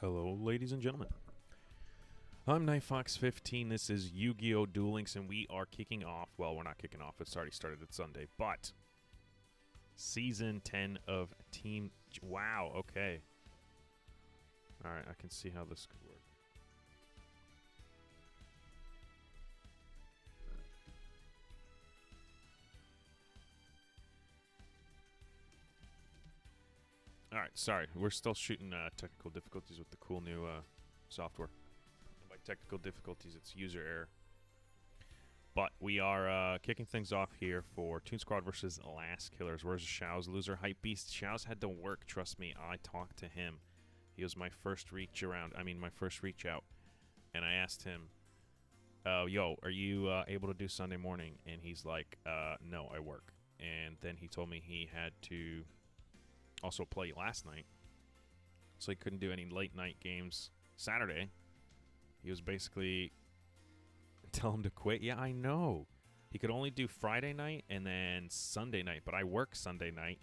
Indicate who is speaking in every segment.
Speaker 1: Hello, ladies and gentlemen. I'm NightFox15. This is Yu-Gi-Oh! Duel Links, and we are kicking off. Well, we're not kicking off. It's already started. It's Sunday, but Season 10 of Team. Wow. Okay. All right. I can see how this could work. All right. Sorry, we're still shooting technical difficulties with the cool new software. And by technical difficulties, it's user error. But we are kicking things off here for Toon Squad versus Last Killers. Where's Shao's loser hype beast? Shao's had to work, trust me. I talked to him. He was my first reach out. And I asked him, yo, are you able to do Sunday morning? And he's like, no, I work. And then he told me he had to also play last night. So he couldn't do any late night games Saturday. He was basically... Tell him to quit. Yeah, I know. He could only do Friday night and then Sunday night, but I work Sunday night,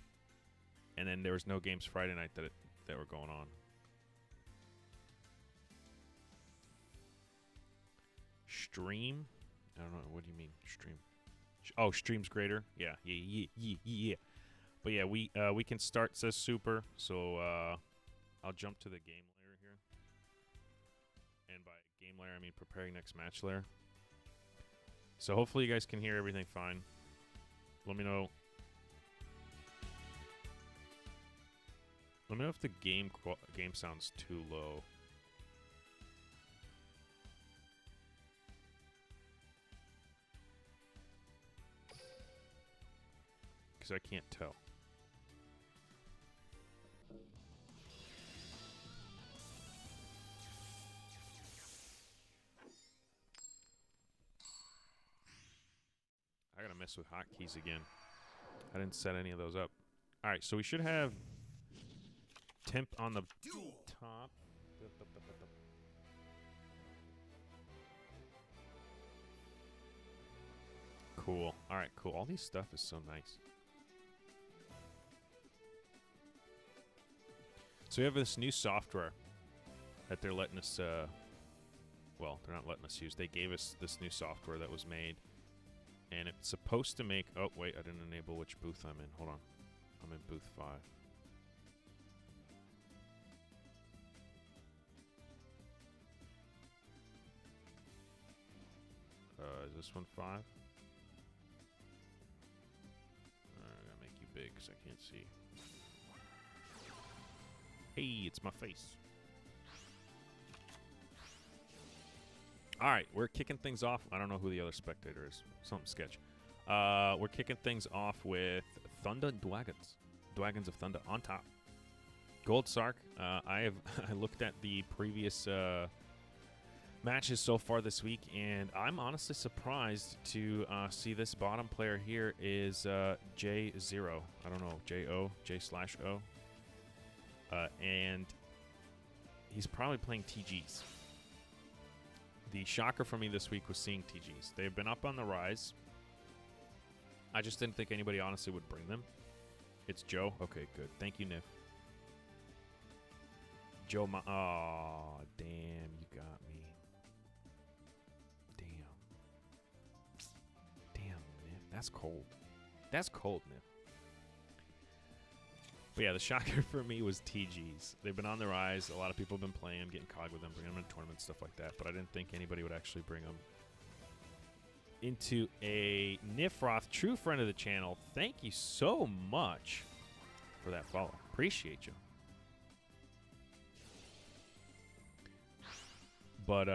Speaker 1: and then there was no games Friday night that were going on. Stream? I don't know. What do you mean stream? Oh, stream's greater. Yeah. But yeah, we can start. Says super. So I'll jump to the game layer here, and by game layer I mean preparing next match layer. So hopefully you guys can hear everything fine. Let me know. Let me know if the game sounds too low. Because I can't tell. I gotta mess with hotkeys again. I didn't set any of those up. Alright, so we should have temp on the top. Cool. Alright, cool. All these stuff is so nice. So we have this new software that they're letting us, well, they're not letting us use. They gave us this new software that was made. And it's supposed to make... Oh, wait, I didn't enable which booth I'm in. Hold on. I'm in booth 5. Is this one 5? Alright, I gotta make you big because I can't see. Hey, it's my face. All right, we're kicking things off. I don't know who the other spectator is. Something sketch. We're kicking things off with Thunder Dragons. Dragons of Thunder on top. Gold Sark. I looked at the previous matches so far this week, and I'm honestly surprised to see this bottom player here is J0. I don't know, J-O, J/O. And he's probably playing TGs. The shocker for me this week was seeing TGs. They've been up on the rise. I just didn't think anybody honestly would bring them. It's Joe. Okay, good. Thank you, Niv. Joe, oh, damn, you got me. Damn, Niv. That's cold. That's cold, Niv. But yeah, the shocker for me was TGs. They've been on the rise. A lot of people have been playing them, getting cog with them, bringing them in tournaments, stuff like that. But I didn't think anybody would actually bring them into a Nifroth, true friend of the channel. Thank you so much for that follow. Appreciate you. But,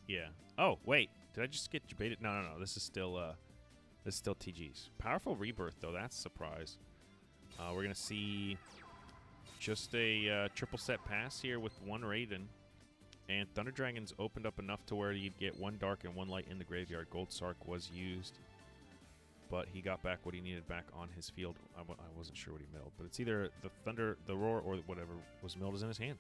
Speaker 1: yeah. Oh, wait. Did I just get debated? No. This is still TGs. Powerful Rebirth, though. That's a surprise. We're going to see just a triple set pass here with one Raiden. And Thunder Dragons opened up enough to where you'd get one dark and one light in the graveyard. Gold Sark was used, but he got back what he needed back on his field. I wasn't sure what he milled, but it's either the Thunder, the Roar, or whatever was milled is in his hand.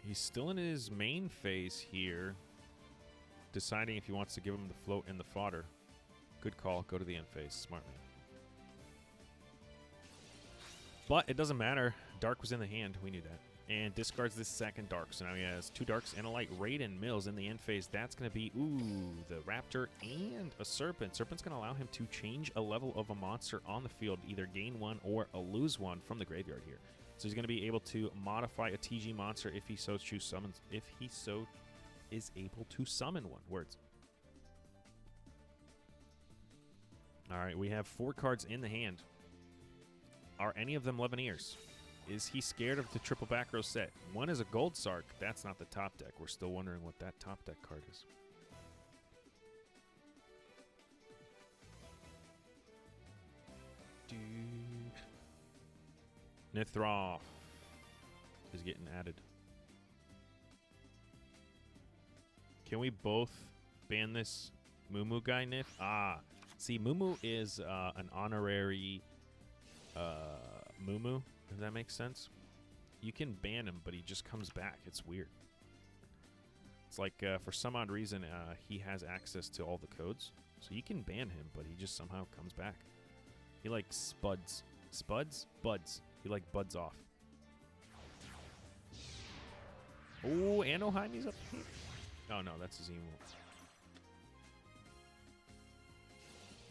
Speaker 1: He's still in his main phase here, deciding if he wants to give him the float and the fodder. Good call. Go to the end phase. Smart man. But it doesn't matter. Dark was in the hand. We knew that. And discards this second dark. So now he has 2 darks and a light. Raiden Mills in the end phase. That's going to be, the Raptor and a Serpent. Serpent's going to allow him to change a level of a monster on the field. Either gain 1 or lose 1 from the graveyard here. So he's going to be able to modify a TG monster if he so choose summons. If he so is able to summon one. Words. All right, we have 4 cards in the hand. Are any of them Lebanese? Is he scared of the triple back row set? One is a Gold Sark. That's not the top deck. We're still wondering what that top deck card is. Nithroff is getting added. Can we both ban this Moo guy, Nith? See, Moo is an honorary Moo, if that makes sense. You can ban him, but he just comes back. It's weird. It's like, for some odd reason, he has access to all the codes. So you can ban him, but he just somehow comes back. He like spuds. Spuds? Buds. He like buds off. Oh, Anoheime's up here. Oh no, that's his emo.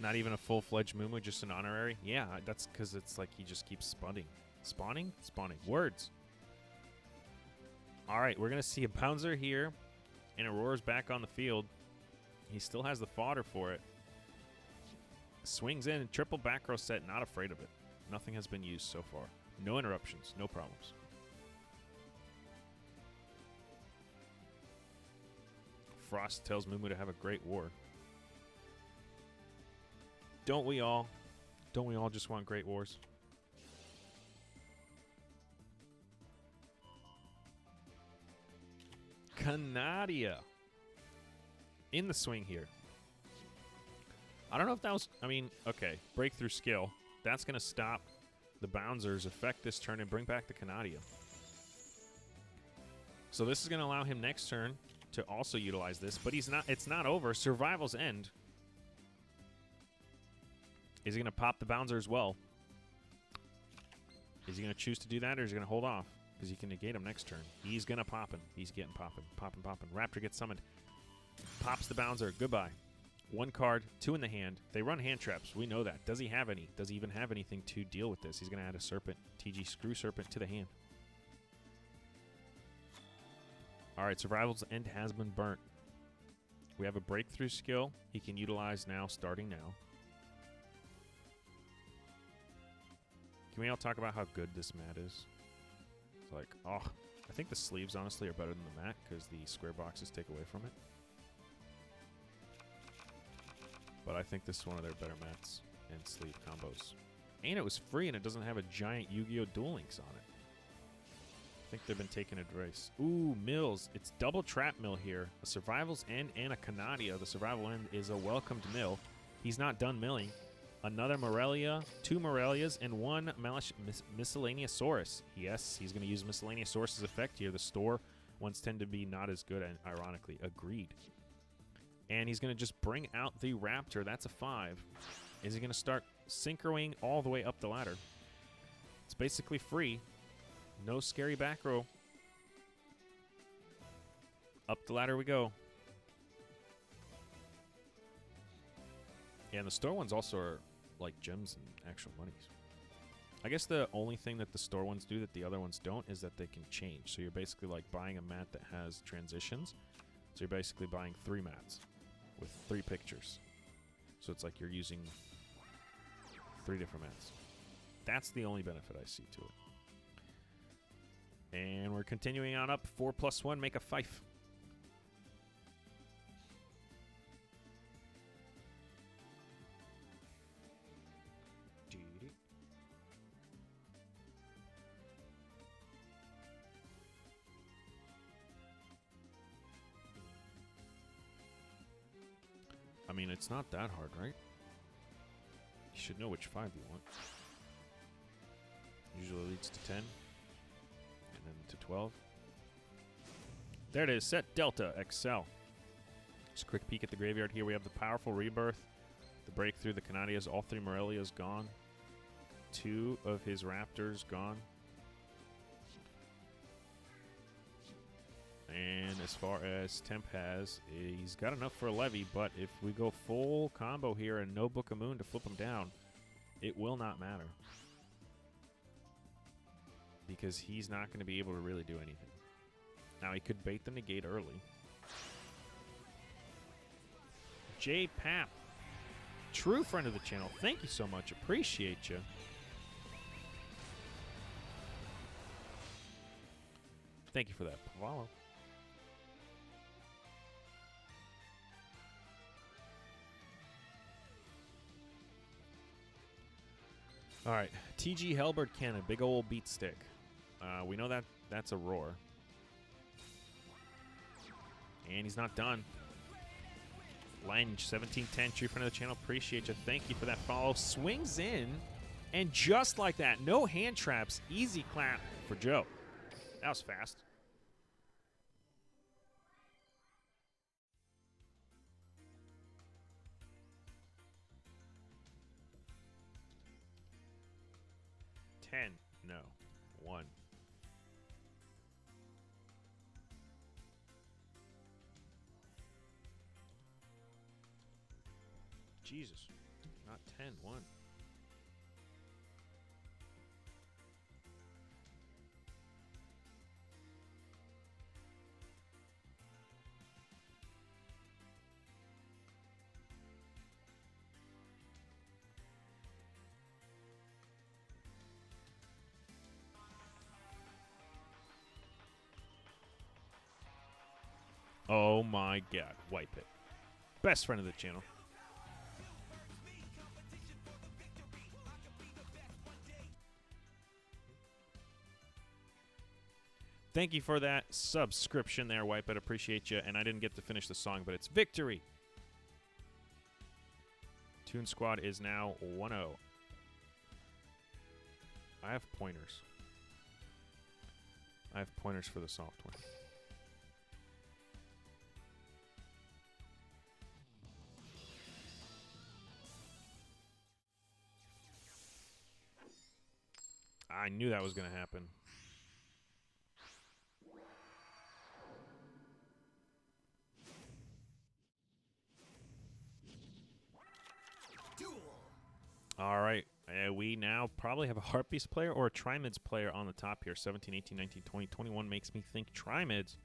Speaker 1: Not even a full-fledged Moo, just an honorary? Yeah, that's because it's like he just keeps spawning. Spawning? Spawning. Words. All right, we're going to see a Bouncer here, and Aurora's back on the field. He still has the fodder for it. Swings in, triple back row set, not afraid of it. Nothing has been used so far. No interruptions, no problems. Frost tells Moo to have a great war. Don't we all? Don't we all just want great wars? Canadia in the swing here. I don't know if that was, I mean, okay, breakthrough skill. That's going to stop the Bouncers, affect this turn, and bring back the Canadia. So this is going to allow him next turn to also utilize this, but he's not. It's not over. Survival's end. Is he going to pop the Bouncer as well? Is he going to choose to do that, or is he going to hold off? Because he can negate him next turn. He's going to pop him. He's getting popping. Popping, popping. Raptor gets summoned. Pops the Bouncer. Goodbye. 1 card, 2 in the hand. They run hand traps. We know that. Does he have any? Does he even have anything to deal with this? He's going to add a Serpent. TG Screw Serpent to the hand. All right, Survival's End has been burnt. We have a breakthrough skill he can utilize now, starting now. Can we all talk about how good this mat is? It's like, oh, I think the sleeves, honestly, are better than the mat because the square boxes take away from it. But I think this is one of their better mats and sleeve combos. And it was free, and it doesn't have a giant Yu-Gi-Oh! Duel Links on it. I think they've been taking a race. Ooh, Mills. It's double trap mill here. A Survival's End and a Canadia. The Survival End is a welcomed mill. He's not done milling. Another Morelia, 2 Morelias, and 1 Miscellaneousaurus. Yes, he's going to use Miscellaneousaurus' effect here. The store ones tend to be not as good, and ironically, agreed. And he's going to just bring out the Raptor. That's a 5. Is he going to start synchroing all the way up the ladder? It's basically free. No scary back row. Up the ladder we go. Yeah, and the store ones also are like gems and actual monies. I guess the only thing that the store ones do that the other ones don't is that they can change. So you're basically like buying a mat that has transitions. So you're basically buying 3 mats with 3 pictures. So it's like you're using 3 different mats. That's the only benefit I see to it. And we're continuing on up. 4 + 1, make a 5. I mean, it's not that hard, right? You should know which 5 you want. Usually leads to 10. And then to 12. There it is. Set Delta Excel. Just a quick peek at the graveyard here. We have the powerful Rebirth, the Breakthrough, the Canadias, all 3 Morelias gone. 2 of his raptors gone. And as far as Temp has, he's got enough for a levy, but if we go full combo here and no Book of Moon to flip him down, it will not matter. Because he's not going to be able to really do anything. Now, he could bait the negate early. J. Pap, true friend of the channel, thank you so much. Appreciate you. Thank you for that, Pavalo. All right, TG Hellbird Cannon, big old beat stick. We know that that's a roar. And he's not done. Lenge, 1710, true friend of the channel. Appreciate you. Thank you for that follow. Swings in, and just like that, no hand traps. Easy clap for Joe. That was fast. No. 1. Jesus. Not 10. 1. Oh my god. Wipe it. Best friend of the channel. Thank you for that subscription there, Wipe It. Appreciate you. And I didn't get to finish the song, but it's victory. Toon Squad is now 1-0. I have pointers. I have pointers for the soft one. I knew that was going to happen. All right. We now probably have a Harpies player or a Trimids player on the top here. 17, 18, 19, 20, 21 makes me think Trimids.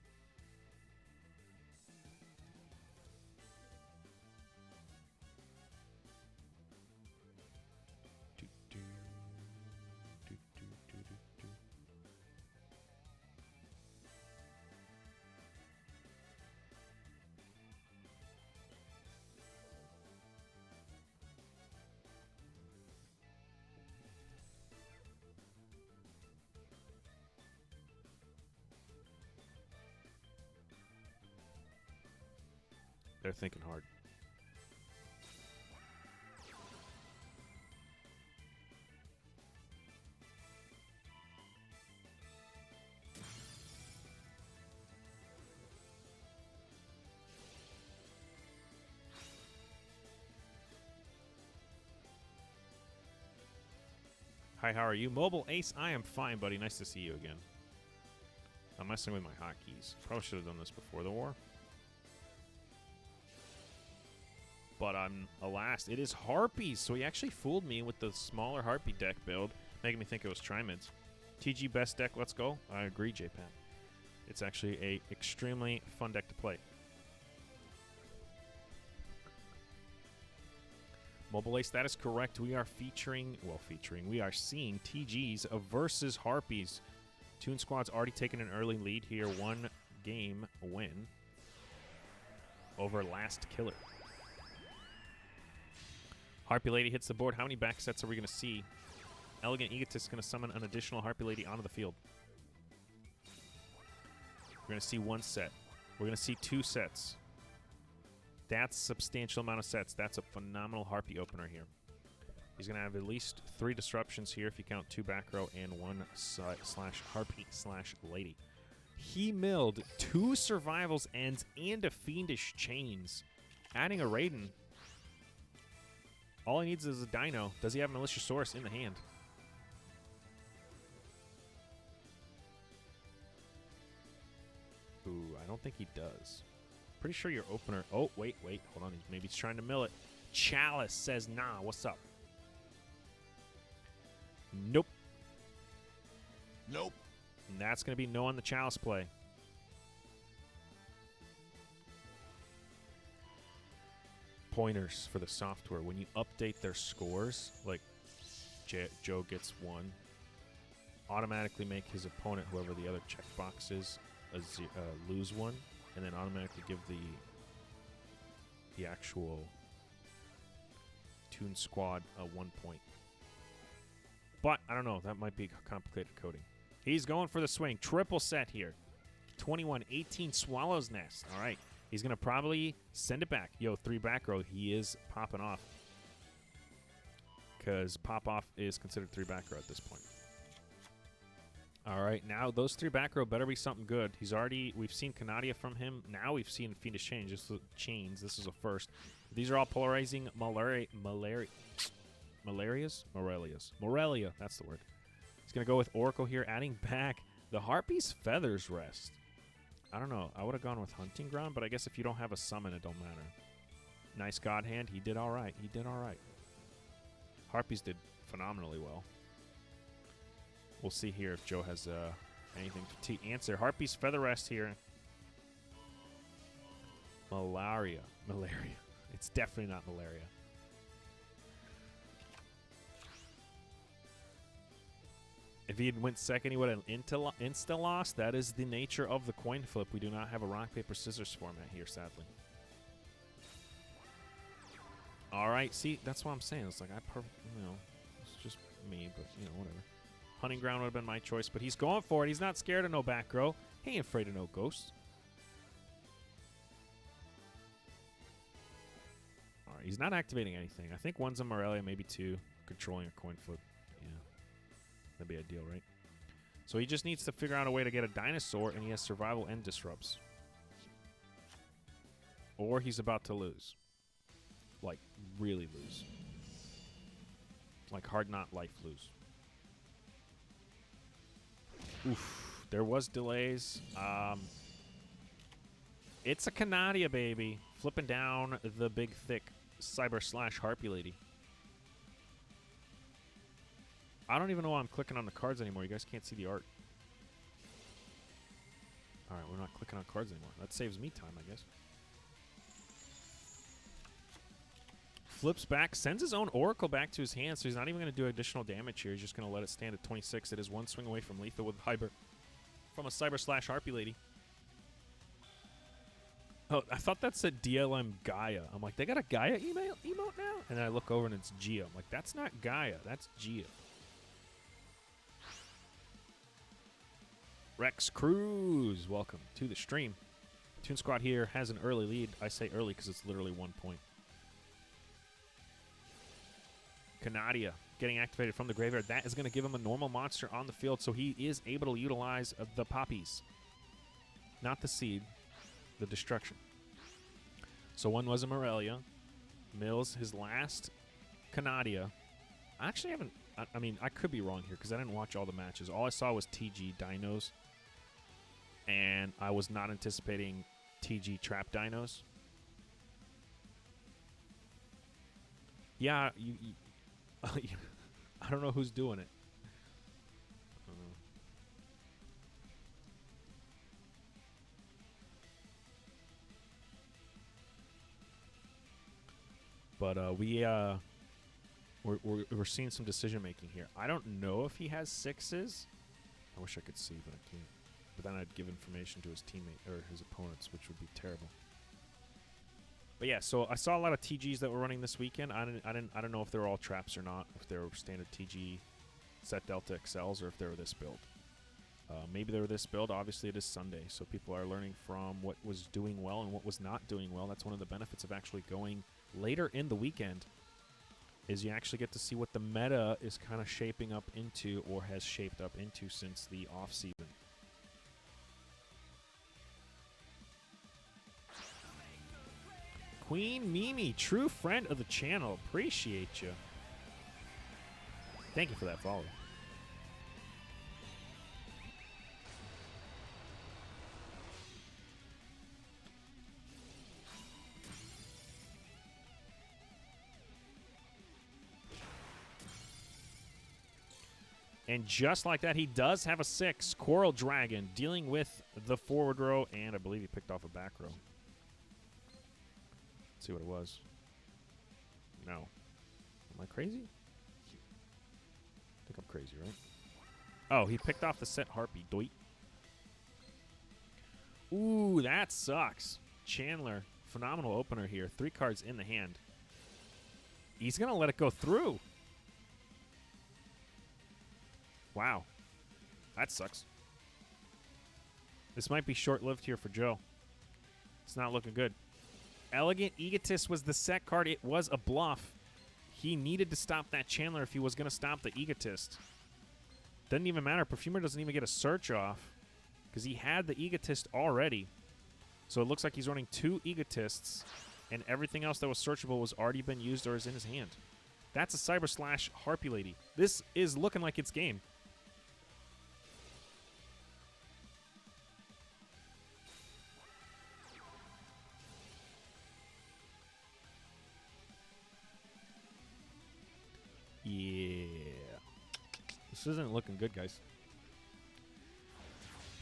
Speaker 1: They're thinking hard. Hi, how are you? Mobile Ace, I am fine, buddy. Nice to see you again. I'm messing with my hotkeys. Probably should have done this before the war. But alas, it is Harpies. So he actually fooled me with the smaller Harpy deck build, making me think it was Trimids. TG best deck, let's go. I agree, JPAN. It's actually a extremely fun deck to play. Mobile Ace, that is correct. We are we are seeing TGs versus Harpies. Toon Squad's already taken an early lead here. 1 game win over Last Killer. Harpy Lady hits the board. How many back sets are we going to see? Elegant Egotist is going to summon an additional Harpy Lady onto the field. We're going to see 1 set. We're going to see 2 sets. That's a substantial amount of sets. That's a phenomenal Harpy opener here. He's going to have at least 3 disruptions here if you count 2 back row and 1 slash Harpy slash Lady. He milled 2 Survivals Ends and a Fiendish Chains. Adding a Raiden. All he needs is a Dino. Does he have Malicious Source in the hand? Ooh, I don't think he does. Pretty sure your opener... Oh, wait. Hold on. Maybe he's trying to mill it. Chalice says, nah, what's up? Nope.
Speaker 2: Nope.
Speaker 1: And that's going to be no on the Chalice play. Pointers for the software. When you update their scores, like Joe gets 1, automatically make his opponent, whoever the other checkbox is, lose 1, and then automatically give the actual Toon Squad a 1 point. But I don't know. That might be complicated coding. He's going for the swing. Triple set here. 21-18 Swallow's Nest. All right. He's going to probably send it back. Yo, 3 back row. He is popping off. Because pop-off is considered 3 back row at this point. All right. Now, those 3 back row better be something good. He's already... We've seen Canadia from him. Now we've seen Fiendish Chains. This is a first. These are all polarizing Morelia. That's the word. He's going to go with Oracle here, adding back the Harpy's Feathers Rest. I don't know. I would have gone with Hunting Ground, but I guess if you don't have a summon, it don't matter. Nice God Hand. He did all right. Harpies did phenomenally well. We'll see here if Joe has anything to answer. Harpy's Feather Rest here. Malaria. It's definitely not malaria. If he had went second, he would have insta-lost. That is the nature of the coin flip. We do not have a rock, paper, scissors format here, sadly. All right, see, that's what I'm saying. It's like, it's just me, but, whatever. Hunting Ground would have been my choice, but he's going for it. He's not scared of no back row. He ain't afraid of no ghosts. All right, he's not activating anything. I think one's a Morelia, maybe 2, controlling a coin flip. Yeah. That'd be ideal, right? So he just needs to figure out a way to get a dinosaur, and he has survival and disrupts. Or he's about to lose. Like, really lose. Like, hard not life lose. Oof. There was delays. It's a Canadia, baby. Flipping down the big, thick Cyber/Harpy lady. I don't even know why I'm clicking on the cards anymore. You guys can't see the art. All right, we're not clicking on cards anymore. That saves me time, I guess. Flips back, sends his own Oracle back to his hand, so he's not even going to do additional damage here. He's just going to let it stand at 26. It is 1 swing away from lethal with Hyper from a Cyber/Harpy lady. Oh, I thought that said DLM Gaia. I'm like, they got a Gaia emote now? And then I look over and it's Gia. I'm like, that's not Gaia. That's Gia. Rex Cruz, welcome to the stream. Toon Squad here has an early lead. I say early because it's literally 1 point. Canadia getting activated from the graveyard. That is going to give him a normal monster on the field, so he is able to utilize the poppies. Not the seed, the destruction. So one was a Morelia. Mills, his last Canadia. I actually haven't... I mean, I could be wrong here because I didn't watch all the matches. All I saw was TG Dinos. And I was not anticipating TG Trap Dinos. Yeah, I don't know who's doing it. But we're seeing some decision making here. I don't know if he has 6s. I wish I could see, but I can't. But then I'd give information to his teammate or his opponents, which would be terrible. But yeah, so I saw a lot of TGs that were running this weekend. I don't know if they were all traps or not. If they were standard TG set Delta XLs or if they were this build. Maybe they were this build. Obviously, it is Sunday, so people are learning from what was doing well and what was not doing well. That's one of the benefits of actually going later in the weekend. Is you actually get to see what the meta is kind of shaping up into or has shaped up into since the off season. Queen Mimi, true friend of the channel. Appreciate you. Thank you for that follow. And just like that, he does have a 6. Coral Dragon dealing with the forward row, and I believe he picked off a back row. Let's see what it was. No. Am I crazy? I think I'm crazy, right? Oh, he picked off the set Harpy. Doit. Ooh, that sucks. Chandler, phenomenal opener here. 3 cards in the hand. He's going to let it go through. Wow. That sucks. This might be short-lived here for Joe. It's not looking good. Elegant Egotist was the set card. It was a bluff. He needed to stop that Chandler if he was going to stop the Egotist. Doesn't even matter. Perfumer doesn't even get a search off because he had the Egotist already. So it looks like he's running 2 Egotists, and everything else that was searchable was already been used or is in his hand. That's a Cyber Slash Harpy Lady. This is looking like it's game. Yeah. This isn't looking good, guys.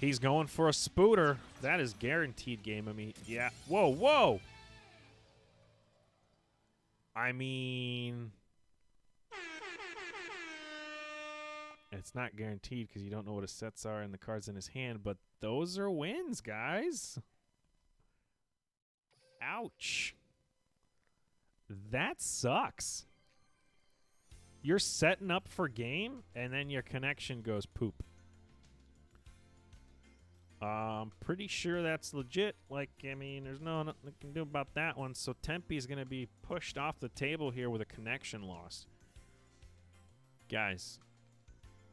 Speaker 1: He's going for a Spooter. That is guaranteed game. I mean, yeah. Whoa, whoa. I mean, it's not guaranteed because you don't know what his sets are and the cards in his hand, but those are wins, guys. Ouch. That sucks. You're setting up for game, and then your connection goes poop. Pretty sure that's legit. Like, I mean, there's nothing I can do about that one. So Tempe's going to be pushed off the table here with a connection loss. Guys,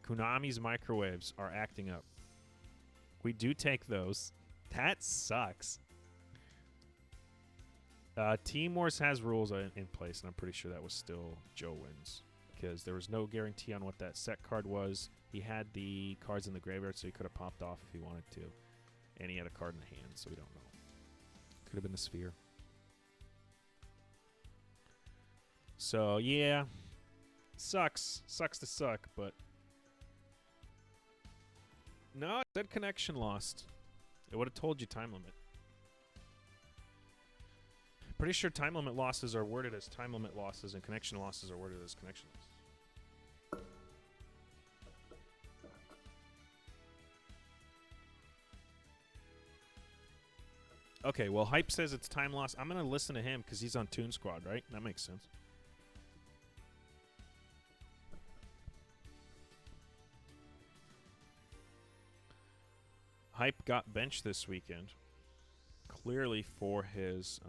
Speaker 1: Konami's microwaves are acting up. We do take those. That sucks. Team Wars has rules in place, and I'm pretty sure that was still Joe wins. Because there was no guarantee on what that set card was. He had the cards in the graveyard, so he could have popped off if he wanted to. And he had a card in the hand, so we don't know. Could have been the Sphere. So, yeah. Sucks. Sucks to suck, but... No, it said connection lost. It would have told you time limit. Pretty sure time limit losses are worded as time limit losses, and connection losses are worded as connection losses. Okay, well, Hype says it's time loss. I'm going to listen to him because he's on Toon Squad, right? That makes sense. Hype got benched this weekend, clearly for his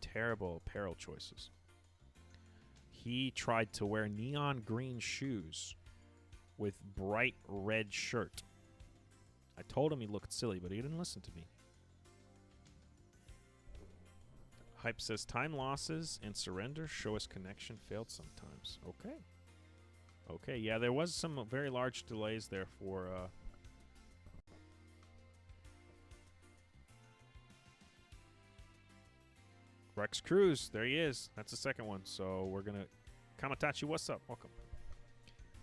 Speaker 1: terrible apparel choices. He tried to wear neon green shoes with bright red shirt. I told him he looked silly, but he didn't listen to me. Hype says time losses and surrender show us connection failed sometimes. Okay. Okay, yeah, there was some very large delays there for... Rex Cruz, there he is. That's the second one. So we're going to... Kamatachi, what's up? Welcome.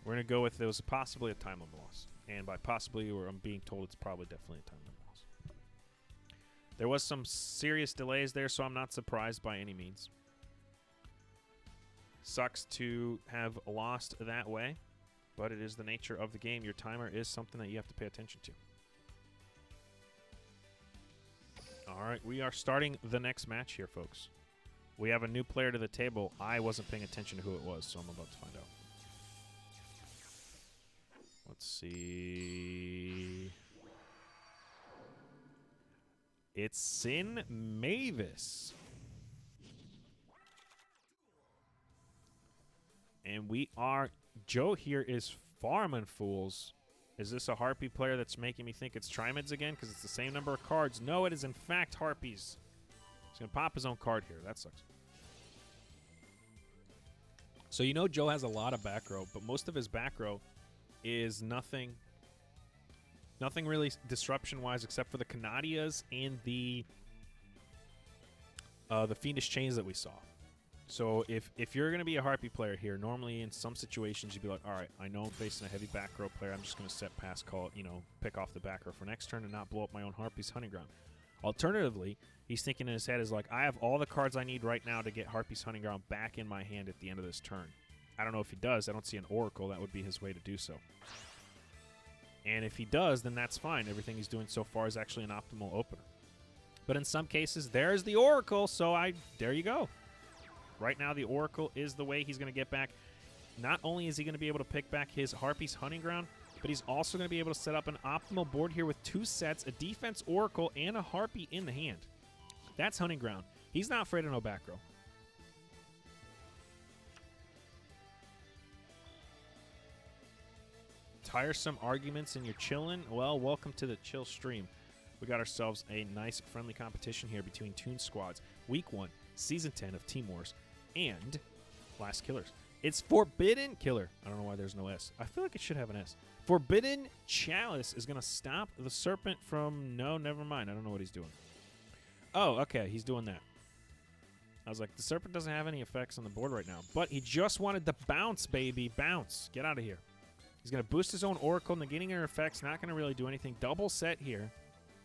Speaker 1: We're going to go with it was possibly a time limit loss. And by possibly, or I'm being told it's probably definitely a time limit loss. There was some serious delays there, so I'm not surprised by any means. Sucks to have lost that way, but it is the nature of the game. Your timer is something that you have to pay attention to. All right, we are starting the next match here, folks. We have a new player to the table. I wasn't paying attention to who it was, so I'm about to find out. Let's see. It's Sin Mavis. And we are... Joe here is farming fools. Is this a Harpy player that's making me think it's Trimids again? Because it's the same number of cards. No, it is in fact Harpies. He's going to pop his own card here. That sucks. So you know Joe has a lot of back row, but most of his back row is nothing really disruption-wise except for the Canadias and the Fiendish Chains that we saw. So if you're going to be a Harpy player here, normally in some situations you'd be like, all right, I know I'm facing a heavy back row player. I'm just going to set pass call, you know, pick off the back row for next turn and not blow up my own Harpy's hunting ground. Alternatively, he's thinking in his head is like, I have all the cards I need right now to get Harpy's hunting ground back in my hand at the end of this turn. I don't know if he does. I don't see an Oracle. That would be his way to do so. And if he does, then that's fine. Everything he's doing so far is actually an optimal opener. But in some cases, there's the Oracle, so there you go. Right now, the Oracle is the way he's going to get back. Not only is he going to be able to pick back his Harpy's hunting ground, but he's also going to be able to set up an optimal board here with 2 sets, a defense Oracle, and a Harpy in the hand. That's hunting ground. He's not afraid of no back row. Tiresome arguments and you're chilling? Well, welcome to the chill stream. We got ourselves a nice friendly competition here between Toon Squads. Week 1, Season 10 of Team Wars, and Last Killers. It's Forbidden Killer. I don't know why there's no S. I feel like it should have an S. Forbidden Chalice is going to stop the Serpent from... No, never mind. I don't know what he's doing. Oh, okay. He's doing that. I was like, the Serpent doesn't have any effects on the board right now. But he just wanted the bounce, baby. Bounce. Get out of here. He's going to boost his own Oracle, negating her effects. Not going to really do anything. Double set here.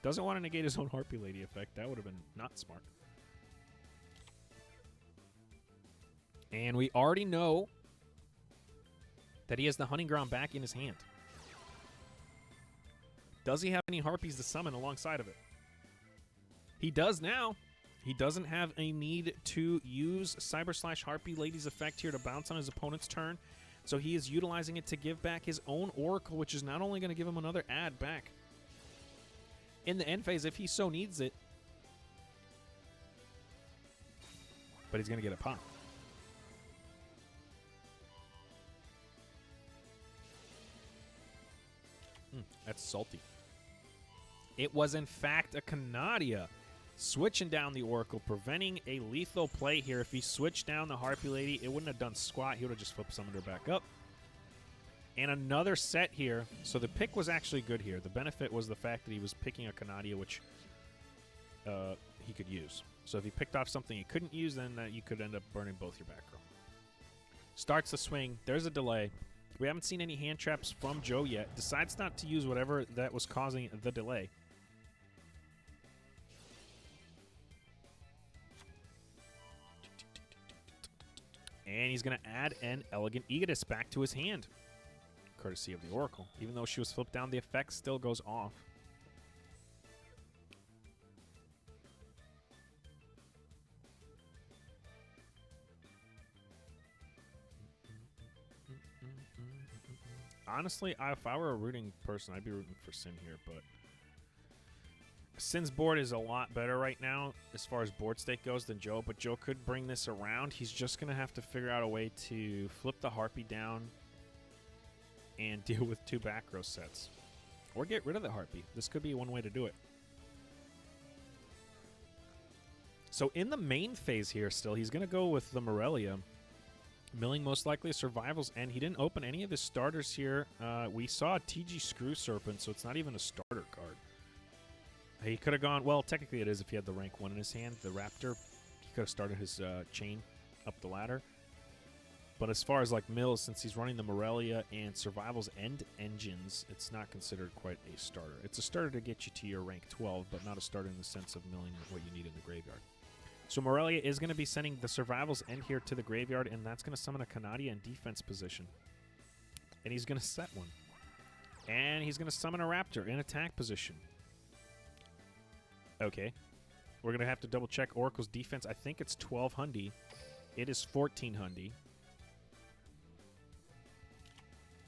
Speaker 1: Doesn't want to negate his own Harpy Lady effect. That would have been not smart. And we already know that he has the hunting ground back in his hand. Does he have any Harpies to summon alongside of it? He does now. He doesn't have a need to use Cyber / Harpy Lady's effect here to bounce on his opponent's turn. So he is utilizing it to give back his own Oracle, which is not only going to give him another add back in the end phase if he so needs it, but he's going to get a pop. That's salty. It was, in fact, a Canadia. Switching down the Oracle, preventing a lethal play here. If he switched down the Harpy Lady, it wouldn't have done squat. He would have just flipped summoned her back up. And another set here. So the pick was actually good here. The benefit was the fact that he was picking a Canadia, which he could use. So if he picked off something he couldn't use, then you could end up burning both your back row. Starts the swing. There's a delay. We haven't seen any hand traps from Joe yet. Decides not to use whatever that was causing the delay. And he's going to add an Elegant Egotist back to his hand, courtesy of the Oracle. Even though she was flipped down, the effect still goes off. Honestly, if I were a rooting person, I'd be rooting for Sin here, but Sin's board is a lot better right now as far as board state goes than Joe, but Joe could bring this around. He's just going to have to figure out a way to flip the Harpy down and deal with 2 back row sets. Or get rid of the Harpy. This could be one way to do it. So in the main phase here still, he's going to go with the Morelia. Milling most likely a Survivals, and he didn't open any of his starters here. We saw a TG Screw Serpent, so it's not even a starter card. He could have gone, well, technically it is if he had the rank 1 in his hand, the Raptor. He could have started his chain up the ladder. But as far as like mills, since he's running the Morelia and Survivals and Engines, it's not considered quite a starter. It's a starter to get you to your rank 12, but not a starter in the sense of milling what you need in the graveyard. So Morelia is going to be sending the Survivals end here to the graveyard, and that's going to summon a Canadia in defense position. And he's going to set one. And he's going to summon a Raptor in attack position. Okay. We're going to have to double check Oracle's defense. I think it's 12 Hundy. It is 14 Hundy.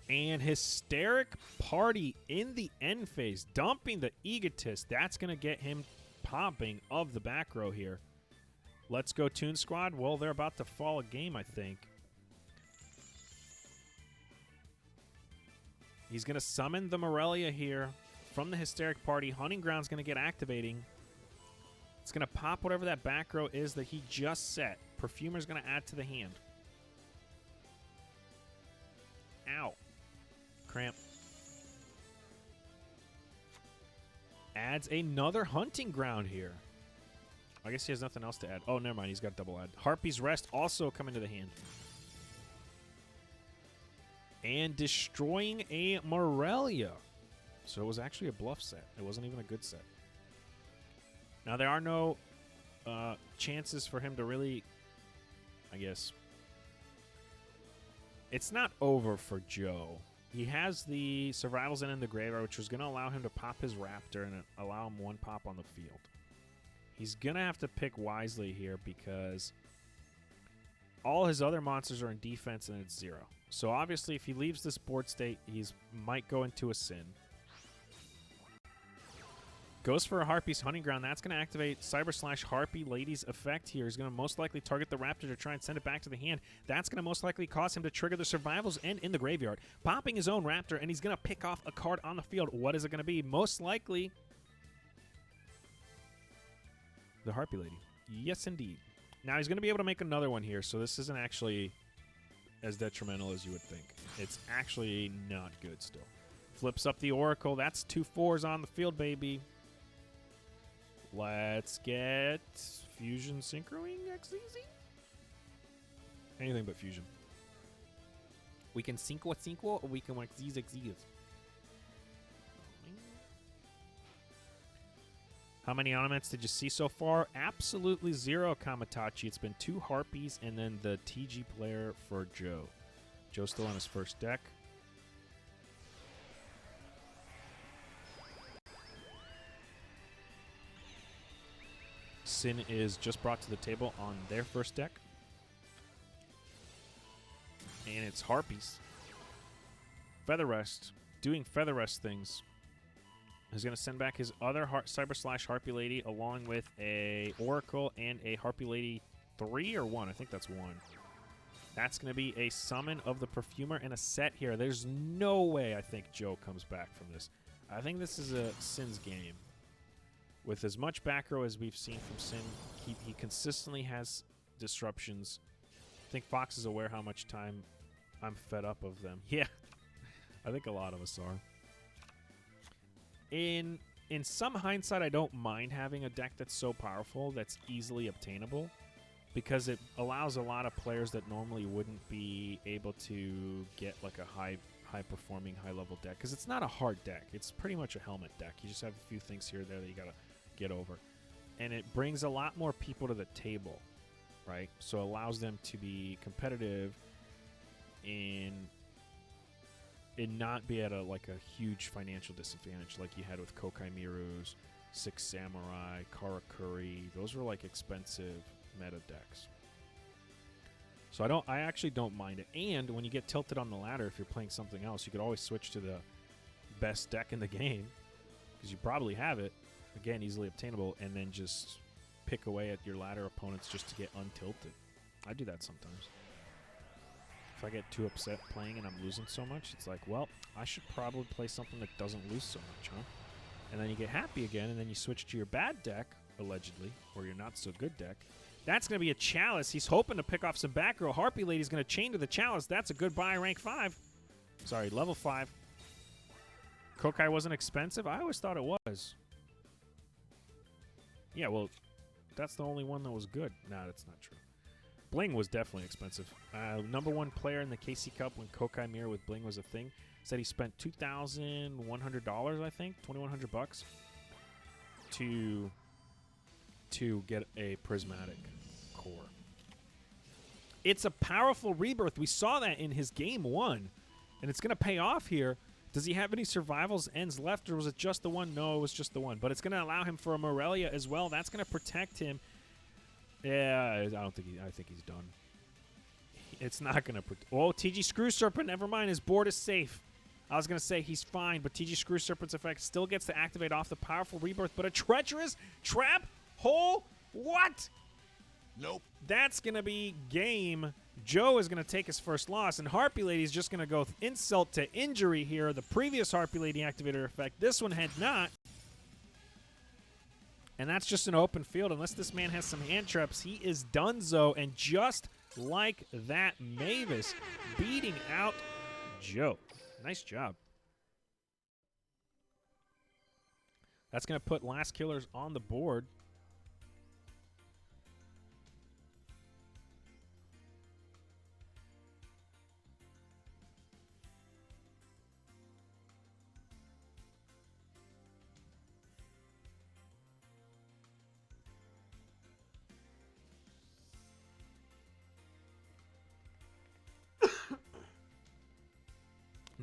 Speaker 1: And Hysteric Party in the end phase, dumping the Egotist. That's going to get him popping of the back row here. Let's go Toon Squad. Well, they're about to fall a game, I think. He's going to summon the Morelia here from the Hysteric Party. Hunting Ground's going to get activating. It's going to pop whatever that back row is that he just set. Perfumer's going to add to the hand. Ow. Cramp. Adds another Hunting Ground here. I guess he has nothing else to add. Oh, never mind. He's got double add. Harpy's Rest also coming to the hand. And destroying a Morelia. So it was actually a bluff set. It wasn't even a good set. Now, there are no chances for him to really, I guess. It's not over for Joe. He has the Survivals in the graveyard, which was going to allow him to pop his Raptor and allow him one pop on the field. He's going to have to pick wisely here because all his other monsters are in defense and it's 0. So obviously if he leaves this board state, he might go into a Sin. Goes for a Harpy's Hunting Ground. That's going to activate Cyber/Harpy Lady's effect here. He's going to most likely target the Raptor to try and send it back to the hand. That's going to most likely cause him to trigger the Survivals End in the graveyard. Popping his own Raptor, and he's going to pick off a card on the field. What is it going to be? Most likely the Harpy Lady. Yes, indeed. Now he's going to be able to make another one here, so this isn't actually as detrimental as you would think. It's actually not good still. Flips up the Oracle. That's 2 4s on the field, baby. Let's get Fusion Synchroing XZ? Anything but Fusion. We can Synchro or we can XZ. How many ornaments did you see so far? Absolutely 0, Kamatachi. It's been 2 Harpies and then the TG player for Joe. Joe's still on his first deck. Sin is just brought to the table on their first deck. And it's Harpies. Feather Rest. Doing Feather Rest things. He's going to send back his other Cyber/Harpy Lady along with a Oracle and a Harpy Lady 3 or 1. I think that's 1. That's going to be a Summon of the Perfumer and a set here. There's no way I think Joe comes back from this. I think this is a Sin's game. With as much back row as we've seen from Sin, he consistently has disruptions. I think Fox is aware how much time I'm fed up of them. Yeah, I think a lot of us are. In some hindsight, I don't mind having a deck that's so powerful, that's easily obtainable, because it allows a lot of players that normally wouldn't be able to get like a high-performing, high-level deck, because it's not a hard deck. It's pretty much a helmet deck. You just have a few things here or there that you got to get over. And it brings a lot more people to the table, right? So it allows them to be competitive and not be at a huge financial disadvantage like you had with Kokai Miru's, Six Samurai, Karakuri. Those were like expensive meta decks. So I actually don't mind it. And when you get tilted on the ladder, if you're playing something else, you could always switch to the best deck in the game because you probably have it. Again, easily obtainable, and then just pick away at your ladder opponents just to get untilted. I do that sometimes. If I get too upset playing and I'm losing so much, it's like, well, I should probably play something that doesn't lose so much, huh? And then you get happy again, and then you switch to your bad deck, allegedly, or your not-so-good deck. That's going to be a Chalice. He's hoping to pick off some back row. Harpy Lady's going to chain to the Chalice. That's a good buy, rank 5. Sorry, level 5. Kokai wasn't expensive? I always thought it was. Yeah, well, that's the only one that was good. Nah, that's not true. Bling was definitely expensive. Number 1 player in the KC Cup when Kokai Mirror with Bling was a thing said he spent $2,100, I think, $2,100 to get a prismatic core. It's a powerful rebirth. We saw that in his game 1, and it's going to pay off here. Does he have any Survivals Ends left, or was it just the one? No, it was just the one. But it's going to allow him for a Morelia as well. That's going to protect him. Yeah, I think he's done. It's not going to protect. Oh, TG Screw Serpent. Never mind. His board is safe. I was going to say he's fine, but TG Screw Serpent's effect still gets to activate off the powerful rebirth. But a treacherous trap hole? What?
Speaker 2: Nope.
Speaker 1: That's going to be game. Joe is going to take his first loss, and Harpy Lady is just going to go insult to injury here. The previous Harpy Lady activated effect. This one had not. And that's just an open field. Unless this man has some hand traps, he is donezo. And just like that, Mavis beating out Joe. Nice job. That's going to put Last Killers on the board.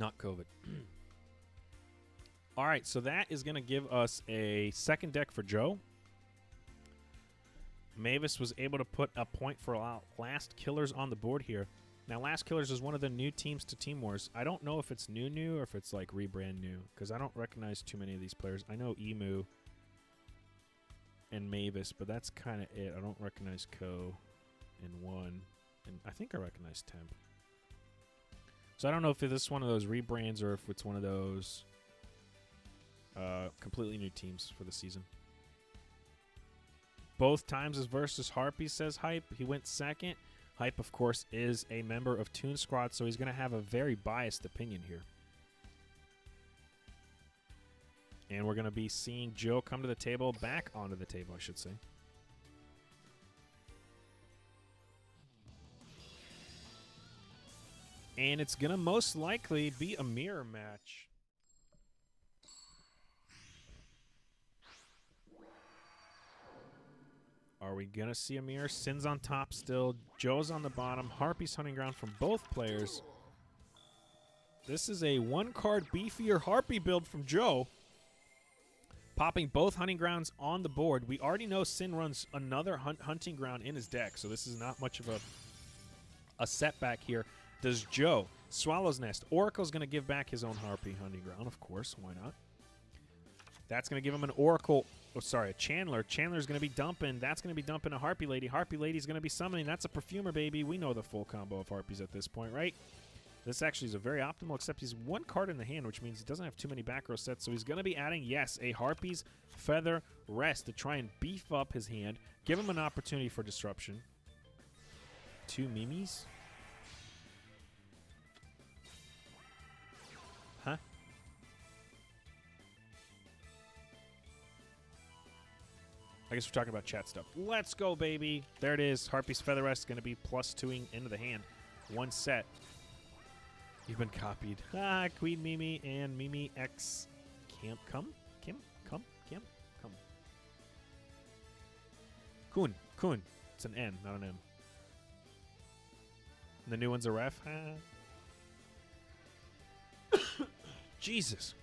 Speaker 1: Not COVID. All right, so that is going to give us a second deck for Joe. Mavis was able to put a point for Last Killers on the board here. Now, Last Killers is one of the new teams to Team Wars. I don't know if it's new or if it's like rebrand new, because I don't recognize too many of these players. I know Emu and Mavis, but that's kind of it. I don't recognize Ko and One, and I think I recognize Temp. So I don't know if this is one of those rebrands or if it's one of those completely new teams for the season. Both times is versus Harpy, says Hype. He went second. Hype, of course, is a member of Toon Squad, so he's going to have a very biased opinion here. And we're going to be seeing Joe come to the table, back onto the table, I should say. And it's going to most likely be a mirror match. Are we going to see a mirror? Sin's on top still. Joe's on the bottom. Harpy's hunting ground from both players. This is a one-card beefier Harpy build from Joe. Popping both hunting grounds on the board. We already know Sin runs another hunting ground in his deck, so this is not much of a setback here. Does Joe? Swallow's Nest. Oracle's going to give back his own Harpy hunting ground, of course. Why not? That's going to give him an Oracle. Oh, sorry, a Chandler. Chandler's going to be dumping. That's going to be dumping a Harpy Lady. Harpy Lady's going to be summoning. That's a Perfumer, baby. We know the full combo of Harpies at this point, right? This actually is a very optimal, except he's one card in the hand, which means he doesn't have too many back row sets. So he's going to be adding, yes, a Harpy's Feather Rest to try and beef up his hand. Give him an opportunity for disruption. 2 Mimis? Huh? I guess we're talking about chat stuff. Let's go, baby. There it is. Harpy's Feather Rest is going to be +2ing into the hand. One set. You've been copied. Ah, Queen Mimi and Mimi X. Kim. Kun. It's an N, not an M. And the new one's a ref. Jesus.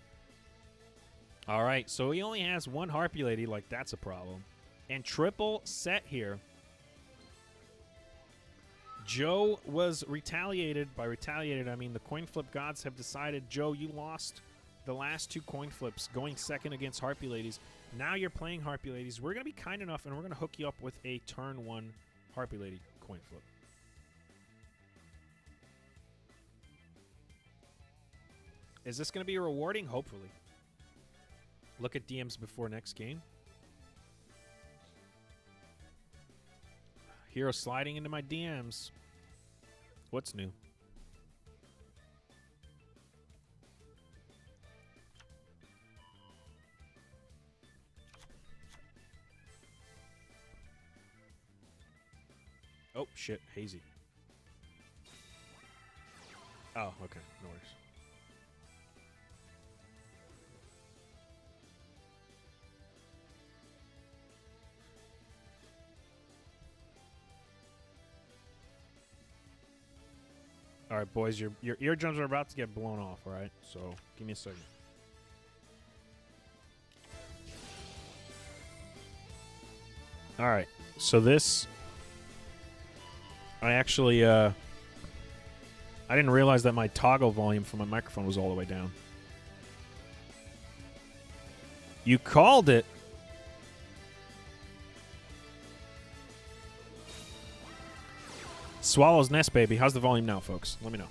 Speaker 1: All right, so he only has one Harpy Lady. Like, that's a problem. And triple set here. Joe was retaliated. By retaliated, I mean the coin flip gods have decided, Joe, you lost the last 2 coin flips going second against Harpy Ladies. Now you're playing Harpy Ladies. We're going to be kind enough, and we're going to hook you up with a turn 1 Harpy Lady coin flip. Is this going to be rewarding? Hopefully. Look at DMs before next game. Hero sliding into my DMs. What's new? Oh, shit. Hazy. Oh, okay. No worries. All right, boys, your eardrums are about to get blown off, all right? So give me a second. All right, so this, I actually, I didn't realize that my toggle volume for my microphone was all the way down. You called it. Swallow's Nest, baby. How's the volume now, folks? Let me know.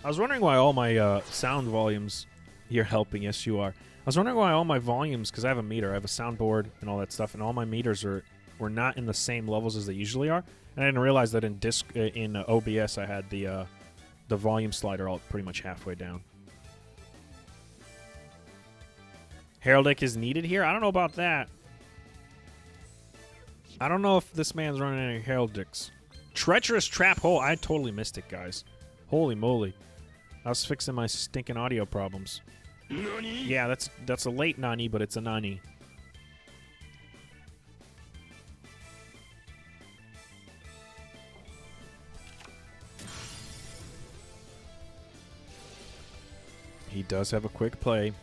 Speaker 1: I was wondering why all my sound volumes... You're helping. Yes, you are. I was wondering why all my volumes... Because I have a meter. I have a soundboard and all that stuff. And all my meters were not in the same levels as they usually are. And I didn't realize that in OBS I had the volume slider all pretty much halfway down. Heraldic is needed here? I don't know about that. I don't know if this man's running any Heraldics. Treacherous Trap Hole. I totally missed it, guys. Holy moly. I was fixing my stinking audio problems. Nani? Yeah, that's a late Nani, but it's a Nani. He does have a quick play.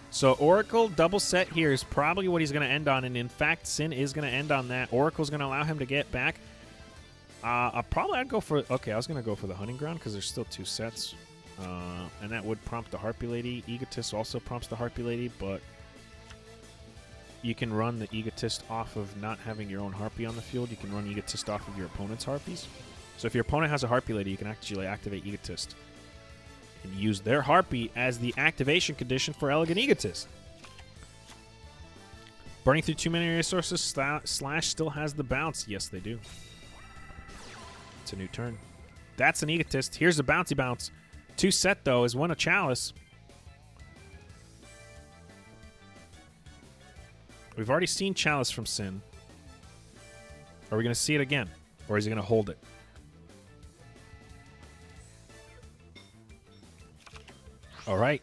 Speaker 1: So Oracle double set here is probably what he's going to end on, and in fact, Sin is going to end on that. Oracle's going to allow him to get back. I'd go for... Okay, I was going to go for the Hunting Ground because there's still 2 sets. And that would prompt the Harpy Lady. Egotist also prompts the Harpy Lady, but you can run the Egotist off of not having your own Harpy on the field. You can run Egotist off of your opponent's Harpies. So if your opponent has a Harpy Lady, you can actually activate Egotist and use their Harpy as the activation condition for Elegant Egotist. Burning through too many resources, Slash still has the bounce. Yes, they do. It's a new turn. That's an Egotist. Here's a Bouncy Bounce. 2 set, though, is 1 a Chalice. We've already seen Chalice from Sin. Are we going to see it again? Or is he going to hold it? All right.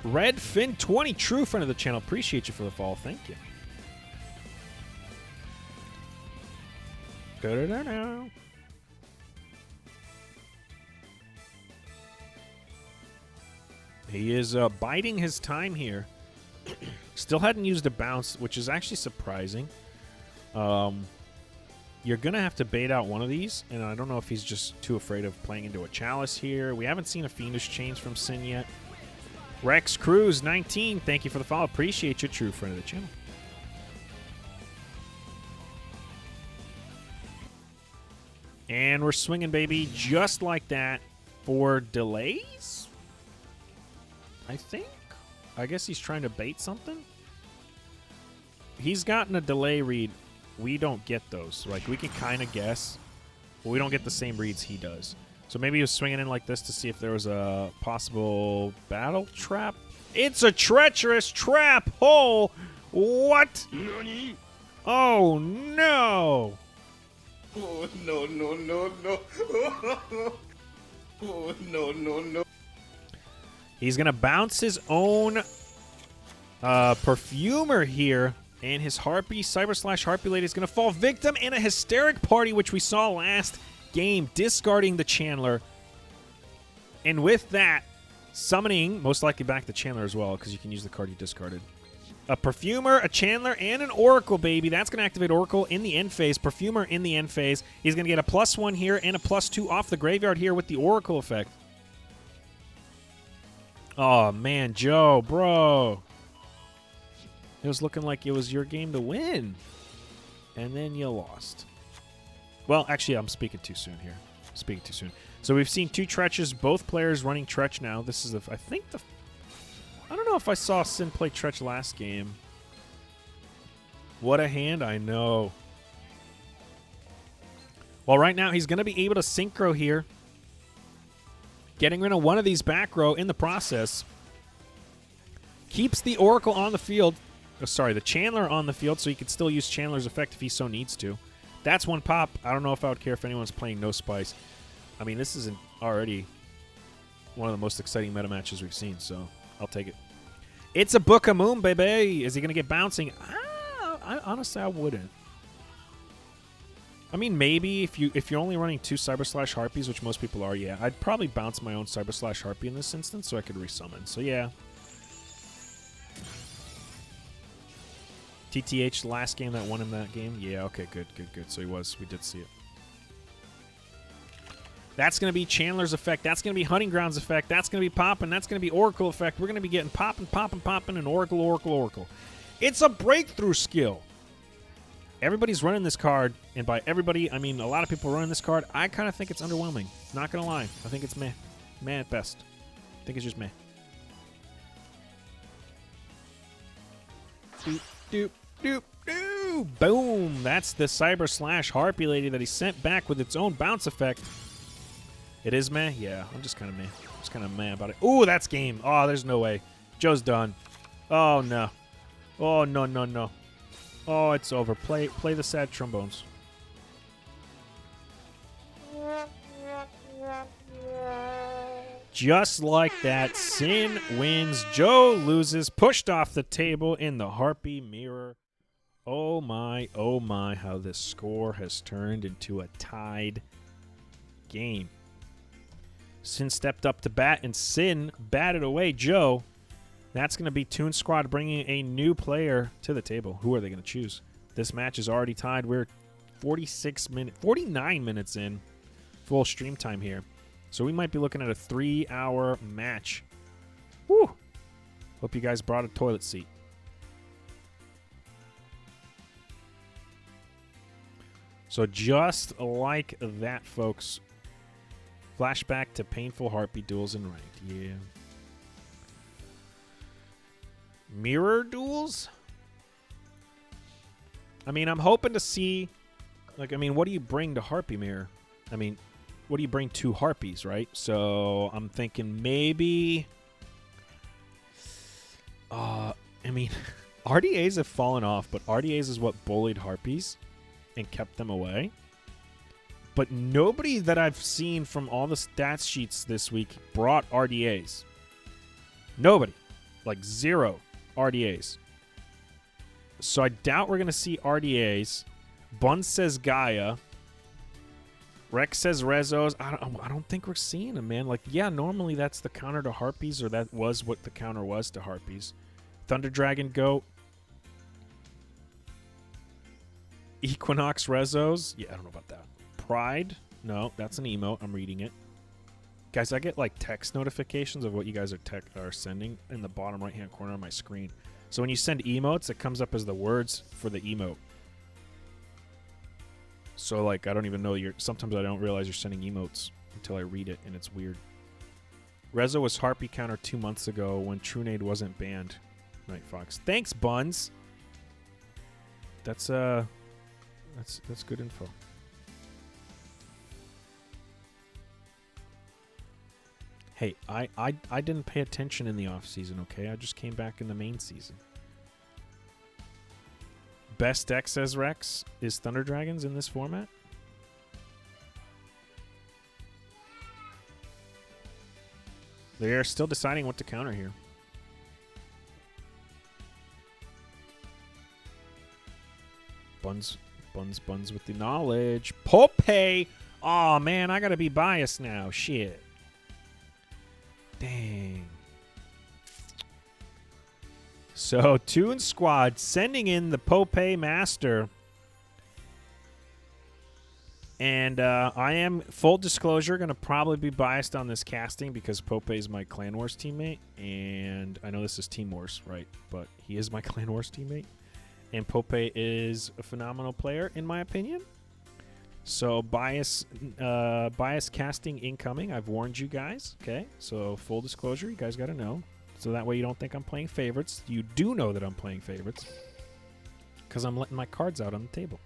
Speaker 1: Redfin20, true friend of the channel. Appreciate you for the follow. Thank you. Da-da-da-da. He is biding his time here. Still hadn't used a bounce, which is actually surprising. You're going to have to bait out one of these, and I don't know if he's just too afraid of playing into a Chalice here. We haven't seen a Fiendish Chains from Sin yet. Rex Cruz 19, thank you for the follow. Appreciate you, true friend of the channel. And we're swinging, baby, just like that for delays, I think. I guess he's trying to bait something. He's gotten a delay read. We don't get those. Like, we can kind of guess, but we don't get the same reads he does. So maybe he was swinging in like this to see if there was a possible battle trap. It's a treacherous trap hole. What?
Speaker 2: Nani?
Speaker 1: Oh, no.
Speaker 2: Oh, no, no, no, no. Oh, no, no, no.
Speaker 1: He's going to bounce his own Perfumer here. And his Harpy, Cyber Slash Harpy Lady, is going to fall victim in a Hysteric Party, which we saw last game, discarding the Chandler. And with that, summoning, most likely back the Chandler as well, because you can use the card you discarded. A Perfumer, a Chandler, and an Oracle, baby. That's going to activate Oracle in the end phase, Perfumer in the end phase. He's going to get a +1 here and a +2 off the graveyard here with the Oracle effect. Oh, man, Joe, bro. It was looking like it was your game to win. And then you lost. Well, actually, I'm speaking too soon here. Speaking too soon. So we've seen 2 Tretches, both players running Tretch now. This is, I think, I don't know if I saw Sin play Tretch last game. What a hand, I know. Well, right now, he's going to be able to Synchro here. Getting rid of one of these back row in the process. Keeps the Oracle on the field. Oh, sorry, the Chandler on the field, so he could still use Chandler's effect if he so needs to. That's 1 pop. I don't know if I would care if anyone's playing No Spice. I mean, this isn't already one of the most exciting meta matches we've seen, so I'll take it. It's a Book of Moon, baby. Is he going to get bouncing? Honestly, I wouldn't. I mean, maybe if you're only running 2 Cyber Slash Harpies, which most people are, yeah, I'd probably bounce my own Cyber Slash Harpy in this instance so I could resummon. So, yeah. TTH, last game that won him that game? Yeah, okay, good. So he was. We did see it. That's going to be Chandler's effect. That's going to be Hunting Grounds effect. That's going to be popping. That's going to be Oracle effect. We're going to be getting popping, and Oracle. It's a breakthrough skill. Everybody's running this card, and by everybody, I mean a lot of people running this card. I kind of think it's underwhelming. Not going to lie. I think it's meh. Meh at best. I think it's just meh. Doop, doop. Doop, doop. Boom. That's the Cyber Slash Harpy Lady that he sent back with its own bounce effect. It is meh? Yeah, I'm just kind of meh. Just kind of meh about it. Ooh, that's game. Oh, there's no way. Joe's done. Oh, no. Oh, no. Oh, it's over. Play the sad trombones. Just like that, Sin wins. Joe loses. Pushed off the table in the Harpy Mirror. Oh my, how this score has turned into a tied game. Sin stepped up to bat, and Sin batted away Joe. That's going to be Toon Squad bringing a new player to the table. Who are they going to choose? This match is already tied. We're 49 minutes in. Full stream time here. So we might be looking at a 3-hour match. Woo! Hope you guys brought a toilet seat. So just like that, folks. Flashback to painful heartbeat duels in ranked. Yeah. Mirror duels? I mean, I'm hoping to see... Like, I mean, what do you bring to Harpy Mirror? I mean, what do you bring to Harpies, right? So I'm thinking maybe... I mean, RDAs have fallen off, but RDAs is what bullied Harpies and kept them away. But nobody that I've seen from all the stats sheets this week brought RDAs. Nobody. Like 0 RDAs. So I doubt we're going to see RDAs. Bun says Gaia. Rex says Rezos. I don't think we're seeing them, man. Like, yeah, normally that's the counter to Harpies, or that was what the counter was to Harpies. Thunder Dragon Goat. Equinox Rezos. Yeah, I don't know about that. Pride. No, that's an emote. I'm reading it. Guys, I get like text notifications of what you guys are sending in the bottom right-hand corner of my screen. So when you send emotes, it comes up as the words for the emote. So, like, I don't even know sometimes I don't realize you're sending emotes until I read it, and it's weird. Rezo was Harpy counter 2 months ago when Trunade wasn't banned. NightFox. Thanks, Buns. That's good info. Hey, I didn't pay attention in the off season, okay? I just came back in the main season. Best deck, says Rex, is Thunder Dragons in this format? They are still deciding what to counter here. Buns with the knowledge. Pope! Aw, man, I gotta be biased now. Shit. Dang. So, Toon Squad sending in the Pope Master. And I am, full disclosure, going to probably be biased on this casting because Pope is my Clan Wars teammate. And I know this is Team Wars, right? But he is my Clan Wars teammate. And Pope is a phenomenal player, in my opinion. So, bias casting incoming. I've warned you guys, okay? So, full disclosure, you guys got to know. So that way you don't think I'm playing favorites. You do know that I'm playing favorites. Because I'm letting my cards out on the table.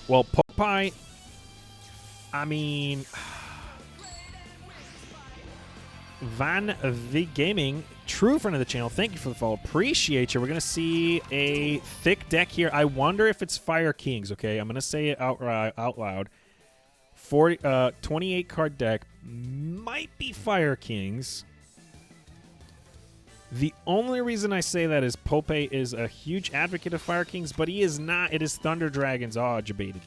Speaker 1: Well, Popeye, I mean... Van V Gaming, true friend of the channel, thank you for the follow. Appreciate you. We're going to see a thick deck here. I wonder if it's Fire Kings, okay? I'm going to say it out loud. 28 card deck might be Fire Kings. The only reason I say that is Pope is a huge advocate of Fire Kings, but he is not. It is Thunder Dragons. Oh, debated.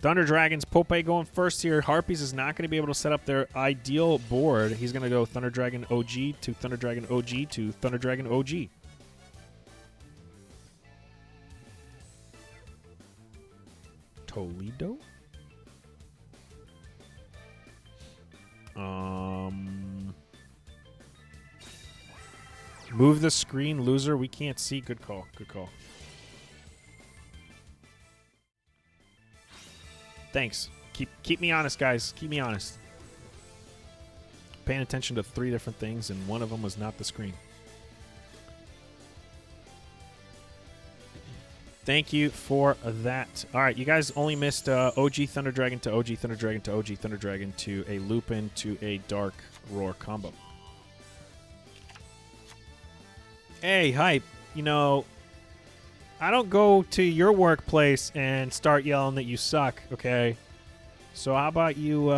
Speaker 1: Thunder Dragons, Pope going first here. Harpies is not going to be able to set up their ideal board. He's going to go Thunder Dragon OG to Thunder Dragon OG to Thunder Dragon OG. Toledo? Move the screen, loser. We can't see. Good call. Good call. Thanks. Keep me honest, guys. Keep me honest. Paying attention to 3 different things, and one of them was not the screen. Thank you for that. All right, you guys only missed OG Thunder Dragon to OG Thunder Dragon to OG Thunder Dragon to a Lupin to a Dark Roar combo. Hey, Hype, you know, I don't go to your workplace and start yelling that you suck, okay? So how about you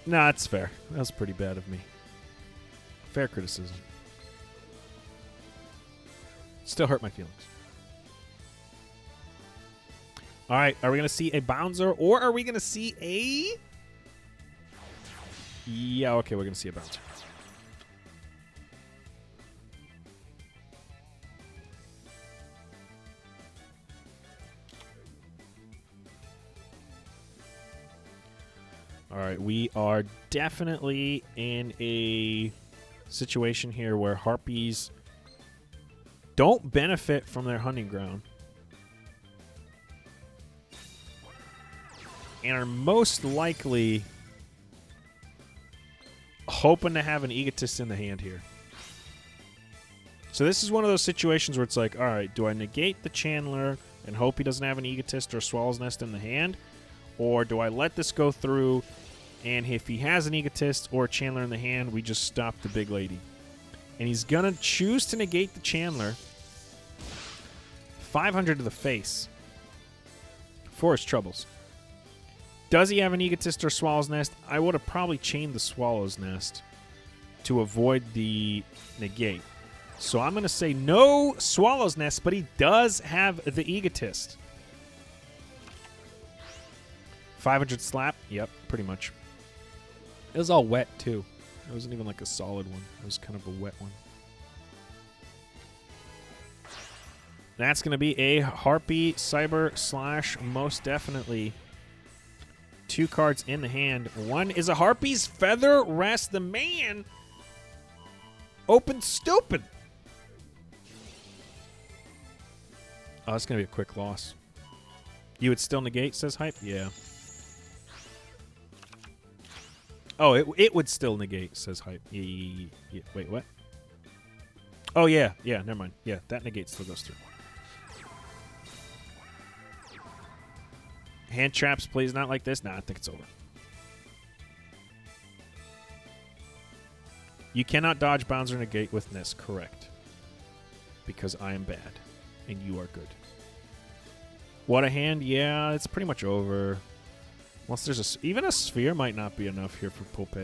Speaker 1: Nah, that's fair. That was pretty bad of me. Fair criticism. Still hurt my feelings. All right, are we going to see a bouncer or are we going to see a... Yeah, okay, we're going to see a bouncer. All right, we are definitely in a situation here where harpies don't benefit from their hunting ground and are most likely hoping to have an egotist in the hand here. So this is one of those situations where it's like, all right, do I negate the Chandler and hope he doesn't have an egotist or Swallow's Nest in the hand? Or do I let this go through, and if he has an egotist or a Chandler in the hand, we just stop the big lady? And he's going to choose to negate the Chandler. 500 to the face for his troubles. Does he have an egotist or Swallow's Nest? I would have probably chained the Swallow's Nest to avoid the negate. So I'm going to say no Swallow's Nest, but he does have the egotist. 500 slap? Yep, pretty much. It was all wet, too. It wasn't even like a solid one. It was kind of a wet one. That's going to be a Harpy Cyber slash most definitely. 2 cards in the hand. One is a Harpy's Feather Rest. The man open stupid. Oh, that's going to be a quick loss. You would still negate, says Hype? Yeah. Oh, it would still negate, says Hype. Yeah. Wait, what? Oh, yeah. Yeah, never mind. Yeah, that negate still goes through. Hand traps, please, not like this. Nah, I think it's over. You cannot dodge bouncer negate with Ness, correct. Because I am bad, and you are good. What a hand? Yeah, it's pretty much over. Once there's even a sphere might not be enough here for Pope.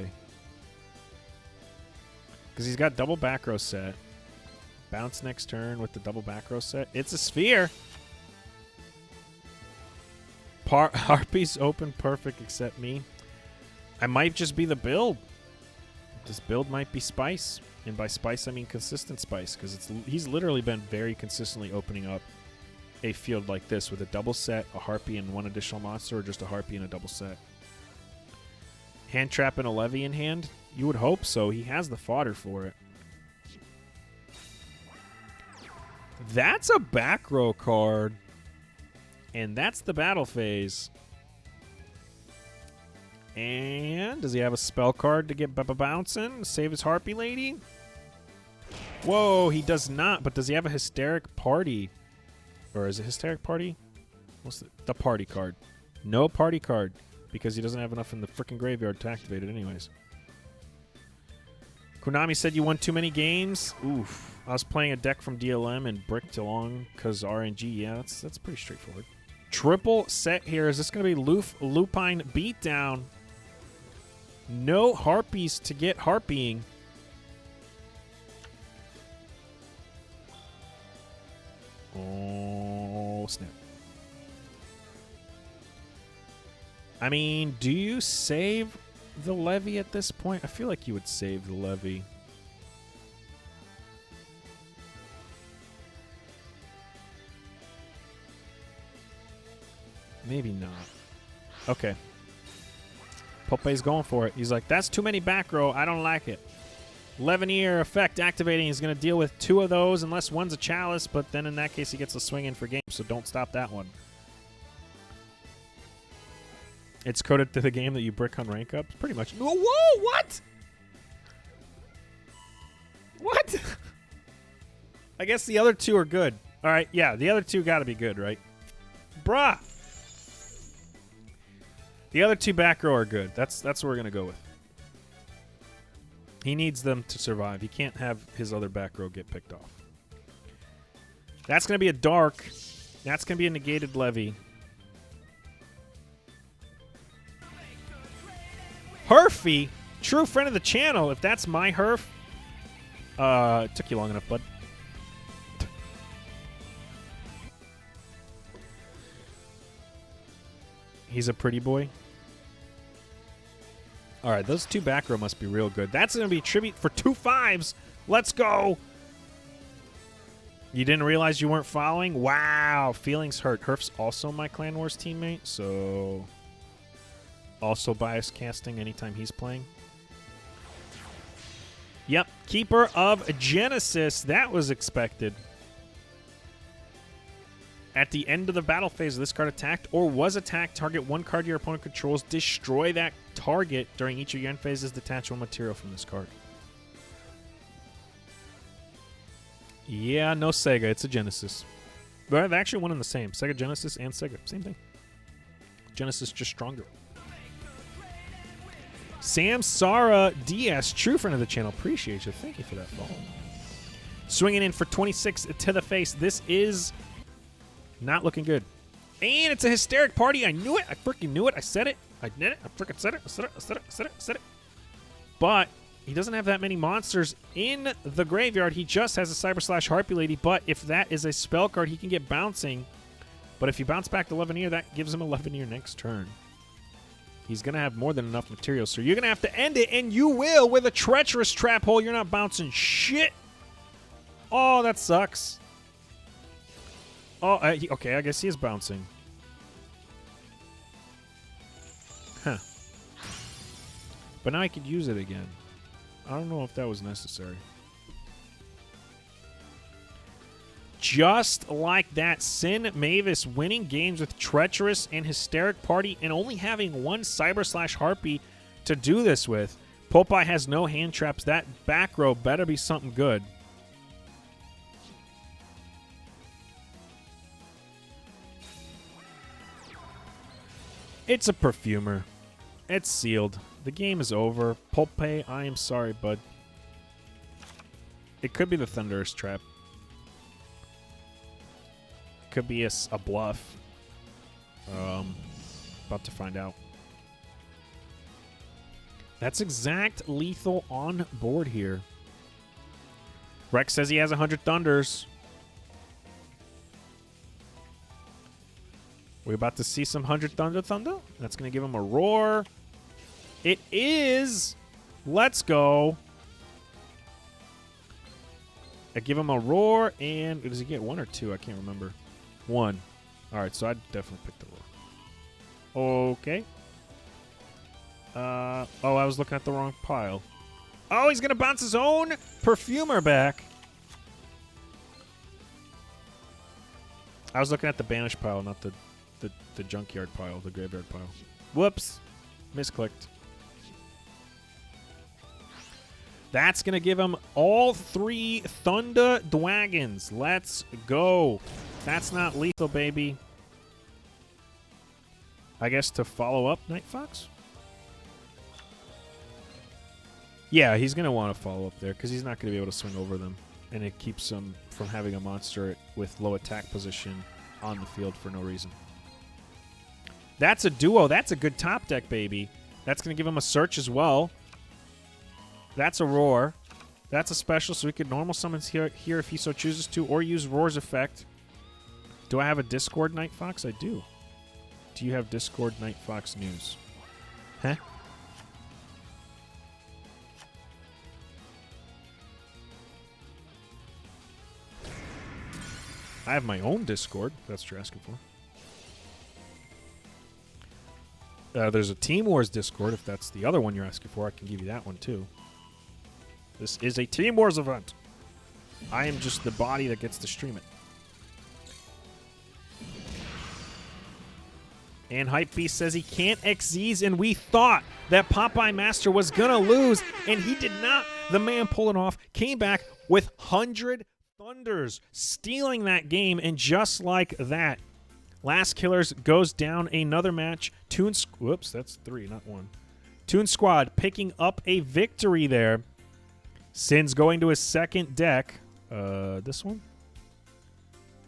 Speaker 1: Because he's got double back row set. Bounce next turn with the double back row set. It's a sphere. Harpy's open perfect except me. I might just be the build. This build might be spice. And by spice, I mean consistent spice. Because he's literally been very consistently opening up a field like this with a double set, a Harpy, and 1 additional monster, or just a Harpy and a double set. Hand trap and a Levy in hand? You would hope so. He has the fodder for it. That's a back row card. And that's the battle phase. And does he have a spell card to get bouncing? Save his Harpy lady? Whoa, he does not. But does he have a Hysteric Party? Or is it Hysteric Party? What's the party card? No party card. Because he doesn't have enough in the freaking graveyard to activate it anyways. Konami said you won too many games. Oof. I was playing a deck from DLM and bricked along because RNG. Yeah, that's pretty straightforward. Triple set here. Is this going to be Lupine Beatdown? No Harpies to get Harpying. Oh, snap. I mean, do you save the Levy at this point? I feel like you would save the Levy. Maybe not. Okay. Pope's going for it. He's like, that's too many back row. I don't like it. 11-year effect activating is going to deal with 2 of those unless one's a Chalice, but then in that case he gets a swing in for game, so don't stop that one. It's coded to the game that you brick on rank ups? Pretty much. Whoa, what? What? I guess the other 2 are good. All right, yeah, the other 2 got to be good, right? Bruh. The other 2 back row are good. That's what we're going to go with. He needs them to survive. He can't have his other back row get picked off. That's going to be a dark. That's going to be a negated Levy. Herfy, true friend of the channel. If that's my Herf, it took you long enough, bud. He's a pretty boy. All right, those 2 back row must be real good. That's going to be a tribute for 2 5s. Let's go. You didn't realize you weren't following? Wow. Feelings hurt. Herf's also my Clan Wars teammate, so also bias casting anytime he's playing. Yep. Keeper of Genesis. That was expected. At the end of the battle phase, this card attacked or was attacked. Target 1 card your opponent controls. Destroy that target during each of your end phases. Detach 1 material from this card. Yeah, no Sega. It's a Genesis. But I've actually one in the same. Sega Genesis and Sega. Same thing. Genesis just stronger. Samsara DS, true friend of the channel. Appreciate you. Thank you for that follow. Swinging in for 26 to the face. This is not looking good. And it's a hysteric party. I knew it. I freaking knew it. I said it. I did it. I freaking said it. I said it. I said it. I said it. I said it. But he doesn't have that many monsters in the graveyard. He just has a Cyber / Harpy Lady. But if that is a spell card, he can get bouncing. But if you bounce back to Levineer, that gives him a Levineer next turn. He's going to have more than enough material. So you're going to have to end it. And you will with a Treacherous Trap Hole. You're not bouncing shit. Oh, that sucks. Oh, okay, I guess he is bouncing. Huh. But now I could use it again. I don't know if that was necessary. Just like that, Sin Mavis winning games with Treacherous and Hysteric Party and only having 1 Cyber / Harpy to do this with. Popeye has no hand traps. That back row better be something good. It's a Perfumer. It's sealed. The game is over. Popeye, I am sorry, bud. It could be the Thunderous Trap. Could be a bluff. About to find out. That's exact lethal on board here. Rex says he has 100 Thunders. We're about to see some 100 Thunder. That's going to give him a roar. It is. Let's go. I give him a roar, and does he get 1 or 2? I can't remember. 1. All right, so I'd definitely pick the roar. Okay. Oh, I was looking at the wrong pile. Oh, he's going to bounce his own Perfumer back. I was looking at the Banish pile, not the junkyard pile, the graveyard pile. Whoops. Misclicked. That's going to give him all 3 Thunder Dwagons. Let's go. That's not lethal, baby. I guess to follow up NightFox? Yeah, he's going to want to follow up there because he's not going to be able to swing over them. And it keeps him from having a monster with low attack position on the field for no reason. That's a duo. That's a good top deck, baby. That's going to give him a search as well. That's a roar. That's a special, so we could normal summons here if he so chooses to, or use Roar's effect. Do I have a Discord NightFox? I do. Do you have Discord NightFox news? Huh? I have my own Discord. That's what you're asking for. There's a Team Wars Discord. If that's the other one you're asking for, I can give you that one too. This is a Team Wars event. I am just the body that gets to stream it. And Hypebeast says he can't XZs, and we thought that Popeye Master was going to lose, and he did not. The man pulling off came back with 100 Thunders, stealing that game, and just like that, Last Killers goes down another match. Whoops, that's 3, not 1. Toon Squad picking up a victory there. Sin's going to his second deck. This one?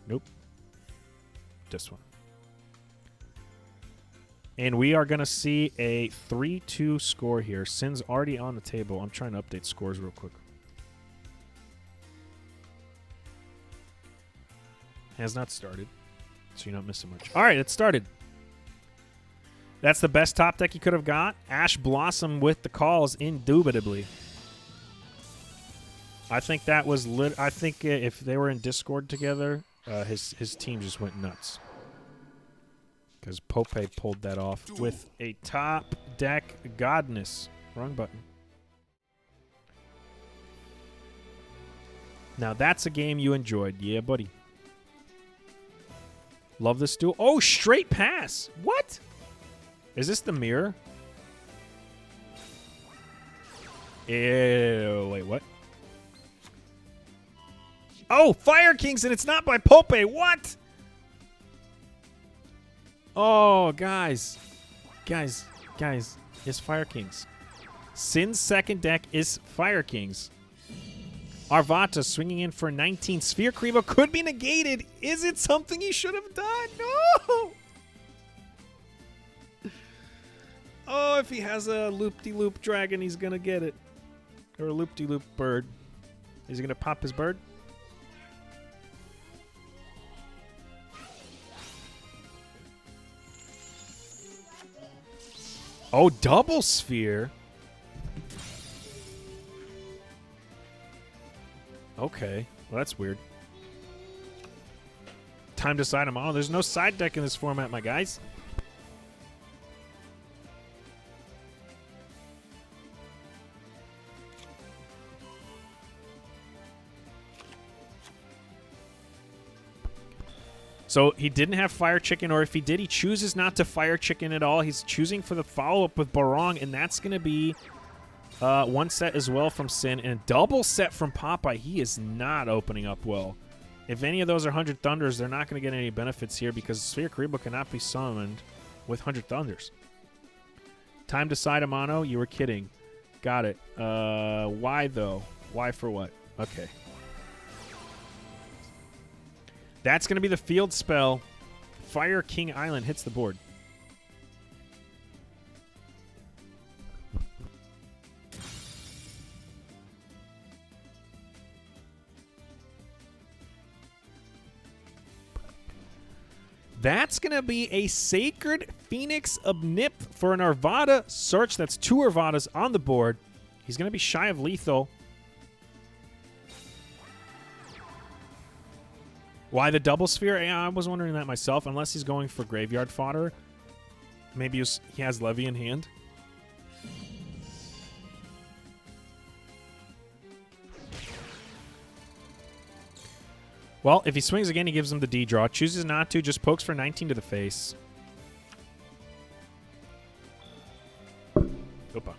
Speaker 1: Nope. This one. And we are going to see a 3-2 score here. Sin's already on the table. I'm trying to update scores real quick. Has not started, so you're not missing much. All right, it started. That's the best top deck you could have got. Ash Blossom with the calls, indubitably. I think that was lit. I think if they were in Discord together, his team just went nuts. Because Pope pulled that off with a top deck godness. Wrong button. Now that's a game you enjoyed. Yeah, buddy. Love this duel. Oh, straight pass. What? Is this the mirror? Ew, wait, what? Oh, Fire Kings, and it's not by Pope. What? Oh, guys. Guys. It's Fire Kings. Sin's second deck is Fire Kings. Arvata swinging in for 19. Sphere Creevo could be negated. Is it something he should have done? No! Oh, if he has a loop-de-loop dragon, he's going to get it. Or a loop-de-loop bird. Is he going to pop his bird? Oh, double sphere. Okay. Well, that's weird. Time to side them all. There's no side deck in this format, my guys. So he didn't have Fire Chicken, or if he did, he chooses not to Fire Chicken at all. He's choosing for the follow-up with Barong, and that's going to be one set as well from Sin, and a double set from Popeye. He is not opening up well. If any of those are 100 Thunders, they're not going to get any benefits here because Sphere Karibo cannot be summoned with 100 Thunders. Time to side a mono? You were kidding. Got it. Why, though? Why for what? Okay. That's going to be the field spell. Fire King Island hits the board. That's going to be a Sacred Phoenix Omnip for an Arvada search. That's 2 Arvadas on the board. He's going to be shy of lethal. Why the double sphere? Yeah, I was wondering that myself, unless he's going for graveyard fodder. Maybe he has Levy in hand. Well, if he swings again, he gives him the D draw. Chooses not to, just pokes for 19 to the face. Opa.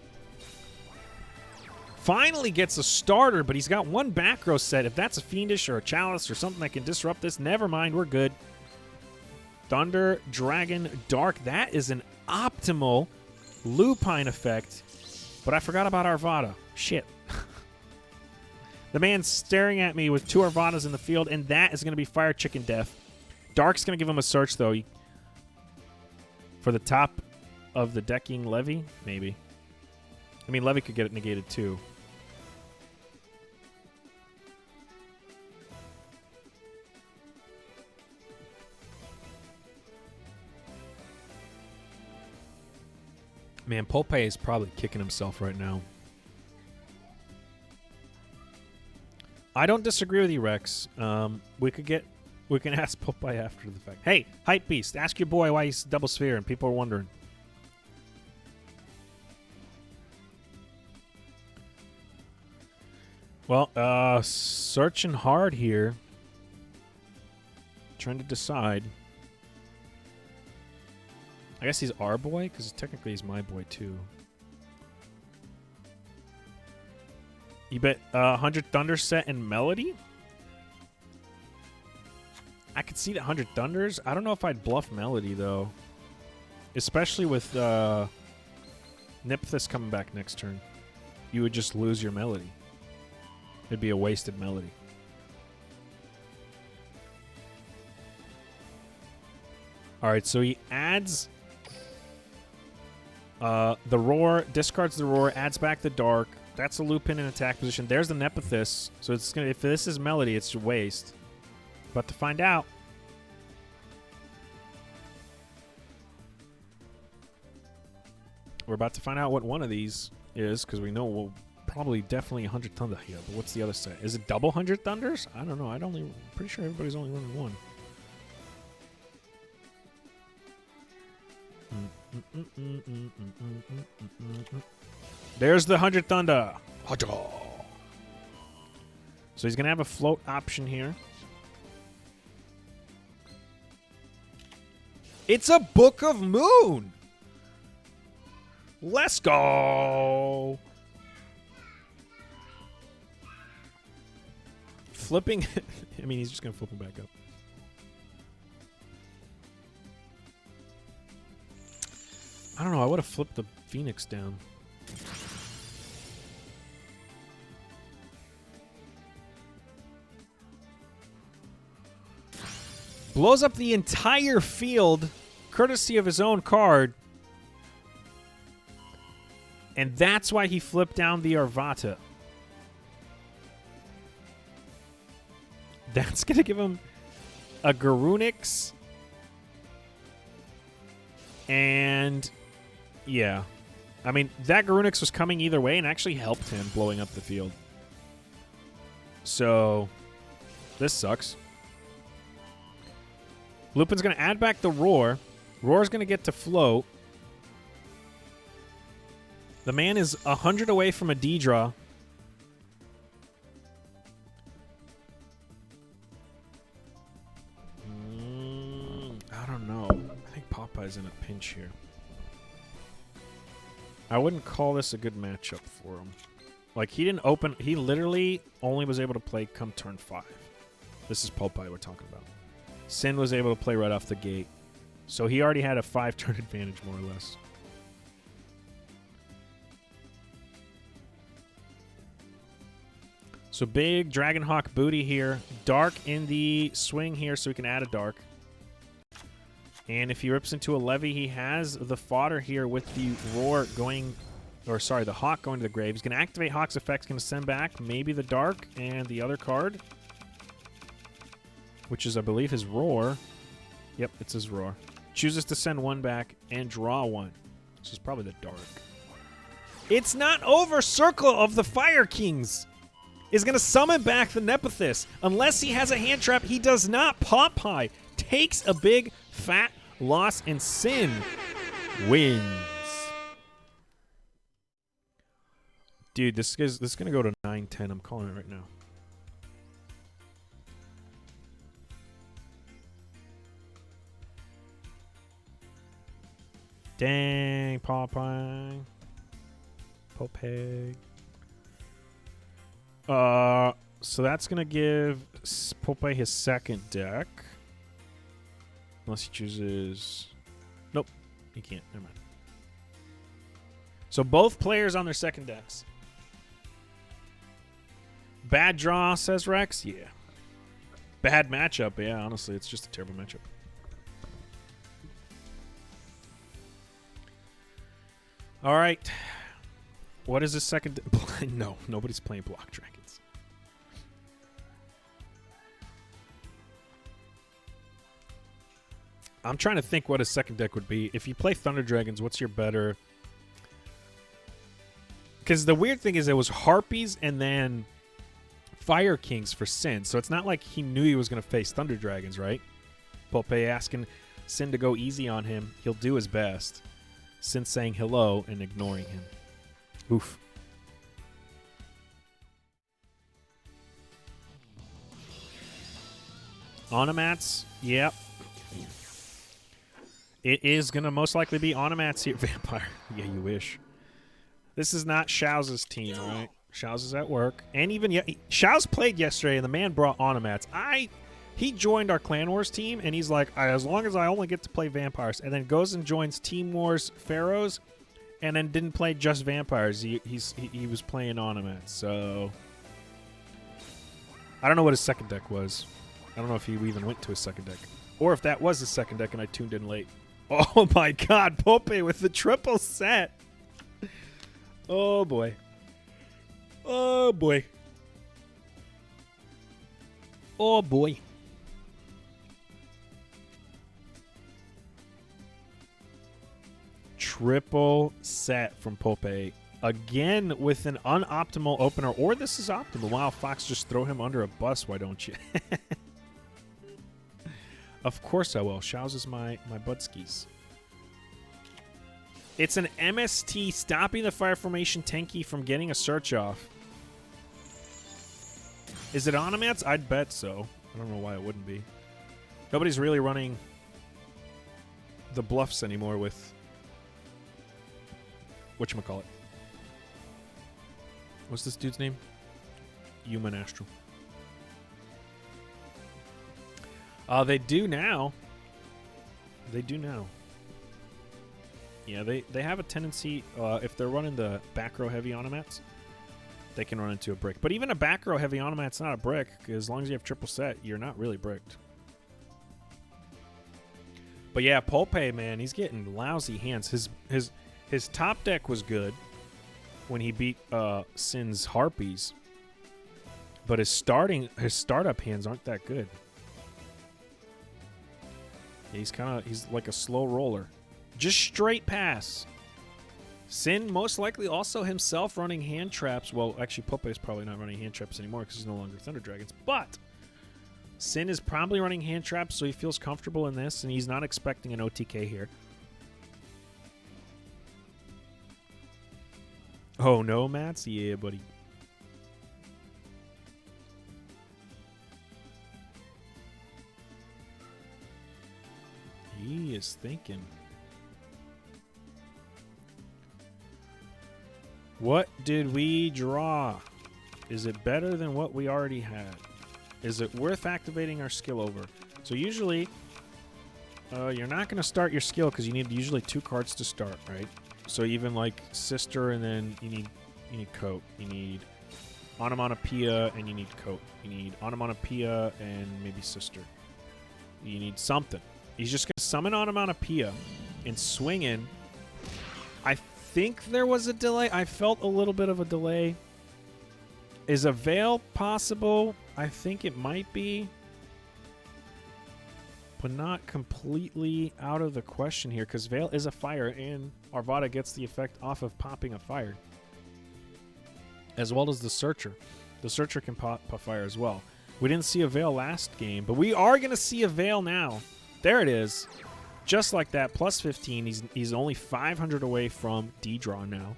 Speaker 1: Finally gets a starter, but he's got one back row set. If that's a Fiendish or a Chalice or something that can disrupt this, never mind, we're good. Thunder, Dragon, Dark. That is an optimal Lupine effect, but I forgot about Arvada. Shit. The man's staring at me with 2 Arvadas in the field, and that is going to be Fire Chicken Death. Dark's going to give him a search, though. For the top of the decking Levy, maybe. I mean, Levy could get it negated, too. Man, Pope is probably kicking himself right now. I don't disagree with you, Rex. We can ask Pope after the fact. Hey, Hype Beast, ask your boy why he's double sphere, and people are wondering. Well, searching hard here. Trying to decide. I guess he's our boy, because technically he's my boy, too. You bet 100 Thunder set and Melody? I could see the 100 Thunders. I don't know if I'd bluff Melody, though. Especially with Nipthus coming back next turn. You would just lose your Melody. It'd be a wasted Melody. All right, so he adds The Roar discards the Roar, adds back the Dark. That's a Lupin in attack position. There's the Nepethys. So it's gonna. If this is Melody, it's waste. But to find out. We're about to find out what one of these is, because we know we'll probably definitely 100 Thunder here. But what's the other set? Is it double 100 Thunders? I don't know. Pretty sure everybody's only running one. There's the 100 Thunder. So he's going to have a float option here. It's a Book of Moon. Let's go. Flipping. I mean, he's just going to flip him back up. I don't know. I would have flipped the Phoenix down. Blows up the entire field, courtesy of his own card. And that's why he flipped down the Arvata. That's going to give him a Garunix. And, yeah. I mean, that Garunix was coming either way and actually helped him blowing up the field. So, this sucks. Lupin's going to add back the Roar. Roar's going to get to float. The man is 100 away from a D-draw. I don't know. I think Popeye's in a pinch here. I wouldn't call this a good matchup for him. Like, he didn't open... He literally only was able to play come turn 5. This is Popeye we're talking about. Sin was able to play right off the gate. So he already had a 5-turn advantage, more or less. So big Dragonhawk booty here. Dark in the swing here, so we can add a Dark. And if he rips into a Levy, he has the fodder here with the Roar going... Or, sorry, the Hawk going to the grave. He's going to activate Hawk's effects, going to send back maybe the Dark and the other card. Which is, I believe, his Roar. Yep, it's his Roar. Chooses to send one back and draw one. This is probably the Dark. It's not over! Circle of the Fire Kings is going to summon back the Nepethys. Unless he has a hand trap, he does not. Popeye takes a big, fat loss, and Sin wins. Dude, this is going to go to 9-10. I'm calling it right now. Dang, Popeye. Popeye. So that's going to give Popeye his second deck. Unless he chooses... Nope, he can't. Never mind. So both players on their second decks. Bad draw, says Rex? Yeah. Bad matchup. Yeah, honestly, it's just a terrible matchup. All right. What is his second? No, nobody's playing Block Dragons. I'm trying to think what his second deck would be. If you play Thunder Dragons, what's your better? Because the weird thing is it was Harpies and then Fire Kings for Sin. So it's not like he knew he was going to face Thunder Dragons, right? Popeye asking Sin to go easy on him. He'll do his best. Sin saying hello and ignoring him. Oof. Onomats, yep. It is going to most likely be Onomats here. Vampire. Yeah, you wish. This is not Shao's team, right? Shao's is at work. And even Shao's played yesterday, and the man brought Onomats. He joined our Clan Wars team, and he's like, as long as I only get to play vampires, and then goes and joins Team Wars Pharaohs, and then didn't play just vampires. He was playing Onomats, so... I don't know what his second deck was. I don't know if he even went to his second deck. Or if that was his second deck and I tuned in late. Oh my god, Pope with the triple set. Oh boy. Oh boy. Oh boy. Triple set from Pope. Again with an unoptimal opener. Or this is optimal. Wow, Fox, just throw him under a bus, why don't you? Of course I will. Shouz is my budskis. It's an MST stopping the fire formation Tenki from getting a search off. Is it Onomats? I'd bet so. I don't know why it wouldn't be. Nobody's really running the bluffs anymore with whatchamacallit. What's this dude's name? Human Astral. They do now. They do now. Yeah, they have a tendency, if they're running the back row heavy Onomats, they can run into a brick. But even a back row heavy Onomat's not a brick, because as long as you have triple set, you're not really bricked. But yeah, Pope, man, he's getting lousy hands. His top deck was good when he beat Sin's Harpies, but his startup hands aren't that good. He's like a slow roller. Just straight pass. Sin most likely also himself running hand traps. Well, actually, Pope is probably not running hand traps anymore because he's no longer Thunder Dragons. But Sin is probably running hand traps, so he feels comfortable in this, and he's not expecting an OTK here. Oh, no, Mats? Yeah, buddy. He is thinking. What did we draw? Is it better than what we already had? Is it worth activating our skill over? So usually, you're not going to start your skill because you need usually 2 cards to start, right? So even like Sister, and then you need Coat. You need Onomatopoeia, and you need Coat. You need Onomatopoeia and maybe Sister. You need something. He's just going to summon Onomatopoeia and swing in. I think there was a delay. I felt a little bit of a delay. Is a Veil possible? I think it might be. But not completely out of the question here, because Veil is a fire, and Arvada gets the effect off of popping a fire. As well as the Searcher. The Searcher can pop a fire as well. We didn't see a Veil last game, but we are going to see a Veil now. There it is. Just like that, plus 15. He's only 500 away from D-draw now.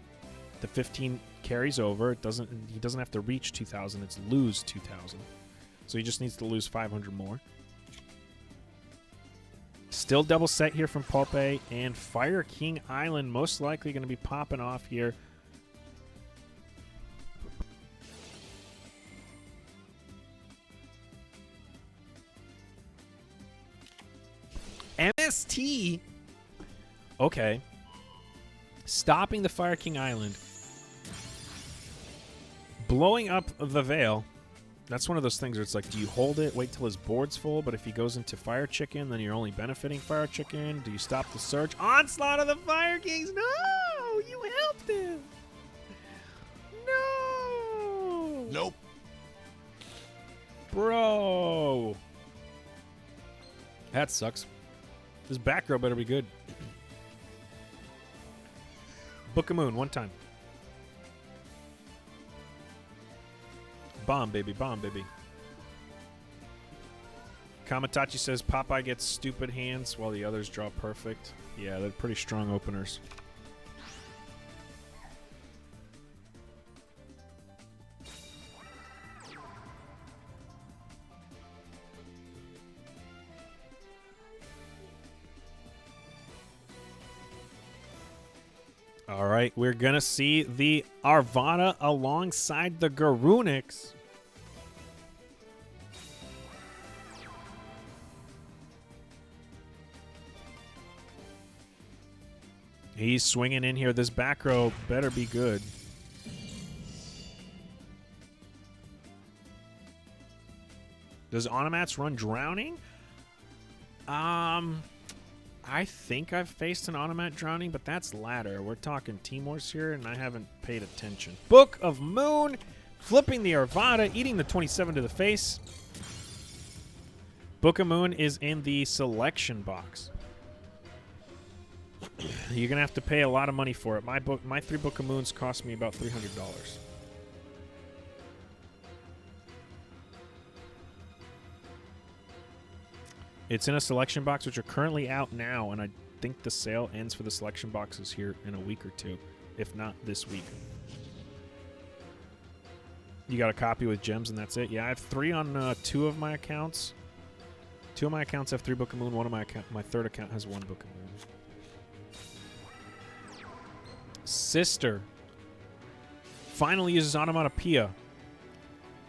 Speaker 1: The 15 carries over. He doesn't have to reach 2,000. It's lose 2,000. So he just needs to lose 500 more. Still double set here from Pope, and Fire King Island most likely going to be popping off here. MST. Okay. Stopping the Fire King Island. Blowing up the Veil. That's one of those things where it's like, do you hold it, wait till his board's full, but if he goes into Fire Chicken, then you're only benefiting Fire Chicken? Do you stop the search? Onslaught of the Fire Kings! No! You helped him! No!
Speaker 2: Nope.
Speaker 1: Bro! That sucks. This back row better be good. Book of Moon, one time. Bomb, baby. Bomb, baby. Kamatachi says Popeye gets stupid hands while the others draw perfect. Yeah, they're pretty strong openers. All right, we're going to see the Arvada alongside the Garunix. He's swinging in here. This back row better be good. Does Onomats run Drowning? I think I've faced an automat drowning, but that's ladder. We're talking Timor's here, and I haven't paid attention. Book of Moon, flipping the Arvada, eating the 27 to the face. Book of Moon is in the selection box. You're gonna have to pay a lot of money for it. My 3 Book of Moons cost me about $300. It's in a selection box, which are currently out now, and I think the sale ends for the selection boxes here in a week or two, if not this week. You got a copy with gems, and that's it. Yeah, I have 3 on 2 of my accounts. 2 of my accounts have 3 Book of Moon. One of my third account has 1 Book of Moon. Sister finally uses Onomatopoeia.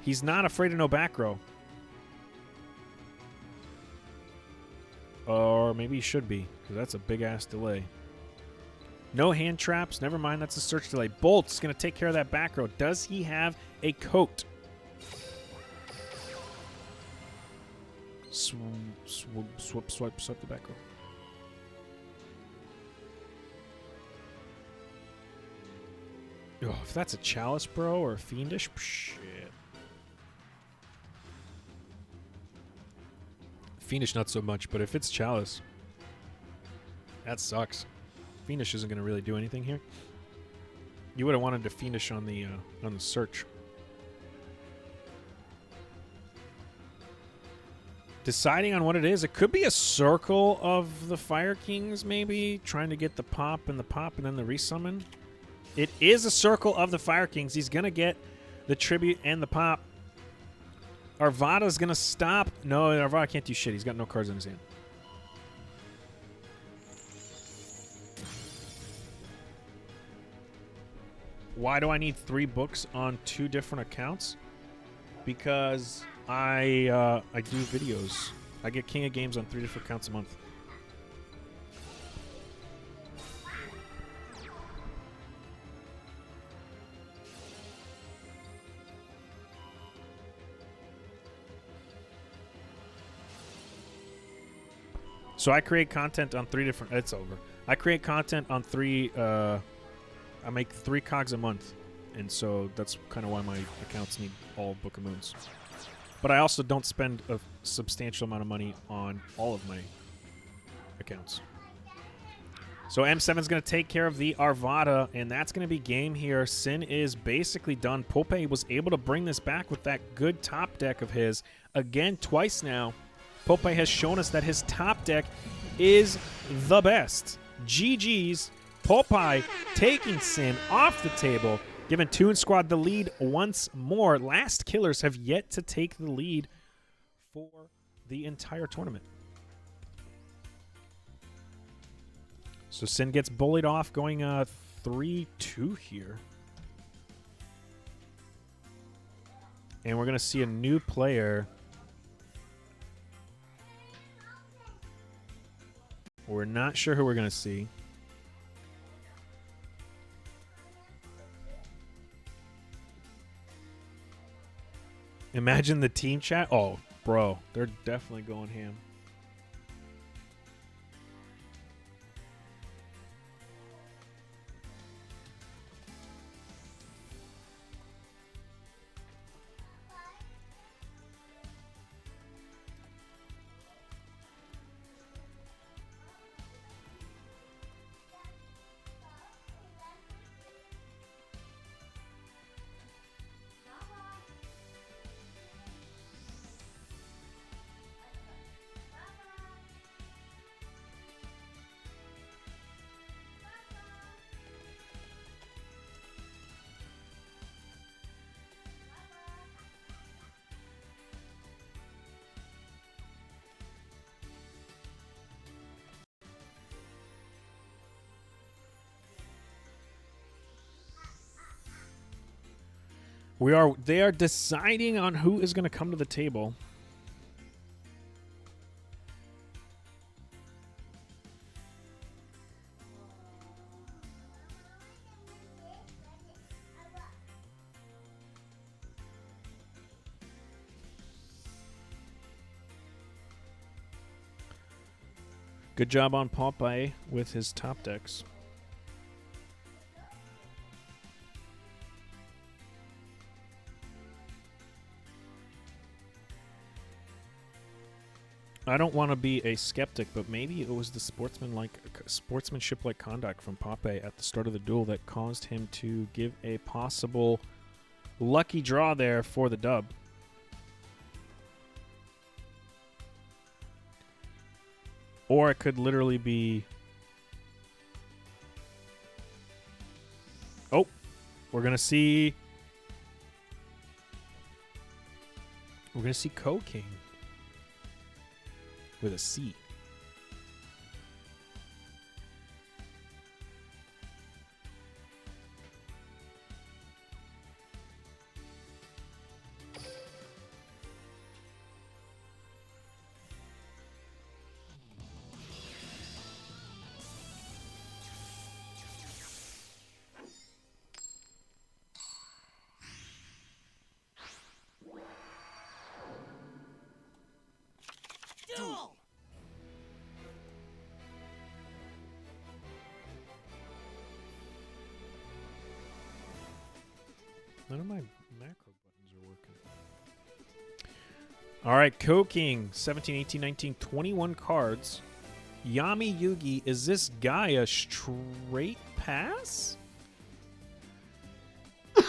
Speaker 1: He's not afraid of no back row. Or maybe he should be, because that's a big-ass delay. No hand traps. Never mind, that's a search delay. Bolt's going to take care of that back row. Does he have a coat? Swipe the back row. Oh, if that's a Chalice, bro, or a Fiendish, shit. Fiendish, not so much, but if it's Chalice, that sucks. Fiendish isn't going to really do anything here. You would have wanted to Fiendish on the search. Deciding on what it is. It could be a circle of the Fire Kings, maybe. Trying to get the pop and then the resummon. It is a circle of the Fire Kings. He's going to get the tribute and the pop. Arvada's going to stop. No, Arvada can't do shit. He's got no cards in his hand. Why do I need 3 books on 2 different accounts? Because I do videos. I get King of Games on 3 different accounts a month. So I create content on 3 different... It's over. I create content on 3... I make 3 cogs a month. And so that's kind of why my accounts need all Book of Moons. But I also don't spend a substantial amount of money on all of my accounts. So M7's going to take care of the Arvada, and that's going to be game here. Sin is basically done. Pope was able to bring this back with that good top deck of his. Again, twice now. Pope has shown us that his top deck is the best. GG's. Popeye taking Sin off the table, giving Toon Squad the lead once more. Last Killers have yet to take the lead for the entire tournament. So Sin gets bullied off, going 3-2 here. And we're going to see a new player. We're not sure who we're going to see. Imagine the team chat. Oh, bro. They're definitely going ham. They are deciding on who is going to come to the table. Good job on Popeye with his top decks. I don't want to be a skeptic, but maybe it was the sportsmanship-like conduct from Popeye at the start of the duel that caused him to give a possible lucky draw there for the dub. Or it could literally be... Oh, we're going to see... We're going to see Co-King. With a C. None of my macro buttons are working. All right, Co-King, 17, 18, 19, 21 cards. Yami Yugi, is this guy a straight pass? I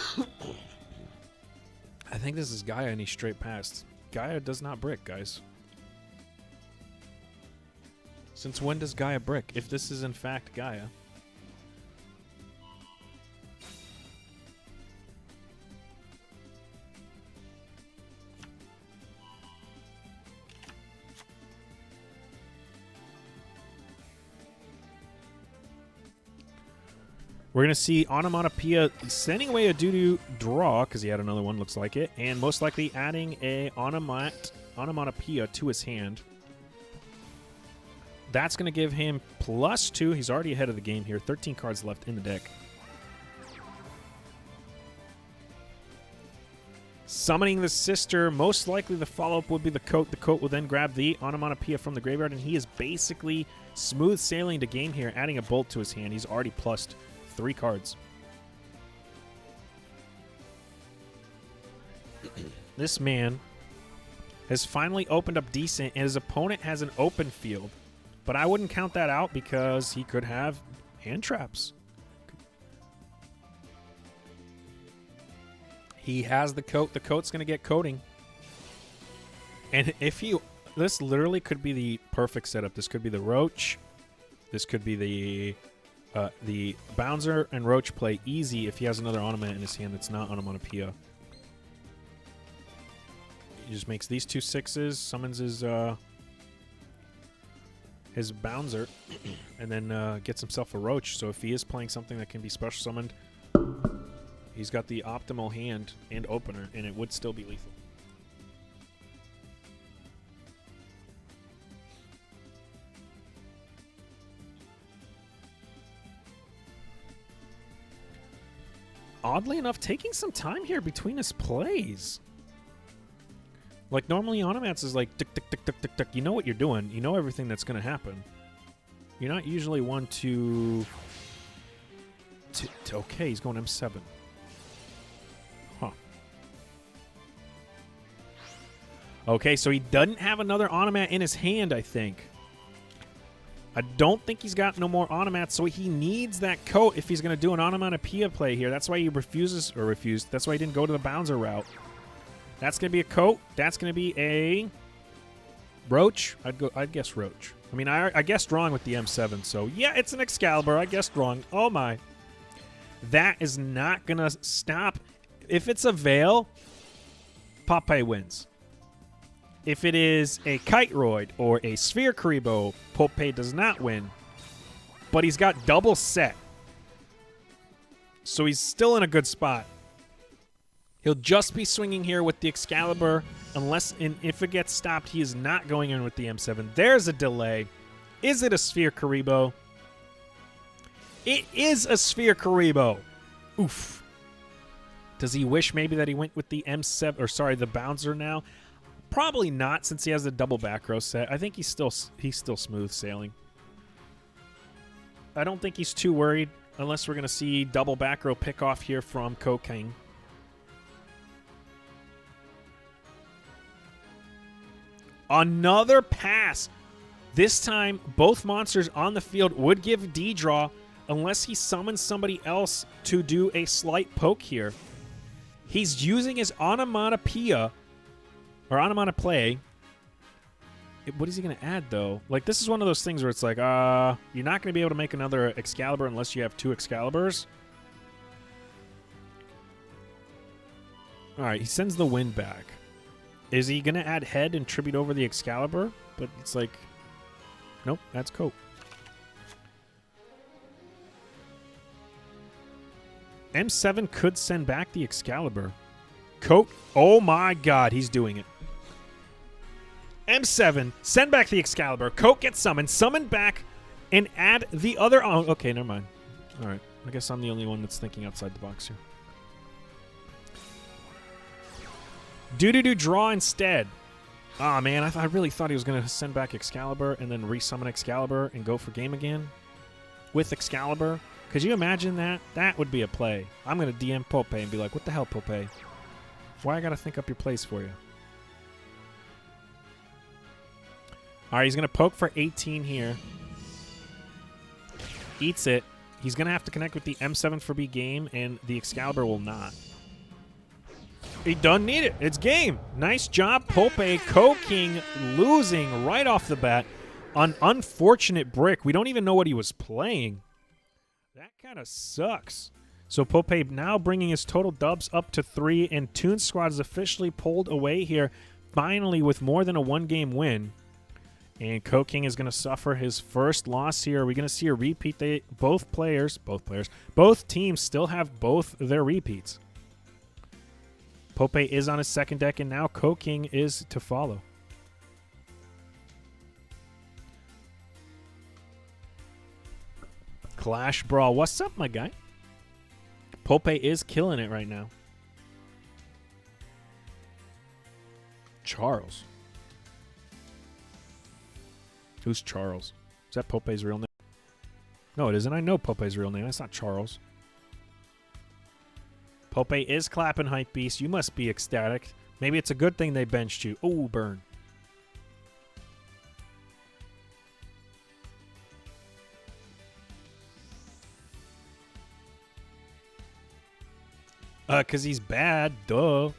Speaker 1: think this is Gaia and he's straight pass. Gaia does not brick, guys. Since when does Gaia brick? If this is in fact Gaia. We're going to see Onomatopoeia sending away a doo-doo draw, because he had another one, looks like it, and most likely adding a Onomatopoeia to his hand. That's going to give him +2. He's already ahead of the game here. 13 cards left in the deck. Summoning the sister. Most likely the follow-up would be the coat. The coat will then grab the Onomatopoeia from the graveyard, and he is basically smooth sailing to game here, adding a bolt to his hand. He's already plussed 3 cards. This man has finally opened up decent, and his opponent has an open field. But I wouldn't count that out because he could have hand traps. He has the coat. The coat's going to get coating. And if you... This literally could be the perfect setup. This could be the Roach. This could be the Bouncer and Roach play easy if he has another ornament in his hand that's not Onomatopoeia. He just makes these 2 6s, summons his Bouncer, and then gets himself a Roach. So if he is playing something that can be special summoned, he's got the optimal hand and opener, and it would still be lethal. Oddly enough, taking some time here between his plays. Like, normally Onomats is like, tick, tick, tick, tick, tick, tick. You know what you're doing. You know everything that's going to happen. You're not usually one to... Okay, he's going M7. Huh. Okay, so he doesn't have another Onomat in his hand, I think. I don't think he's got no more Onomats, so he needs that coat if he's going to do an Onomatopoeia play here. That's why he refused. That's why he didn't go to the Bouncer route. That's going to be a coat. That's going to be a Roach. I'd guess Roach. I mean, I guessed wrong with the M7, so yeah, it's an Excalibur. I guessed wrong. Oh my. That is not going to stop. If it's a Veil, Popeye wins. If it is a Kiteroid or a Sphere Karibo, Popeye does not win. But he's got double set. So he's still in a good spot. He'll just be swinging here with the Excalibur. If it gets stopped, he is not going in with the M7. There's a delay. Is it a Sphere Karibo? It is a Sphere Karibo. Oof. Does he wish maybe that he went with the M7, or sorry, the Bouncer now? Probably not, since he has the double back row set. I think he's still smooth sailing. I don't think he's too worried unless we're going to see double back row pick off here from Cocaine. Another pass. This time, both monsters on the field would give D-draw unless he summons somebody else to do a slight poke here. He's using his onomatopoeia, or onomatopoeia. What is he going to add, though? Like, this is one of those things where it's like, you're not going to be able to make another Excalibur unless you have 2 Excaliburs. All right, he sends the wind back. Is he going to add head and tribute over the Excalibur? But it's like, nope, that's Cope. M7 could send back the Excalibur. Cope, oh my god, he's doing it. M7, send back the Excalibur. Coke gets summoned. Summon back and add the other... Oh, okay, never mind. All right. I guess I'm the only one that's thinking outside the box here. Do draw instead. Ah, man, I really thought he was going to send back Excalibur and then resummon Excalibur and go for game again with Excalibur. Could you imagine that? That would be a play. I'm going to DM Pope and be like, what the hell, Pope? Why I got to think up your plays for you? All right, he's going to poke for 18 here. Eats it. He's going to have to connect with the M7 for B game, and the Excalibur will not. He doesn't need it. It's game. Nice job, Pope. Co-King losing right off the bat. An unfortunate brick. We don't even know what he was playing. That kind of sucks. So Pope now bringing his total dubs up to 3, and Toon Squad is officially pulled away here, finally with more than a 1-game win. And Co-King is going to suffer his first loss here. Are we going to see a repeat? Both teams still have both their repeats. Pope is on his second deck, and now Co-King is to follow. Clash Brawl. What's up, my guy? Pope is killing it right now. Charles. Who's Charles? Is that Pope's real name? No, it isn't. I know Pope's real name. That's not Charles. Pope is clapping Hype Beast. You must be ecstatic. Maybe it's a good thing they benched you. Oh, burn. Because he's bad. Duh.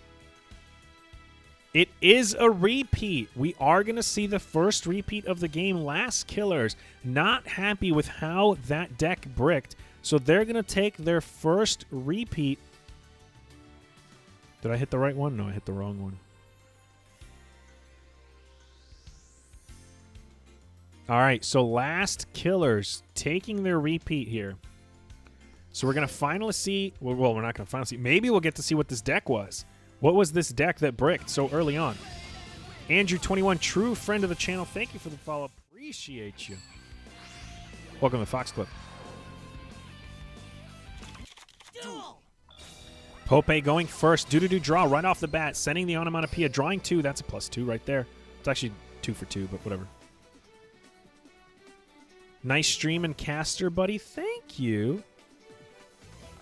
Speaker 1: It is a repeat. We are going to see the first repeat of the game. Last Killers not happy with how that deck bricked, so they're going to take their first repeat. Did I hit the right one? No, I hit the wrong one. All right, so Last Killers taking their repeat here. So we're going to finally see... Well, we're not going to finally see. Maybe we'll get to see what this deck was. What was this deck that bricked so early on? Andrew21, true friend of the channel. Thank you for the follow. Appreciate you. Welcome to Fox Clip. Pope going first. Do draw right off the bat. Sending the onomatopoeia. Drawing 2. That's a +2 right there. It's actually 2 for 2, but whatever. Nice stream and caster, buddy. Thank you.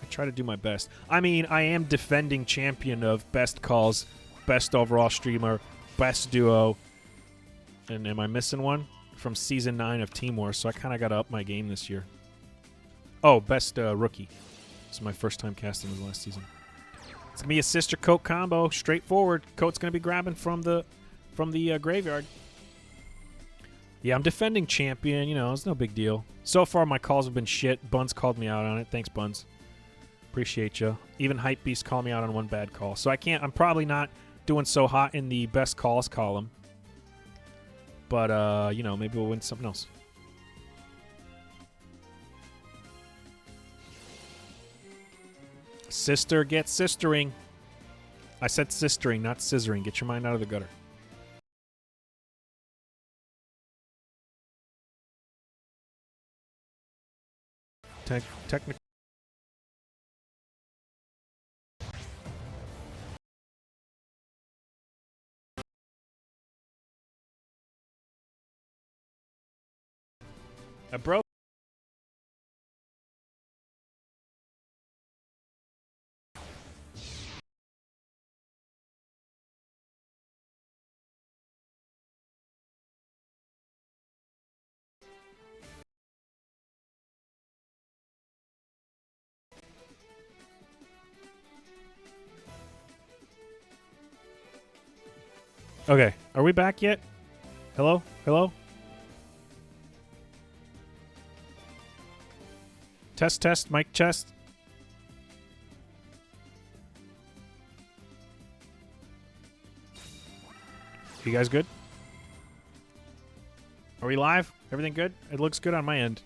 Speaker 1: I try to do my best. I mean, I am defending champion of best calls, best overall streamer, best duo. And am I missing one? From Season 9 of Team Wars, so I kind of got to up my game this year. Oh, best rookie. This is my first time casting this last season. It's going to be a Sister Coat combo, straightforward. Coat's going to be grabbing from the graveyard. Yeah, I'm defending champion. You know, it's no big deal. So far, my calls have been shit. Buns called me out on it. Thanks, Buns. Appreciate you. Even Hype Beast called me out on one bad call. So I can't... I'm probably not doing so hot in the best calls column. But, you know, maybe we'll win something else. Sister gets sistering. I said sistering, not scissoring. Get your mind out of the gutter. Technical. Bro. Okay, are we back yet? Hello? Hello? Test, test, mic test. You guys good? Are we live? Everything good? It looks good on my end.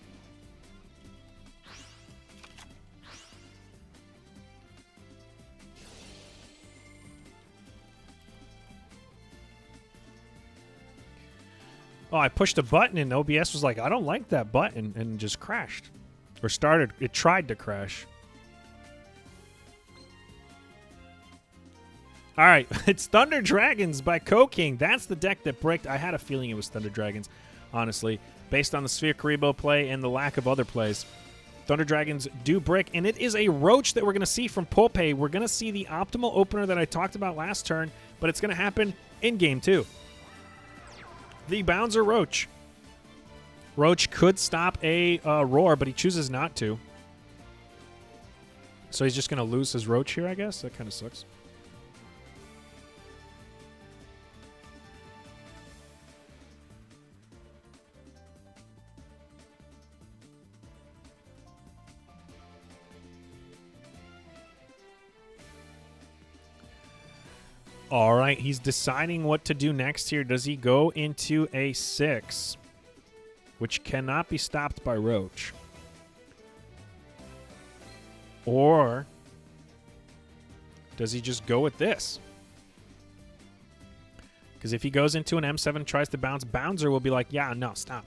Speaker 1: Oh, I pushed a button and OBS was like, I don't like that button, and just crashed. Or started, it tried to crash. All right, it's Thunder Dragons by King. That's the deck that bricked. I had a feeling it was Thunder Dragons, honestly, based on the Sphere Karibo play and the lack of other plays. Thunder Dragons do brick, and it is a Roach that we're going to see from Pulpe. We're going to see the optimal opener that I talked about last turn, but it's going to happen in game 2. The Bouncer Roach. Roach could stop a Roar, but he chooses not to. So he's just going to lose his Roach here, I guess? That kind of sucks. All right, he's deciding what to do next here. Does he go into a 6, which cannot be stopped by Roach? Or does he just go with this? Because if he goes into an M7, tries to bounce, Bouncer will be like, yeah, no, stop.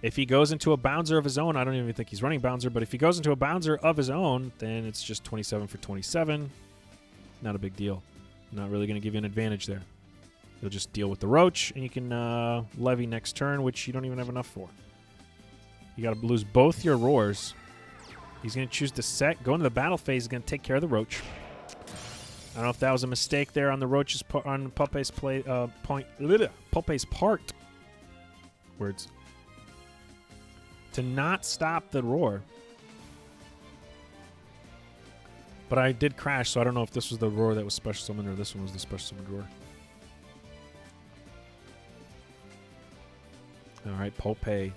Speaker 1: If he goes into a Bouncer of his own, I don't even think he's running Bouncer, but if he goes into a Bouncer of his own, then it's just 27 for 27. Not a big deal. Not really going to give you an advantage there. You'll just deal with the Roach, and you can levy next turn, which you don't even have enough for. You got to lose both your Roars. He's going to choose to set. Go into the battle phase. He's going to take care of the Roach. I don't know if that was a mistake there on the Roach's on Pulpe's Pulpe's part. Words. To not stop the Roar. But I did crash, so I don't know if this was the Roar that was special summoned or this one was the special summoned Roar. All right, Pulpe.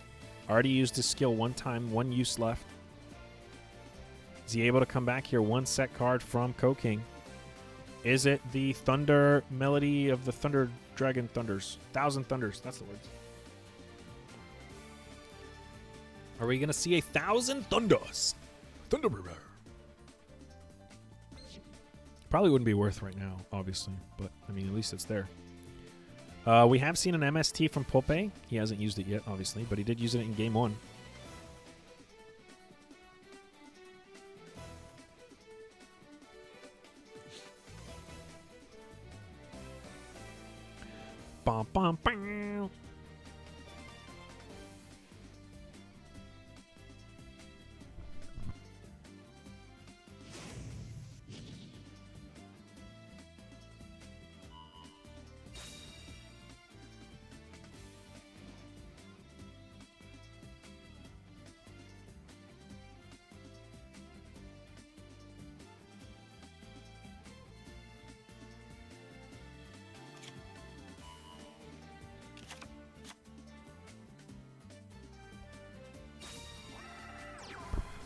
Speaker 1: Already used his skill one time, one use left. Is he able to come back here? One set card from King. Is it the Thunder Melody of the Thunder Dragon Thunders? 1,000 Thunders, that's the words. Are we going to see 1,000 Thunders? Thunderbird. Probably wouldn't be worth right now, obviously, but I mean, at least it's there. We have seen an MST from Pulpe. He hasn't used it yet, obviously, but he did use it in game 1. Bum, bum, bum.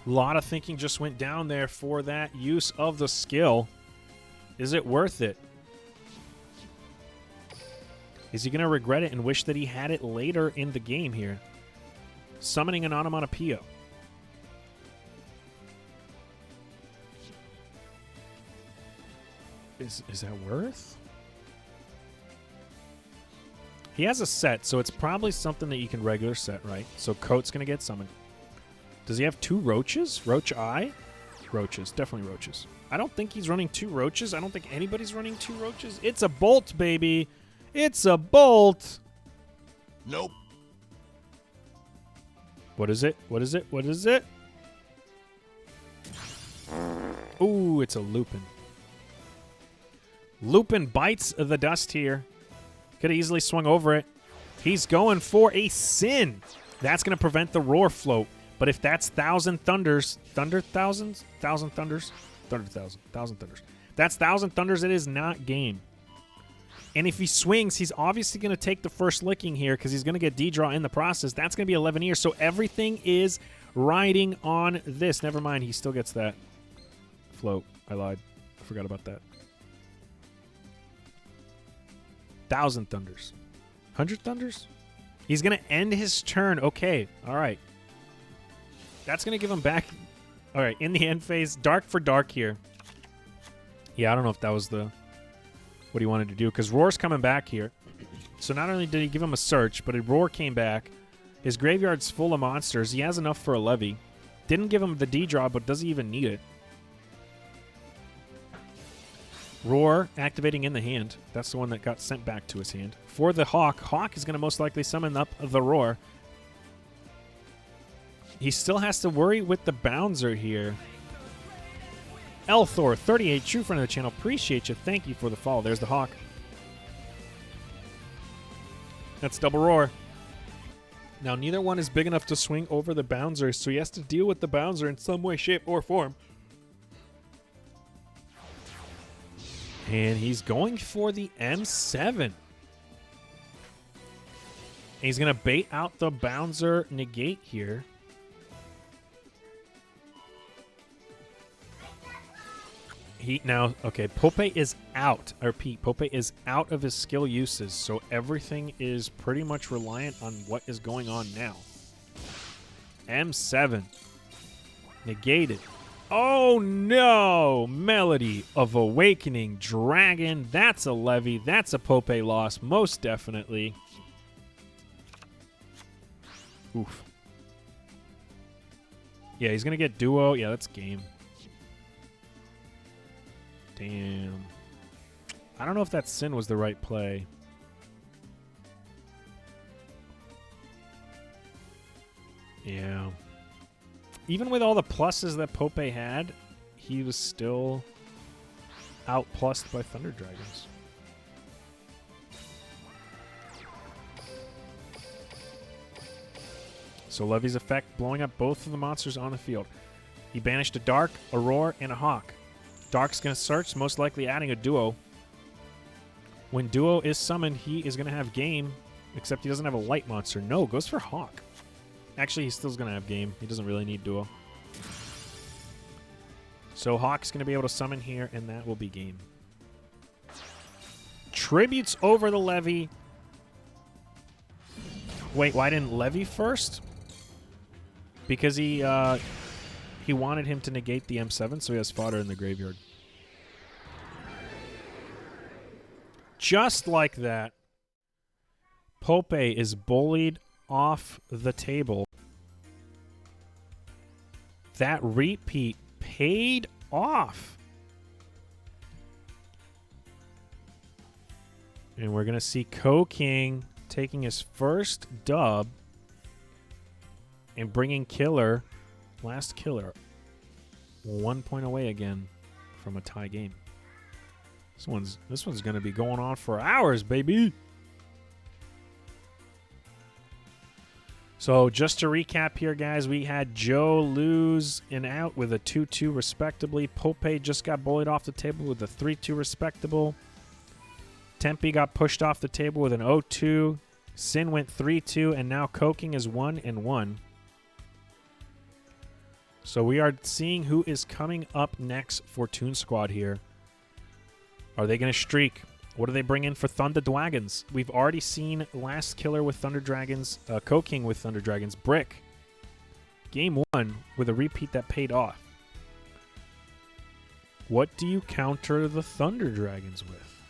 Speaker 1: A lot of thinking just went down there for that use of the skill. Is it worth it? Is he going to regret it and wish that he had it later in the game here? Summoning an onomatopoeia. Is that worth? He has a set, so it's probably something that you can regular set, right? So Coat's going to get summoned. Does he have 2 Roaches? Roach Eye? Roaches. Definitely Roaches. I don't think he's running 2 Roaches. I don't think anybody's running 2 Roaches. It's a Bolt, baby. It's a Bolt.
Speaker 2: Nope.
Speaker 1: What is it? What is it? What is it? Ooh, it's a Lupin. Lupin bites the dust here. Could have easily swung over it. He's going for a Sin. That's going to prevent the Roar float. But if that's 1,000 Thunders, Thunder thousands? 1,000 Thunders? Thunder 1,000. 1,000 Thunders. That's 1,000 Thunders. It is not game.
Speaker 3: And if he swings, he's obviously going to take the first licking here because he's going to get D-draw in the process. That's going to be 11 ears. So everything is riding on this. Never mind. He still gets that float. I lied. I forgot about that. 1,000 thunders. 100 thunders? He's going to end his turn. Okay. All right. That's going to give him back. All right. In the end phase, dark for dark here. Yeah, I don't know if that was what he wanted to do, because Roar's coming back here. So not only did he give him a search, but a Roar came back. His graveyard's full of monsters. He has enough for a levy. Didn't give him the D-draw, but does he even need it? Roar activating in the hand. That's the one that got sent back to his hand. For the Hawk, Hawk is going to most likely summon up the Roar. He still has to worry with the Bouncer here. Elthor, 38, true friend of the channel. Appreciate you. Thank you for the follow. There's the Hawk. That's double Roar. Now, neither one is big enough to swing over the Bouncer, so he has to deal with the Bouncer in some way, shape, or form. And he's going for the M7. And he's going to bait out the Bouncer negate here. Okay, Pope is out. I repeat, Pope is out of his skill uses, so everything is pretty much reliant on what is going on now. M7. Negated. Oh no! Melody of Awakening Dragon. That's a levy. That's a Pope loss, most definitely. Oof. Yeah, he's going to get Duo. Yeah, that's game. Damn. I don't know if that Sin was the right play. Yeah. Even with all the pluses that Pope had, he was still outplussed by Thunder Dragons. So Levy's effect blowing up both of the monsters on the field. He banished a Dark, a Roar, and a Hawk. Dark's going to search, most likely adding a Duo. When Duo is summoned, he is going to have game, except he doesn't have a light monster. No, goes for Hawk. Actually, he still's going to have game. He doesn't really need Duo. So Hawk's going to be able to summon here, and that will be game. Tributes over the Levy. Wait, why didn't Levy first? Because he wanted him to negate the M7, so he has fodder in the graveyard. Just like that, Pope is bullied off the table. That repeat paid off. And we're going to see King taking his first dub and bringing Killer, last Killer, 1 point away again from a tie game. This one's going to be going on for hours, baby. So just to recap here, guys, we had Joe lose and out with a 2-2 respectably. Pope just got bullied off the table with a 3-2 respectable. Tempe got pushed off the table with an 0-2. Sin went 3-2, and now King is 1-1. So we are seeing who is coming up next for Toon Squad here. Are they going to streak? What do they bring in for Thunder Dragons? We've already seen Last Killer with Thunder Dragons, King with Thunder Dragons, Brick. Game 1 with a repeat that paid off. What do you counter the Thunder Dragons with?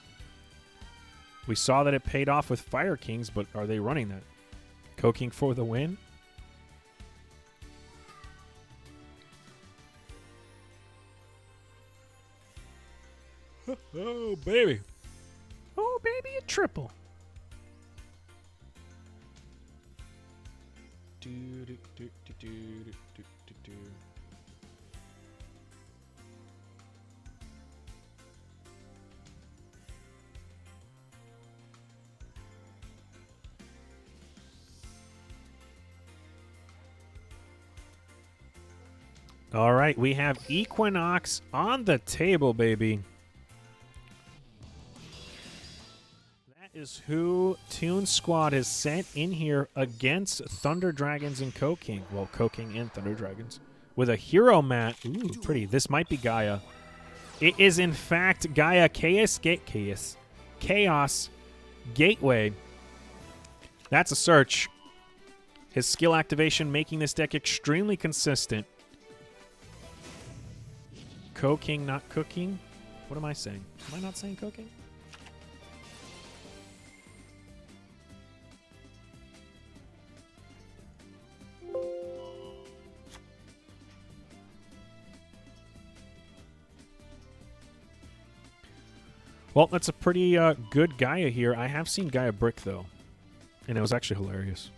Speaker 3: We saw that it paid off with Fire Kings, but are they running that? King for the win? Oh, baby. Oh, baby, a triple. All right, we have Equinox on the table, baby. is who Toon Squad has sent in here against Thunder Dragons and Koking. Well, Koking and Thunder Dragons. With a hero mat. Ooh, pretty. This might be Gaia. It is, in fact, Gaia Chaos Gateway. That's a search. His skill activation making this deck extremely consistent. Koking, not cooking. What am I saying? Am I not saying Koking? Well, that's a pretty good Gaia here. I have seen Gaia Brick, though, and it was actually hilarious.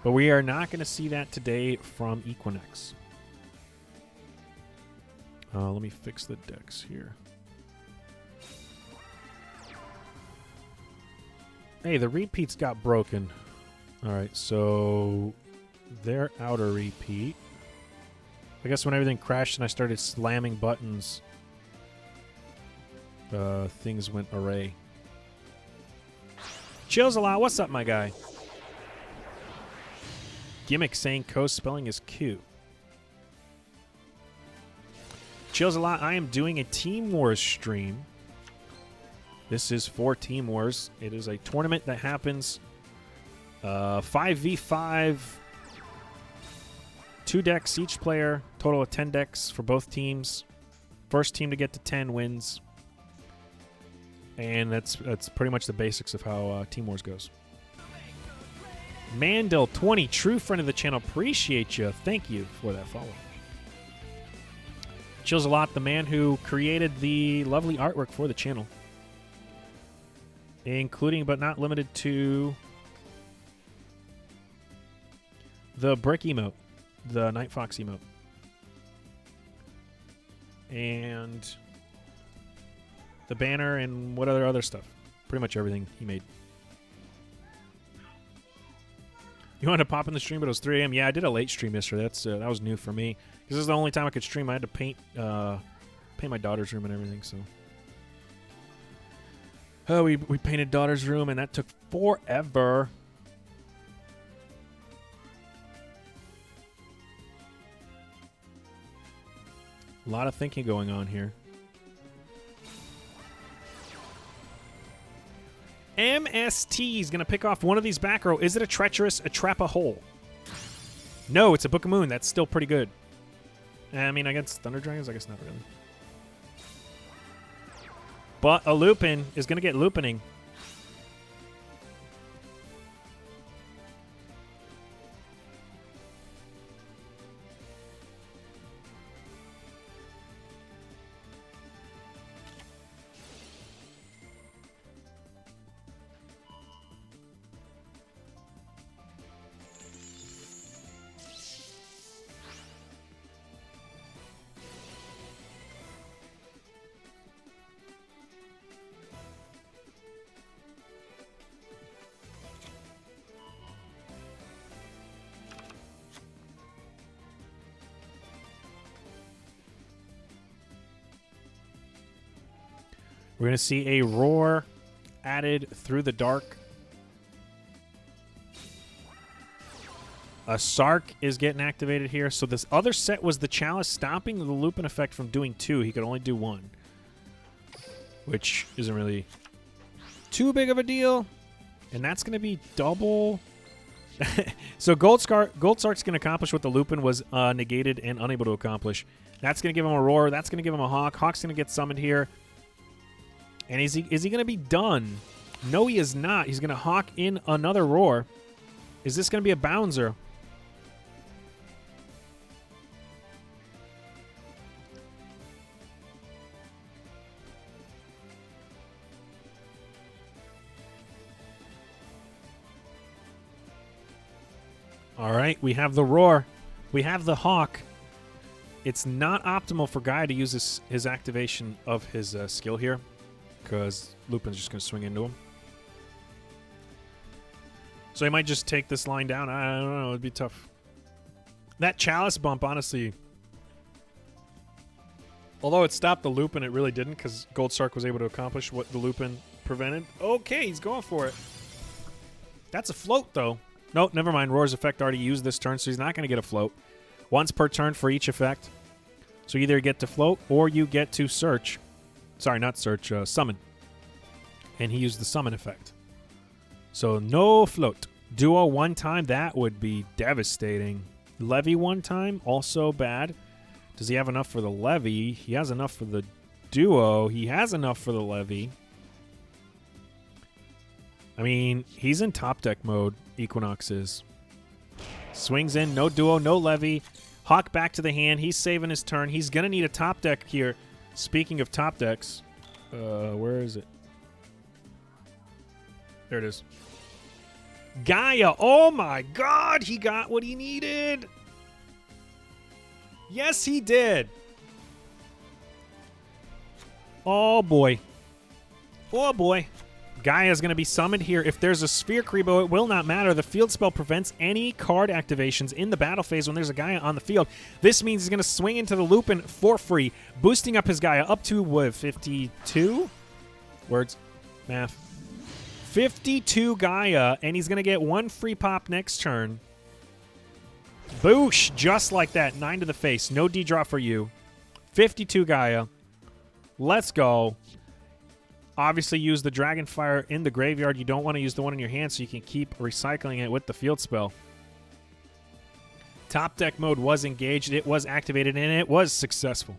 Speaker 3: But we are not going to see that today from Equinox. Let me fix the decks here. Hey, the repeats got broken. All right, so their outer repeat. I guess when everything crashed and I started slamming buttons, things went array. Chills a lot. What's up, my guy? Gimmick saying co-spelling is cute. Chills a lot. I am doing a Team Wars stream. This is for Team Wars. It is a tournament that happens 5v5. 2 decks each player, total of 10 decks for both teams. First team to get to 10 wins. And that's pretty much the basics of how Team Wars goes. Mandel20, true friend of the channel. Appreciate you. Thank you for that follow. Chills a lot, the man who created the lovely artwork for the channel. Including but not limited to the brick emote. The NightFox emote. And the banner and what other stuff. Pretty much everything he made. You wanted to pop in the stream, but it was 3 a.m. Yeah, I did a late stream yesterday. That was new for me. Because this is the only time I could stream. I had to paint my daughter's room and everything, so. Oh, we painted daughter's room, and that took forever. A lot of thinking going on here. MST is going to pick off one of these back row. Is it a treacherous, a trap a hole? No, it's a Book of Moon. That's still pretty good. I mean, against Thunder Dragons, I guess not really. But a Lupin is going to get Lupining. We're going to see a roar added through the dark. A Sark is getting activated here. So this other set was the Chalice stopping the Lupin effect from doing 2. He could only do 1. Which isn't really too big of a deal. And that's going to be double. So Gold Sark's going to accomplish what the Lupin was negated and unable to accomplish. That's going to give him a roar. That's going to give him a Hawk. Hawk's going to get summoned here. And is he going to be done? No, he is not. He's going to Hawk in another roar. Is this going to be a bouncer? All right, we have the roar. We have the Hawk. It's not optimal for Guy to use his activation of his skill here, because Lupin's just going to swing into him. So he might just take this line down. I don't know. It'd be tough. That Chalice bump, honestly. Although it stopped the Lupin, it really didn't because Gold Sark was able to accomplish what the Lupin prevented. Okay, he's going for it. That's a float, though. Nope, never mind. Roar's effect already used this turn, so he's not going to get a float. Once per turn for each effect. So you either get to float or you get to search. Sorry, not search, summon. And he used the summon effect. So no float. Duo one time, that would be devastating. Levy one time, also bad. Does he have enough for the levy? He has enough for the duo. He has enough for the levy. I mean, he's in top deck mode, Equinox is. Swings in, no duo, no levy. Hawk back to the hand. He's saving his turn. He's going to need a top deck here. Speaking of top decks, where is it? There it is. Gaia. Oh, my God. He got what he needed. Yes, he did. Oh, boy. Oh, boy. Gaia is going to be summoned here. If there's a Sphere Kribo, it will not matter. The field spell prevents any card activations in the battle phase when there's a Gaia on the field. This means he's going to swing into the Lupin for free, boosting up his Gaia up to, what, 52? Words. Math. 52 Gaia, and he's going to get one free pop next turn. Boosh! Just like that. 9 to the face. No D-drop for you. 52 Gaia. Let's go. Obviously, use the Dragonfire in the graveyard. You don't want to use the one in your hand so you can keep recycling it with the field spell. Top deck mode was engaged. It was activated, and it was successful.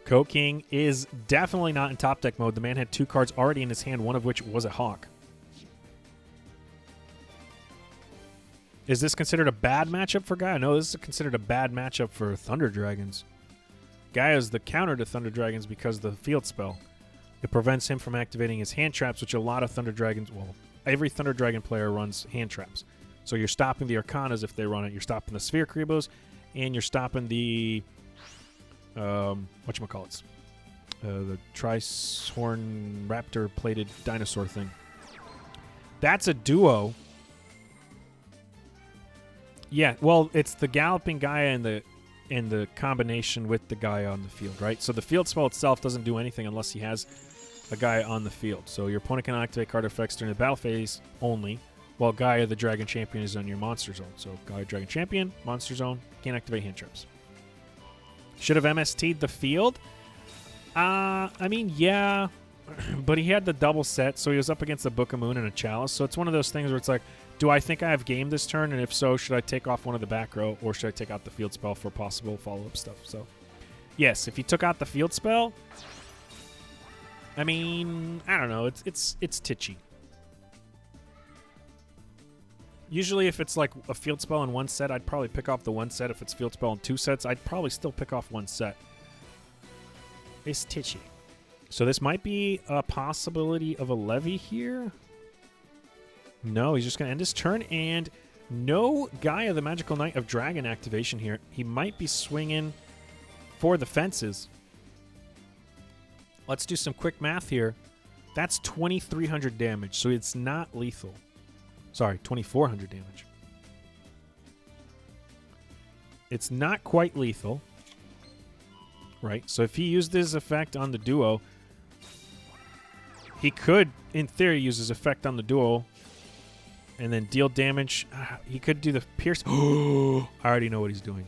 Speaker 3: Coke King is definitely not in top deck mode. The man had 2 cards already in his hand, one of which was a Hawk. Is this considered a bad matchup for Gaia? No, this is considered a bad matchup for Thunder Dragons. Gaia is the counter to Thunder Dragons because of the field spell. It prevents him from activating his hand traps, which a lot of Thunder Dragons, well, every Thunder Dragon player runs hand traps. So you're stopping the Arcanas if they run it. You're stopping the Sphere Kribos, and you're stopping the, whatchamacallits, the Trishorn Raptor plated dinosaur thing. That's a duo. Yeah, well, it's the Galloping Gaia and the combination with the Gaia on the field, right? So the field spell itself doesn't do anything unless he has a Gaia on the field. So your opponent can activate card effects during the battle phase only, while Gaia, the Dragon Champion, is on your monster zone. So Gaia, Dragon Champion, monster zone, can't activate hand traps. Should have MST'd the field? I mean, yeah, but he had the double set, so he was up against a Book of Moon and a Chalice. So it's one of those things where it's like, do I think I have game this turn? And if so, should I take off one of the back row, or should I take out the field spell for possible follow-up stuff? So, yes, if he took out the field spell, I mean, I don't know. It's titchy. Usually, if it's like a field spell in one set, I'd probably pick off the one set. If it's field spell in 2 sets, I'd probably still pick off one set. It's titchy. So this might be a possibility of a levy here. No, he's just going to end his turn, and no Gaia, the Magical Knight of Dragon activation here. He might be swinging for the fences. Let's do some quick math here. That's 2,300 damage, so it's not lethal. Sorry, 2,400 damage. It's not quite lethal, right? So if he used his effect on the duo, he could, in theory, use his effect on the duo and then deal damage. He could do the pierce. I already know what he's doing.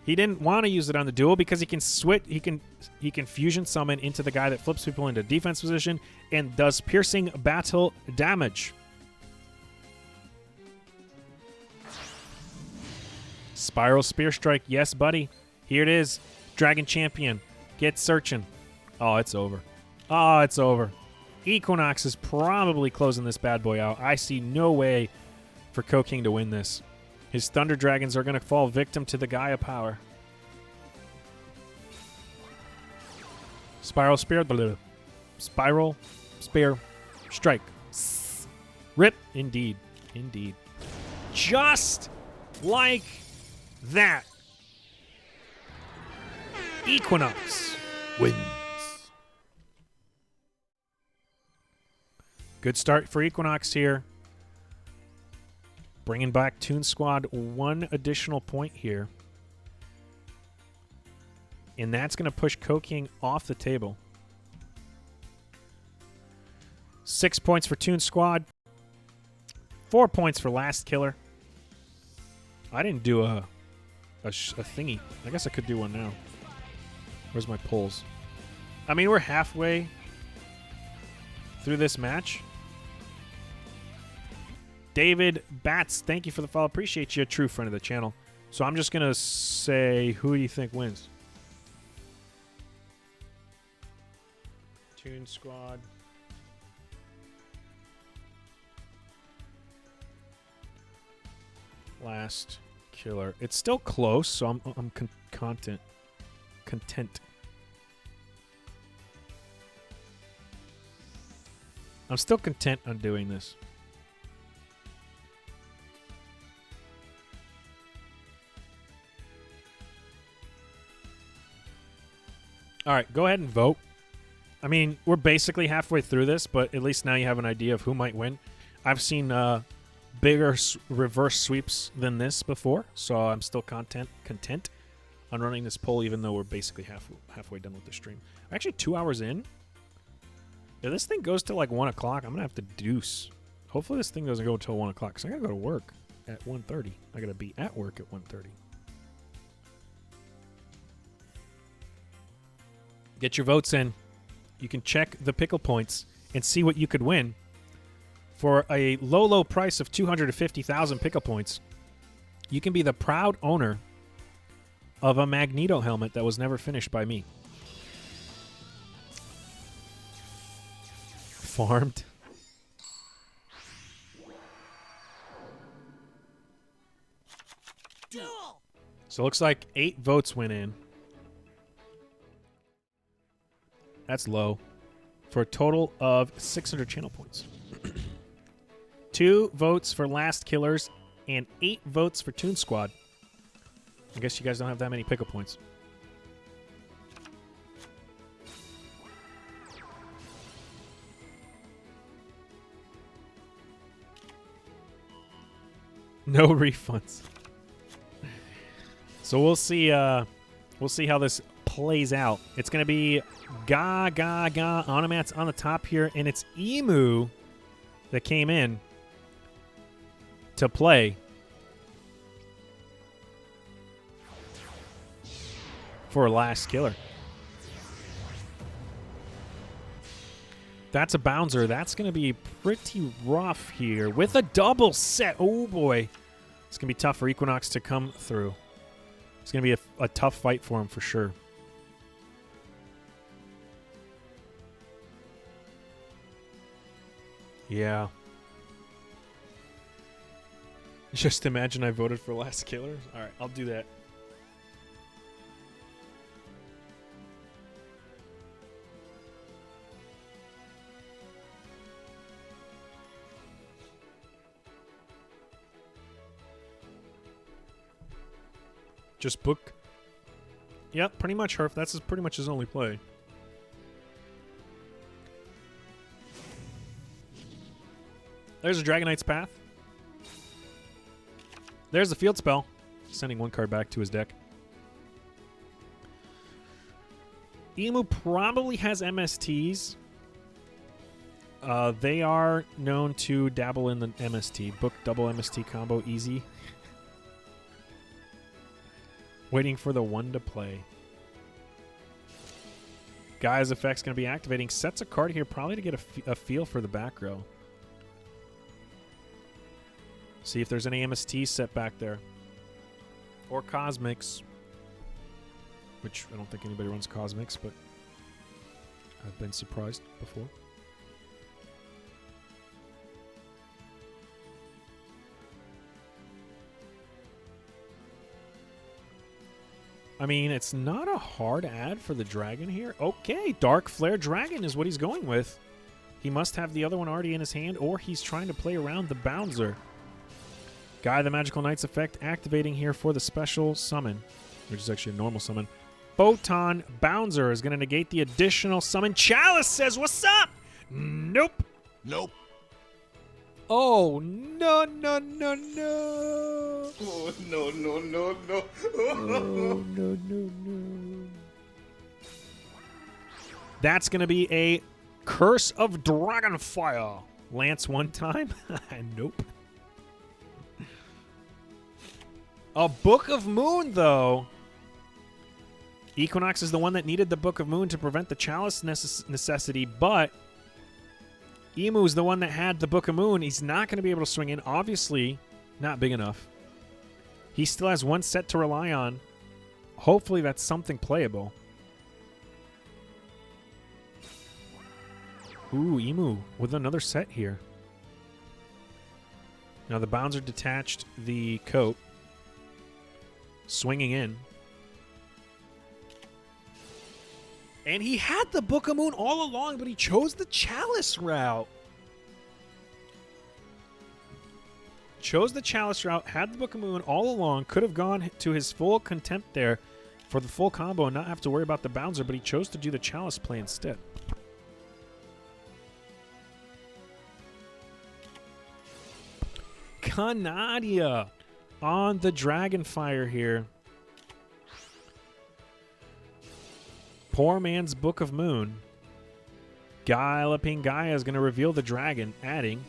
Speaker 3: He didn't want to use it on the duo because he can switch. He can fusion summon into the guy that flips people into defense position and does piercing battle damage. Spiral Spear Strike. Yes, buddy. Here it is. Dragon Champion. Get searching. Oh, it's over. Oh, it's over. Equinox is probably closing this bad boy out. I see no way for Coke King to win this. His Thunder Dragons are going to fall victim to the Gaia power. Spiral Spear. Spiral Spear Strike. Rip. Indeed. Indeed. Just like that. Equinox wins. Good start for Equinox here. Bringing back Toon Squad 1 additional point here. And that's going to push Koking off the table. 6 points for Toon Squad. 4 points for Last Killer. I didn't do a thingy. I guess I could do one now. Where's my polls? I mean, we're halfway through this match. David Batts, thank you for the follow. Appreciate you, a true friend of the channel. So I'm just going to say, who do you think wins? Toon Squad. Last Killer. It's still close, so I'm content. I'm still content on doing this. All right, go ahead and vote. I mean, we're basically halfway through this, but at least now you have an idea of who might win. I've seen bigger reverse sweeps than this before, so I'm still content on running this poll, even though we're basically halfway done with the stream. We're actually 2 hours in. If this thing goes till like 1 o'clock, I'm going to have to deuce. Hopefully this thing doesn't go until 1 o'clock, because I got to go to work at 1:30. I got to be at work at 1:30. Get your votes in. You can check the pickle points and see what you could win. For a low price of 250,000 pickle points, you can be the proud owner of a Magneto helmet that was never finished by me. Farmed. So it looks like 8 votes went in. That's low. For a total of 600 channel points. 2 votes for Last Killers and 8 votes for Toon Squad. I guess you guys don't have that many pickle points. No refunds. So we'll see how this plays out. It's going to be Onomats on the top here, and it's Emu that came in to play for Last Killer. That's a bouncer. That's going to be pretty rough here with a double set. Oh, boy. It's going to be tough for Equinox to come through. It's going to be a tough fight for him for sure. Yeah. Just imagine I voted for Last Killer. All right, I'll do that. Just book. Yep, pretty much Herf. That's pretty much his only play. There's a Dragon Knight's Path. There's the field spell. Sending 1 card back to his deck. Emu probably has MSTs. They are known to dabble in the MST. Book double MST combo easy. Waiting for the 1 to play. Guy's effect's going to be activating. Sets a card here probably to get a feel for the back row. See if there's any MST set back there. Or Cosmics. Which I don't think anybody runs Cosmics, but I've been surprised before. I mean, it's not a hard ad for the dragon here. Okay, Dark Flare Dragon is what he's going with. He must have the other one already in his hand, or he's trying to play around the Bouncer. Guy, the Magical Knight's effect activating here for the special summon, which is actually a normal summon. Photon Bouncer is going to negate the additional summon. Chalice says, what's up? Nope.
Speaker 2: Nope.
Speaker 3: Oh, no, no, no, no.
Speaker 2: Oh, no, no, no, no.
Speaker 3: Oh, no, no, no. That's going to be a Curse of Dragonfire. Lance one time? Nope. A Book of Moon, though. Equinox is the one that needed the Book of Moon to prevent the Chalice necessity, but Emu is the one that had the Book of Moon. He's not going to be able to swing in. Obviously, not big enough. He still has one set to rely on. Hopefully, that's something playable. Ooh, Emu with another set here. Now, the bounds are detached. The coat. Swinging in. And he had the Book of Moon all along, but he chose the Chalice route. Chose the Chalice route, had the Book of Moon all along, could have gone to his full contempt there for the full combo and not have to worry about the bouncer, but he chose to do the Chalice play instead. Canadia on the Dragonfire here. Poor man's Book of Moon. Galloping Gaia is going to reveal the dragon, adding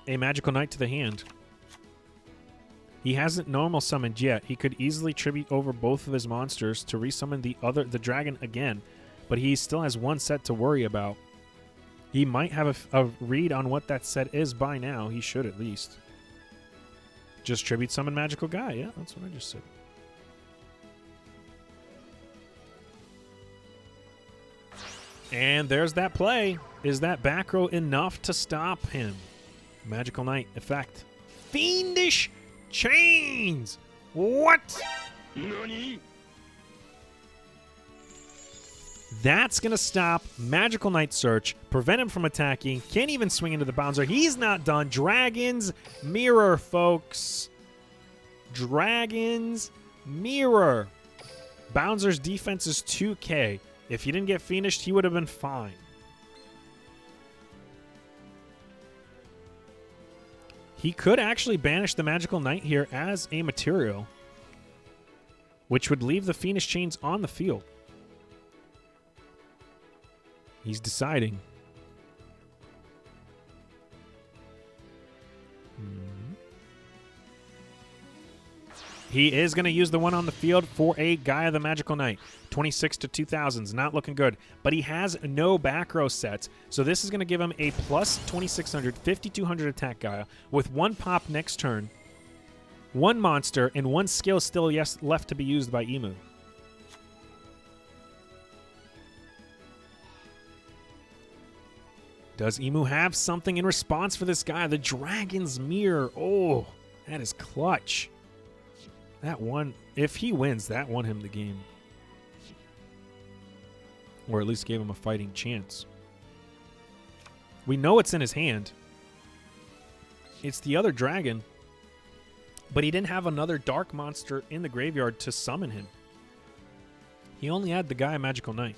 Speaker 3: a Magical Knight to the hand. He hasn't normal summoned yet. He could easily tribute over both of his monsters to resummon the dragon again, but he still has one set to worry about. He might have a read on what that set is by now. He should at least. Just tribute summon Magical Guy. Yeah, that's what I just said. And there's that play. Is that back row enough to stop him? Magical Knight effect. Fiendish Chains! What?
Speaker 2: NANI?
Speaker 3: That's going to stop Magical Knight Search, prevent him from attacking, can't even swing into the bouncer. He's not done. Dragon's Mirror, folks. Dragon's Mirror. Bouncer's defense is 2k. If he didn't get finished, he would have been fine. He could actually banish the Magical Knight here as a material, which would leave the Fiendish Chains on the field. He's deciding. He is going to use the one on the field for a Gaia the Magical Knight. 26 to 2000s, not looking good. But he has no back row sets, so this is going to give him a plus 2600, 5200 attack Gaia with one pop next turn, one monster, and one skill still left to be used by Emu. Does Emu have something in response for this guy? The Dragon's Mirror. Oh, that is clutch. That one, if he wins, that won him the game. Or at least gave him a fighting chance. We know it's in his hand. It's the other dragon. But he didn't have another dark monster in the graveyard to summon him. He only had the Gaia Magical Knight.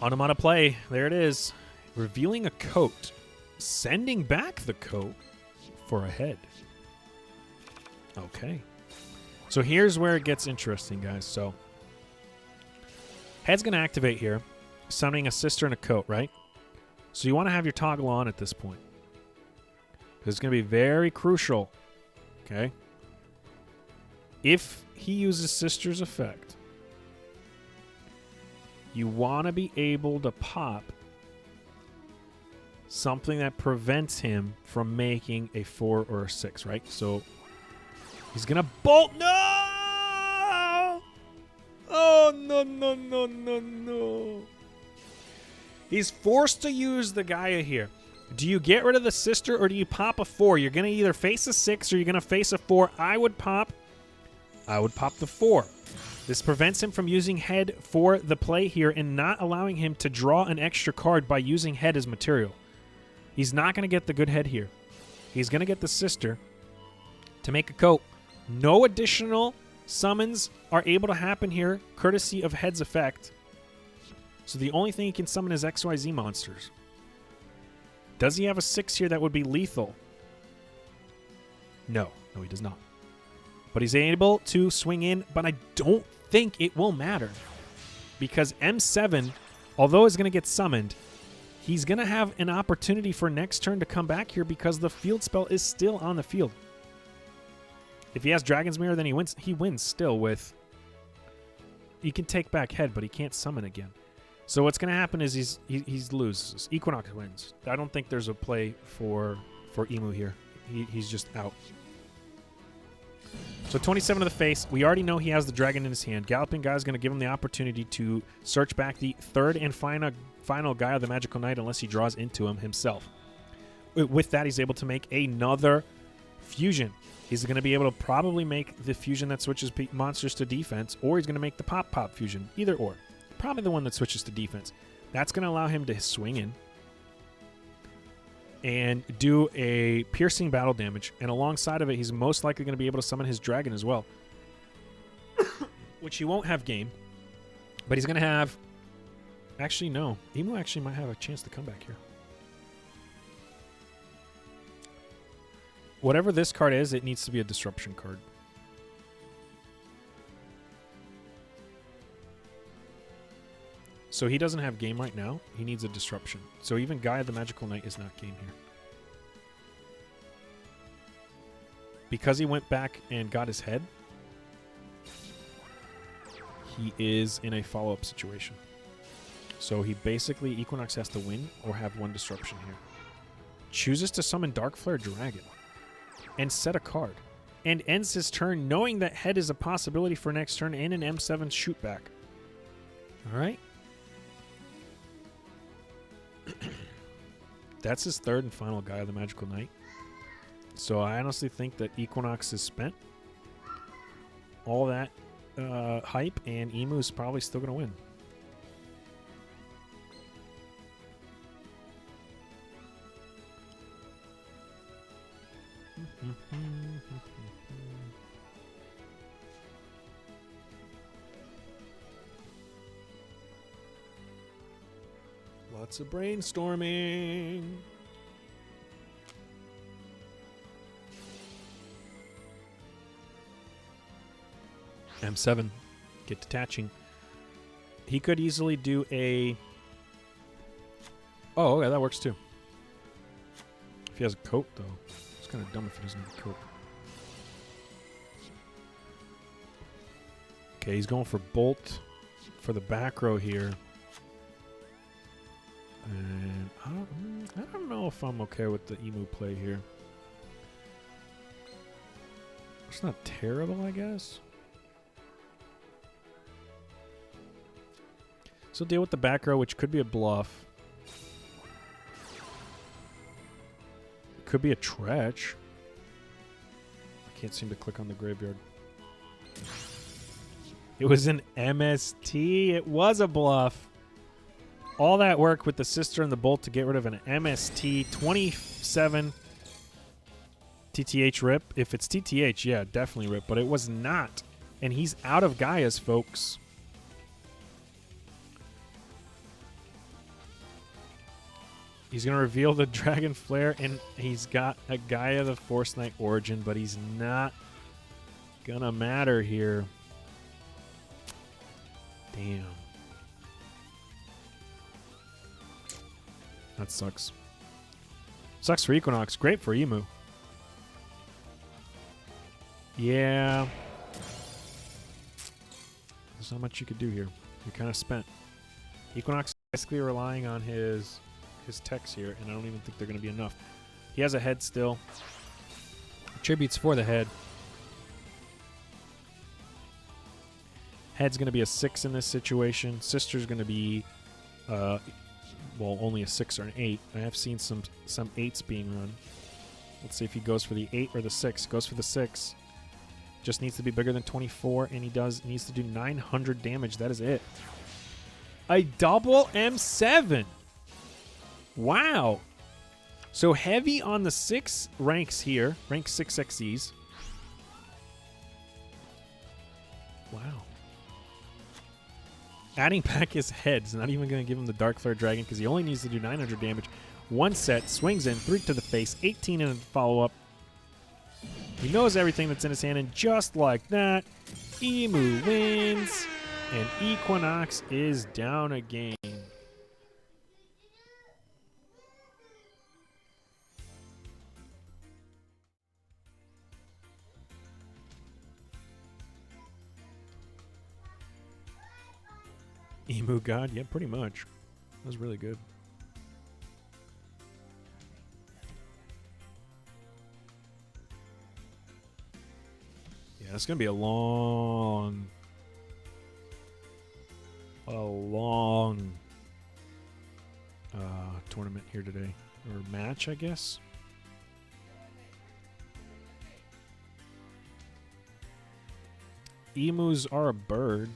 Speaker 3: Automata play. There it is. Revealing a coat. Sending back the coat for a head. Okay. So here's where it gets interesting, guys. So head's going to activate here, summoning a sister and a coat, right? So you want to have your toggle on at this point. It's going to be very crucial. Okay? If he uses sister's effect, you want to be able to pop something that prevents him from making a 4 or a 6, right? So he's going to bolt. No! Oh, no, no, no, no, no. He's forced to use the Gaia here. Do you get rid of the sister or do you pop a 4? You're going to either face a 6 or you're going to face a 4. I would pop the 4. This prevents him from using head for the play here and not allowing him to draw an extra card by using head as material. He's not going to get the good head here. He's going to get the sister to make a coat. No additional summons are able to happen here, courtesy of head's effect. So the only thing he can summon is XYZ monsters. Does he have a 6 here that would be lethal? No. No, he does not. But he's able to swing in, but I don't think it will matter. Because M7, although is going to get summoned, he's going to have an opportunity for next turn to come back here because the field spell is still on the field. If he has Dragon's Mirror, then he wins. He wins still with... He can take back head, but he can't summon again. So what's going to happen is he loses. Equinox wins. I don't think there's a play for Emu here. He's just out. So 27 to the face. We already know he has the dragon in his hand. Galloping Guy is going to give him the opportunity to search back the third and final guy of the Magical Knight unless he draws into him himself. With that, he's able to make another fusion. He's going to be able to probably make the fusion that switches monsters to defense, or he's going to make the pop fusion. Either or. Probably the one that switches to defense. That's going to allow him to swing in and do a piercing battle damage. And alongside of it, he's most likely going to be able to summon his dragon as well. Which he won't have game. But he's going to have... Actually, no. Emu actually might have a chance to come back here. Whatever this card is, it needs to be a disruption card. So he doesn't have game right now. He needs a disruption. So even Guy of the Magical Knight is not game here. Because he went back and got his head, he is in a follow-up situation. So he basically, Equinox has to win or have one disruption here. Chooses to summon Dark Flare Dragon and set a card. And ends his turn knowing that head is a possibility for next turn and an M7 shoot back. All right. That's his third and final Guy of the Magical Knight. So I honestly think that Equinox is spent. All that hype, and Emu is probably still going to win. Lots of brainstorming. M7, get detaching. He could easily do a... Oh, okay, that works too. If he has a coat, though. It's kind of dumb if he doesn't have a coat. Okay, he's going for Bolt for the back row here. And I don't know if I'm okay with the Emu play here. It's not terrible, I guess. So deal with the back row, which could be a bluff. Could be a Tretch. I can't seem to click on the graveyard. It was an MST. It was a bluff. All that work with the Sister and the Bolt to get rid of an MST. 27 TTH rip. If it's TTH, yeah, definitely rip. But it was not. And he's out of Gaia's, folks. He's going to reveal the Dragon Flare, and he's got a Gaia the Force Knight Origin, but he's not going to matter here. Damn. That sucks. Sucks for Equinox. Great for Emu. Yeah. There's not much you could do here. You're kind of spent. Equinox is basically relying on his techs here, and I don't even think they're going to be enough. He has a head still. Tributes for the head. Head's going to be a 6 in this situation. Sister's going to be, well, only a 6 or an 8. I have seen some 8s being run. Let's see if he goes for the 8 or the 6. Goes for the 6. Just needs to be bigger than 24, and he needs to do 900 damage. That is it. A double M7. Wow. So heavy on the 6 ranks here. Rank 6 XEs. Wow. Adding back his head's not even going to give him the Dark Flare Dragon because he only needs to do 900 damage. One set, swings in, 3 to the face, 18 in a follow-up. He knows everything that's in his hand, and just like that, Emu wins, and Equinox is down again. Emu God? Yeah, pretty much. That was really good. Yeah, it's going to be a long tournament here today. Or match, I guess. Emus are a bird.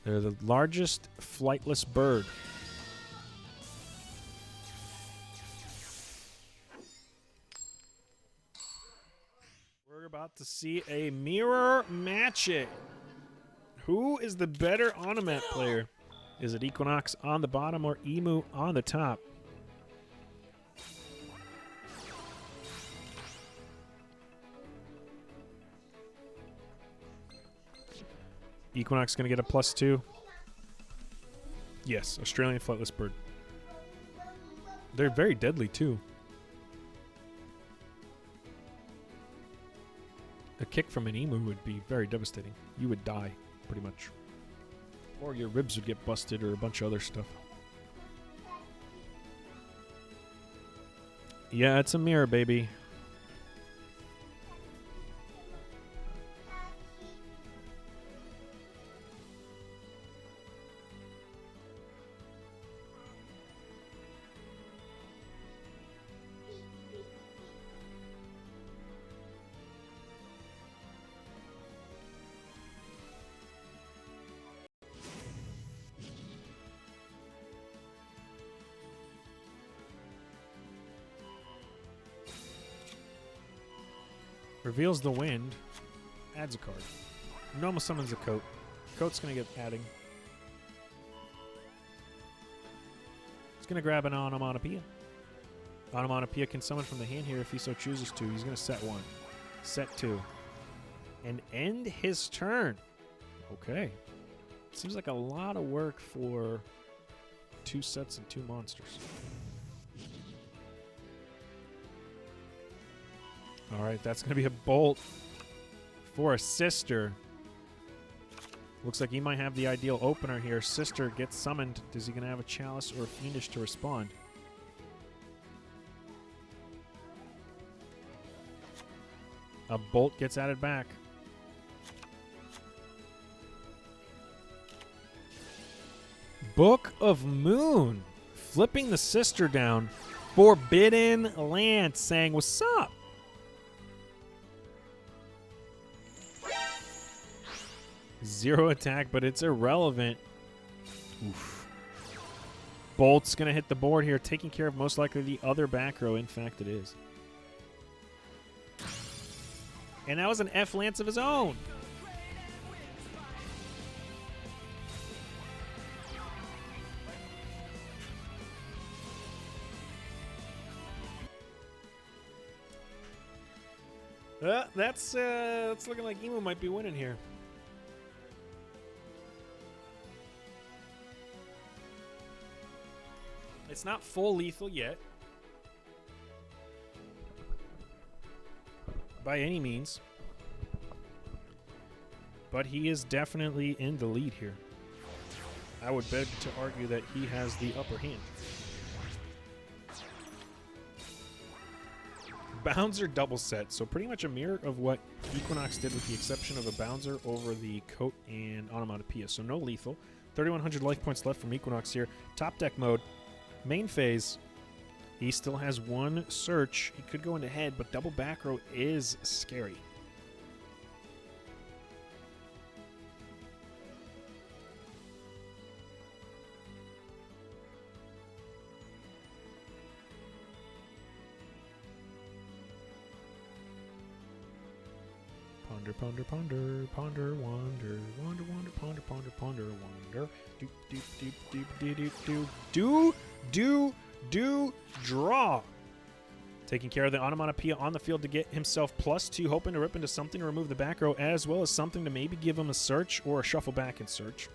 Speaker 3: They're the largest flightless bird. We're about to see a mirror match it. Who is the better Onomat player? Is it Equinox on the bottom or Emu on the top? Equinox going to get a +2. Yes, Australian flightless bird. They're very deadly too. A kick from an emu would be very devastating. You would die, pretty much. Or your ribs would get busted or a bunch of other stuff. Yeah, it's a mirror, baby. Reveals the wind. Adds a card. Normal summons a coat. Coat's going to get adding. He's going to grab an Onomatopoeia. Onomatopoeia can summon from the hand here if he so chooses to. He's going to set 1. Set 2. And end his turn. Okay. Seems like a lot of work for 2 sets and 2 monsters. All right, that's going to be a bolt for a sister. Looks like he might have the ideal opener here. Sister gets summoned. Is he going to have a chalice or a fiendish to respond? A bolt gets added back. Book of Moon. Flipping the sister down. Forbidden Lance saying, what's up? Zero attack, but it's irrelevant. Oof. Bolt's going to hit the board here, taking care of most likely the other back row. In fact, it is. And that was an F Lance of his own. That's looking like Emo might be winning here. It's not full lethal yet. By any means. But he is definitely in the lead here. I would beg to argue that he has the upper hand. Bouncer double set, so pretty much a mirror of what Equinox did with the exception of a Bouncer over the Coat and Onomatopoeia. So no lethal. 3,100 life points left from Equinox here. Top deck mode. Main phase. He still has 1 search. He could go into head, but double back row is scary. Ponder, ponder, ponder, ponder, wander, wander, wander, ponder, ponder, ponder, wander. Do, draw. Taking care of the onomatopoeia on the field to get himself +2, hoping to rip into something to remove the back row, as well as something to maybe give him a search or a shuffle back and search.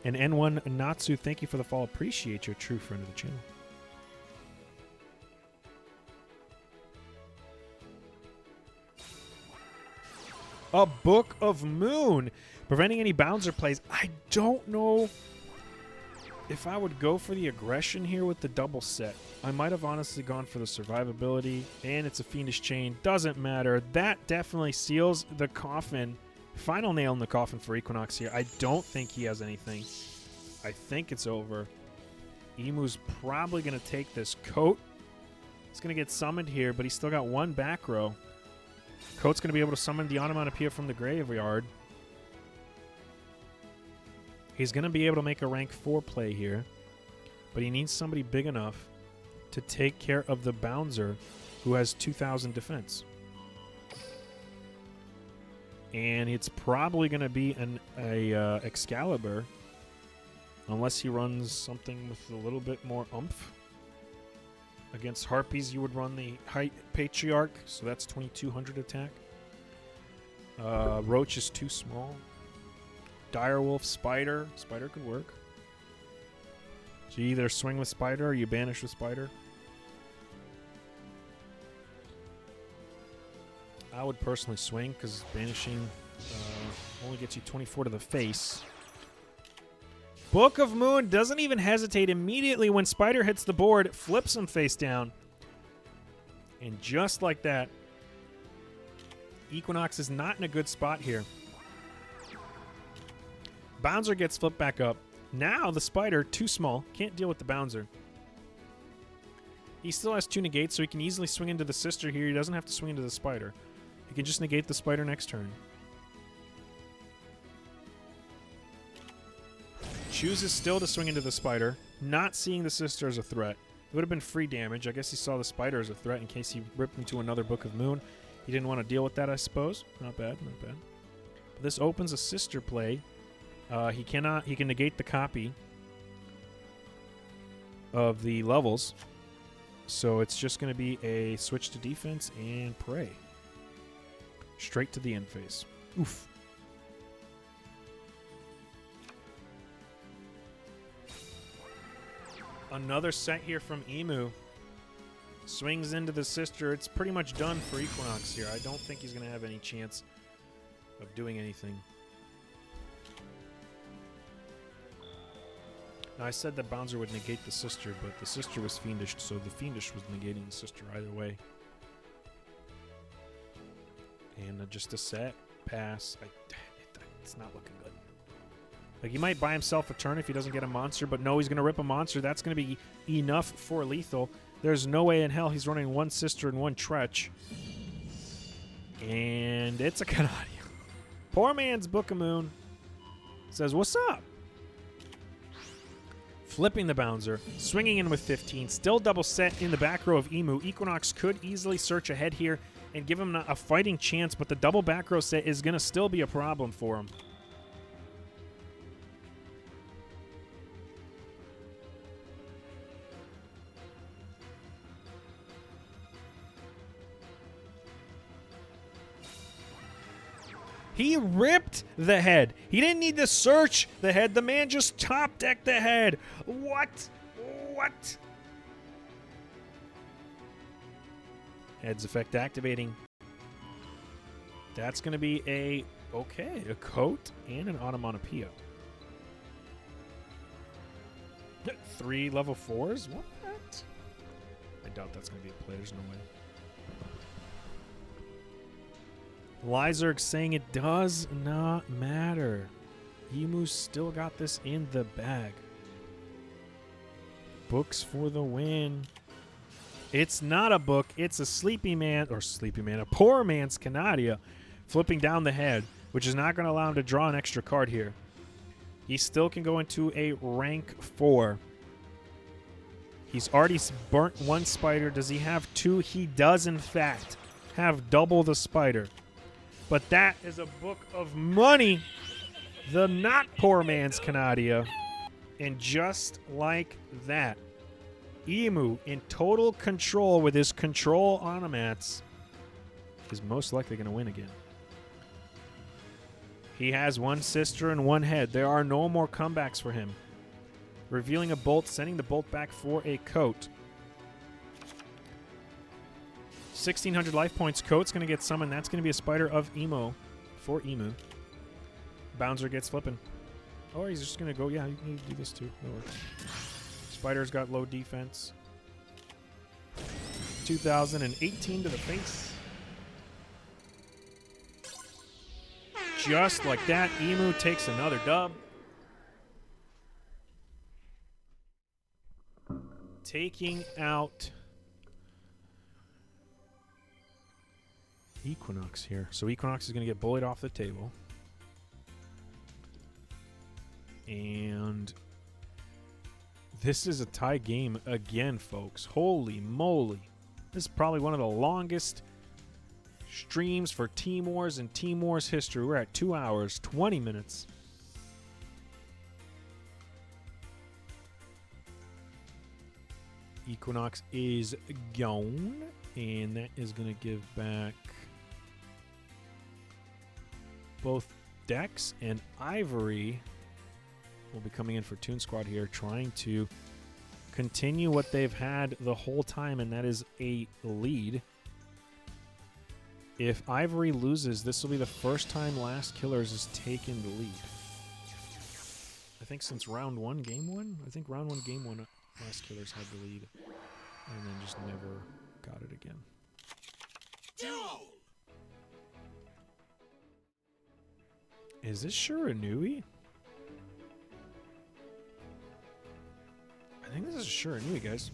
Speaker 3: And N1 Natsu, thank you for the follow. Appreciate your true friend of the channel. A Book of Moon. Preventing any bouncer plays. I don't know if I would go for the aggression here with the double set. I might have honestly gone for the survivability, and it's a Fiendish Chain. Doesn't matter. That definitely seals the coffin. Final nail in the coffin for Equinox here. I don't think he has anything. I think it's over. Emu's probably going to take this coat. He's going to get summoned here, but he's still got one back row. Coat's going to be able to summon the onomatopoeia from the graveyard. He's going to be able to make a rank 4 play here, but he needs somebody big enough to take care of the Bouncer, who has 2,000 defense. And it's probably going to be a Excalibur, unless he runs something with a little bit more oomph. Against Harpies, you would run the Patriarch, so that's 2,200 attack. Roach is too small. Direwolf, Spider. Spider could work. So you either swing with Spider or you banish with Spider. I would personally swing because banishing only gets you 24 to the face. Book of Moon doesn't even hesitate. Immediately when Spider hits the board, it flips him face down. And just like that, Equinox is not in a good spot here. Bouncer gets flipped back up. Now the Spider, too small, can't deal with the Bouncer. He still has 2 negates, so he can easily swing into the Sister here. He doesn't have to swing into the Spider. He can just negate the Spider next turn. Chooses still to swing into the Spider, not seeing the Sister as a threat. It would have been free damage. I guess he saw the Spider as a threat in case he ripped into another Book of Moon. He didn't want to deal with that, I suppose. Not bad, not bad. But this opens a Sister play. He can negate the copy of the levels. So it's just going to be a switch to defense and pray. Straight to the end phase. Oof. Another set here from Emu. Swings into the Sister. It's pretty much done for Equinox here. I don't think he's going to have any chance of doing anything. Now, I said that Bouncer would negate the Sister, but the Sister was Fiendish, so the Fiendish was negating the Sister either way. And just a set, pass. It's not looking good. Like, he might buy himself a turn if he doesn't get a monster, but no, he's going to rip a monster. That's going to be enough for lethal. There's no way in hell he's running 1 Sister and 1 Tretch. And it's a Canadia. Poor man's Book of Moon says, what's up? Flipping the Bouncer, swinging in with 15, still double set in the back row of Emu. Equinox could easily search ahead here and give him a fighting chance, but the double back row set is going to still be a problem for him. He ripped the head. He didn't need to search the head. The man just top decked the head. What? What? Heads effect activating. That's going to be a coat and an onomatopoeia. 3 level 4s? What? I doubt that's going to be a play. There's no way. Lyzerg saying it does not matter. Emu's still got this in the bag. Books for the win. It's not a book. It's a a poor man's Canadia flipping down the head, which is not going to allow him to draw an extra card here. He still can go into a rank 4. He's already burnt 1 Spider. Does he have 2? He does, in fact, have double the Spider. But that is a book of money The not poor man's Canadia. And just like that, Emu in total control with his control onomats is most likely going to win again. He has one sister and one head. There are no more comebacks for him. Revealing a bolt, sending the bolt back for a coat. 1,600 life points. Coat's going to get summoned. That's going to be a spider of Emo for Emu. Bouncer gets flipping. Or he's just going to go, yeah, you can do this too. That works. Spider's got low defense. 2018 to the face. Just like that, Emu takes another dub. Taking out Equinox here. So Equinox is going to get bullied off the table. And this is a tie game again, folks. Holy moly. This is probably one of the longest streams for Team Wars in Team Wars history. We're at 2 hours, 20 minutes. Equinox is gone, and that is going to give back both Dex and Ivory. Will be coming in for Toon Squad here, trying to continue what they've had the whole time, and that is a lead. If Ivory loses, this will be the first time Last Killers has taken the lead. I think since round 1, game 1? I think round 1, game 1, Last Killers had the lead, and then just never got it again.
Speaker 4: Duel!
Speaker 3: Is this Shiranui? I think this is Shiranui, guys.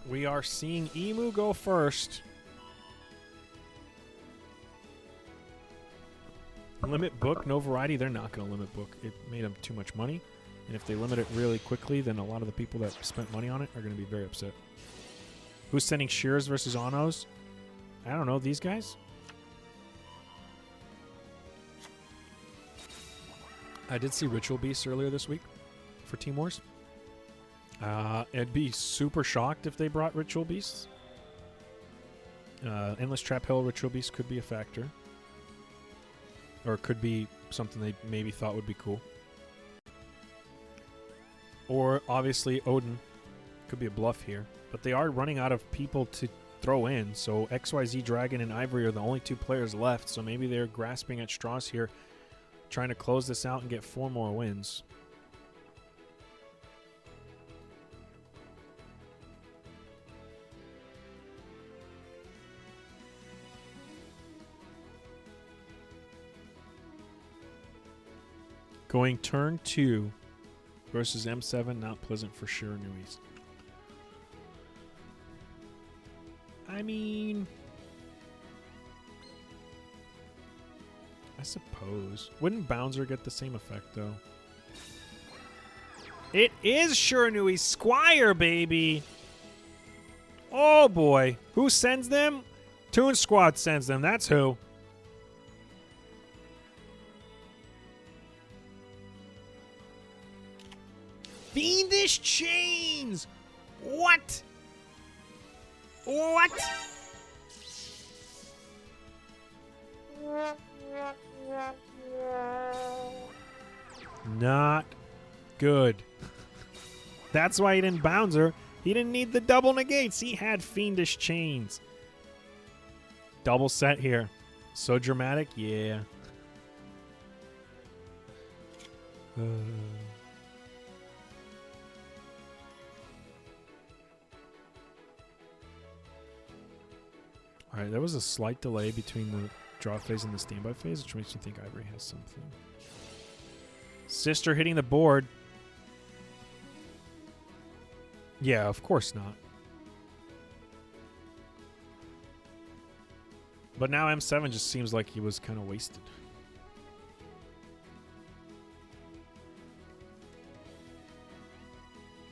Speaker 3: We are seeing Emu go first. Limit book, no variety. They're not going to limit book. It made them too much money. And if they limit it really quickly, then a lot of the people that spent money on it are going to be very upset. Who's sending Shears versus Anos? I don't know. These guys? I did see Ritual Beasts earlier this week for Team Wars. I'd be super shocked if they brought Ritual Beasts. Endless Trap Hill Ritual Beasts could be a factor. Or it could be something they maybe thought would be cool. Or, obviously, Odin. Could be a bluff here. But they are running out of people to throw in. So XYZ Dragon and Ivory are the only 2 players left. So maybe they're grasping at straws here. Trying to close this out and get 4 more wins. Going turn 2 versus M7, not pleasant for Shiranuis. I mean, I suppose. Wouldn't Bouncer get the same effect, though? It is Shiranui Squire, baby! Oh, boy. Who sends them? Toon Squad sends them. That's who. Fiendish Chains! What? What? Not good. That's why he didn't Bouncer. He didn't need the double negates. He had Fiendish Chains. Double set here. So dramatic? Yeah. All right, there was a slight delay between the draw phase and the standby phase, which makes me think Ivory has something. Sister hitting the board. Yeah, of course not. But now M7 just seems like he was kind of wasted.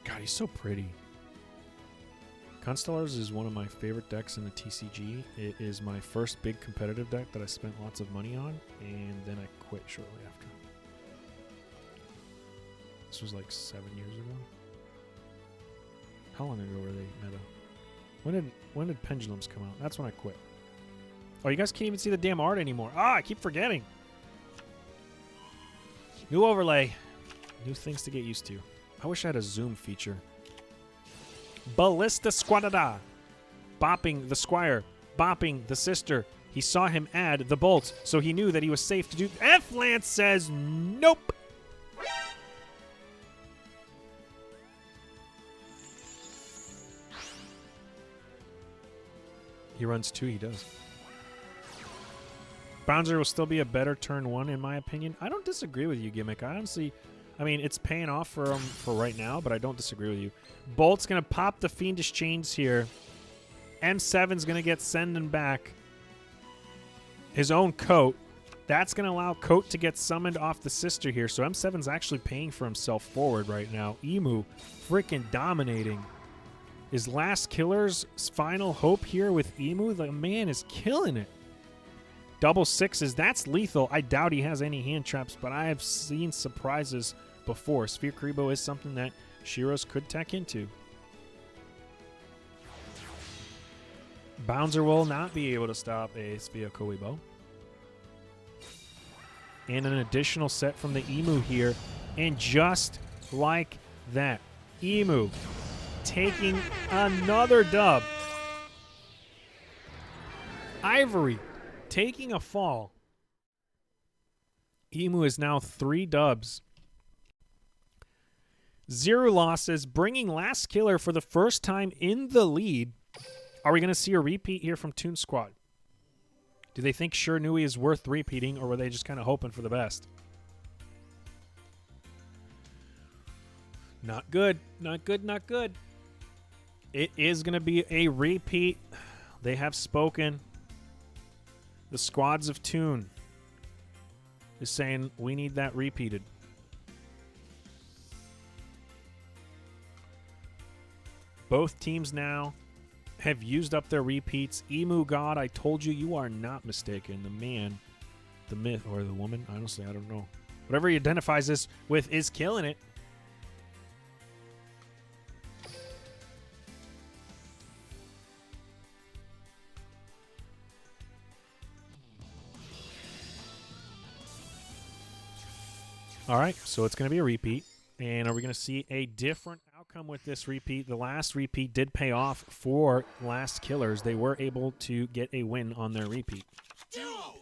Speaker 3: God, he's so pretty. Constellars is one of my favorite decks in the TCG. It is my first big competitive deck that I spent lots of money on, and then I quit shortly after. This was like 7 years ago. How long ago were they meta? When did Pendulums come out? That's when I quit. Oh, you guys can't even see the damn art anymore. Ah, I keep forgetting. New overlay. New things to get used to. I wish I had a zoom feature. Ballista Squadada. Bopping the squire. Bopping the sister. He saw him add the bolts, so he knew that he was safe to do. F-Lance says nope. He runs 2, he does. Bouncer will still be a better turn 1 in my opinion. I don't disagree with you, Gimmick. I honestly, I mean, it's paying off for him for right now, but I don't disagree with you. Bolt's going to pop the Fiendish Chains here. M7's going to get sending back his own Coat. That's going to allow Coat to get summoned off the sister here. So M7's actually paying for himself forward right now. Emu freaking dominating. Is Last Killer's final hope here with Emu? The man is killing it. Double sixes, that's lethal. I doubt he has any hand traps, but I have seen surprises before. Sphere Karibo is something that Shiros could tech into. Bouncer will not be able to stop a Sphere Koibo. And an additional set from the Emu here. And just like that, Emu taking another dub. Ivory taking a fall. Emu is now 3 dubs. 0 losses, bringing Last Killer for the first time in the lead. Are we going to see a repeat here from Toon Squad? Do they think Sure Nui is worth repeating, or were they just kind of hoping for the best? Not good. Not good, not good. It is going to be a repeat. They have spoken. The Squads of Toon is saying we need that repeated. Both teams now have used up their repeats. Emu God, I told you, you are not mistaken. The man, the myth, or the woman, honestly, I don't know. Whatever he identifies this with is killing it. All right, so it's going to be a repeat. And are we going to see a different outcome with this repeat? The last repeat did pay off for Last Killers. They were able to get a win on their repeat.
Speaker 4: Duel!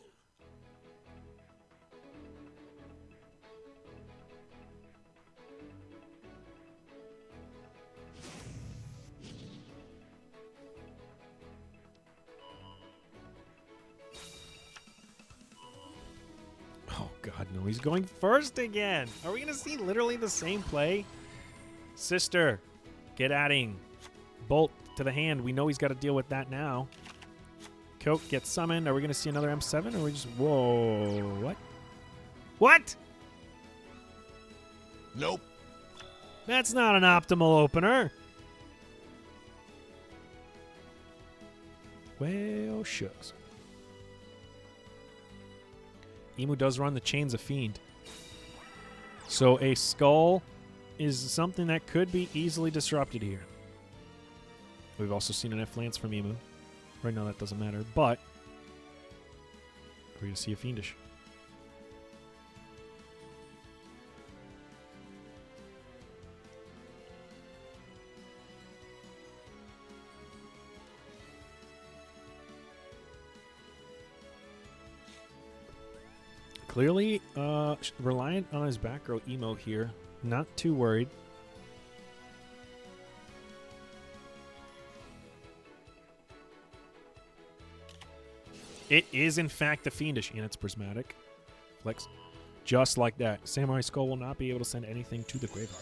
Speaker 3: Oh, God, no. He's going first again. Are we going to see literally the same play? Sister, get adding. Bolt to the hand. We know he's got to deal with that now. Coke gets summoned. Are we going to see another M7? Or are we just... Whoa. What? What?
Speaker 4: Nope.
Speaker 3: That's not an optimal opener. Well, shucks. Emu does run the Chains of Fiend. So a skull is something that could be easily disrupted here. We've also seen an F-Lance from Emu. Right now that doesn't matter, but we're going to see a Fiendish. Clearly reliant on his back row emo here. Not too worried. It is, in fact, the Fiendish, and it's prismatic. Flex. Just like that. Samurai Skull will not be able to send anything to the graveyard.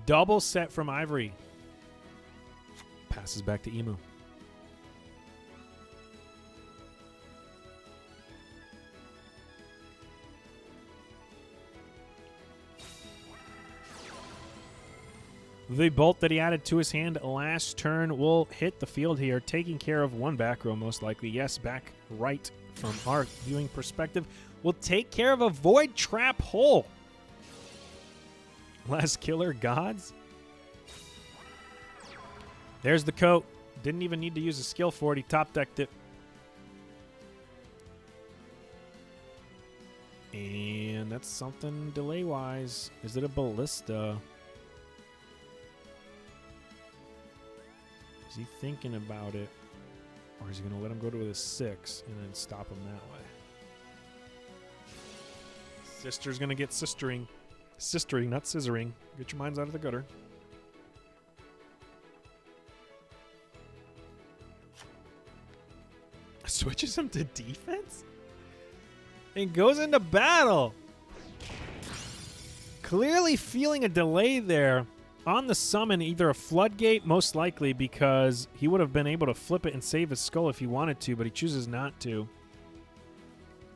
Speaker 3: Double set from Ivory. Passes back to Emu. The bolt that he added to his hand last turn will hit the field here, taking care of one back row most likely. Yes, back right from our viewing perspective. Will take care of a void trap hole. Last killer gods. There's the coat. Didn't even need to use a skill for it. He top decked it. And that's something delay-wise. Is it a ballista? Is he thinking about it? Or is he going to let him go to a 6 and then stop him that way? Sister's going to get sistering. Sistering, not scissoring. Get your minds out of the gutter. Switches him to defense? And goes into battle. Clearly feeling a delay there. On the summon, either a floodgate, most likely, because he would have been able to flip it and save his skull if he wanted to, but he chooses not to.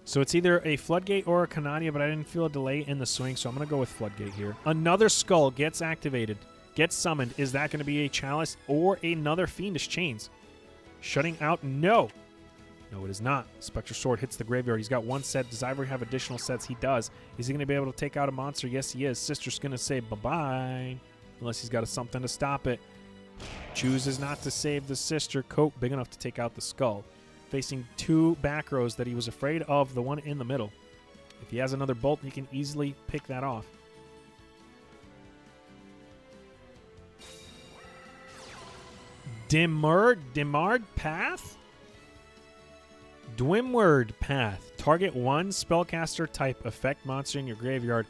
Speaker 3: So it's either a floodgate or a Canadia, but I didn't feel a delay in the swing, so I'm going to go with floodgate here. Another skull gets activated, gets summoned. Is that going to be a chalice or another fiendish chains? Shutting out, no. No, it is not. Spectre Sword hits the graveyard. He's got one set. Does Ivory have additional sets? He does. Is he going to be able to take out a monster? Yes, he is. Sister's going to say bye-bye. Unless he's got something to stop it. Chooses not to save the sister. Coat big enough to take out the skull. Facing two back rows that he was afraid of, the one in the middle. If he has another bolt, he can easily pick that off. Dimard Path? Dwimward Path. Target one spellcaster type effect monster in your graveyard.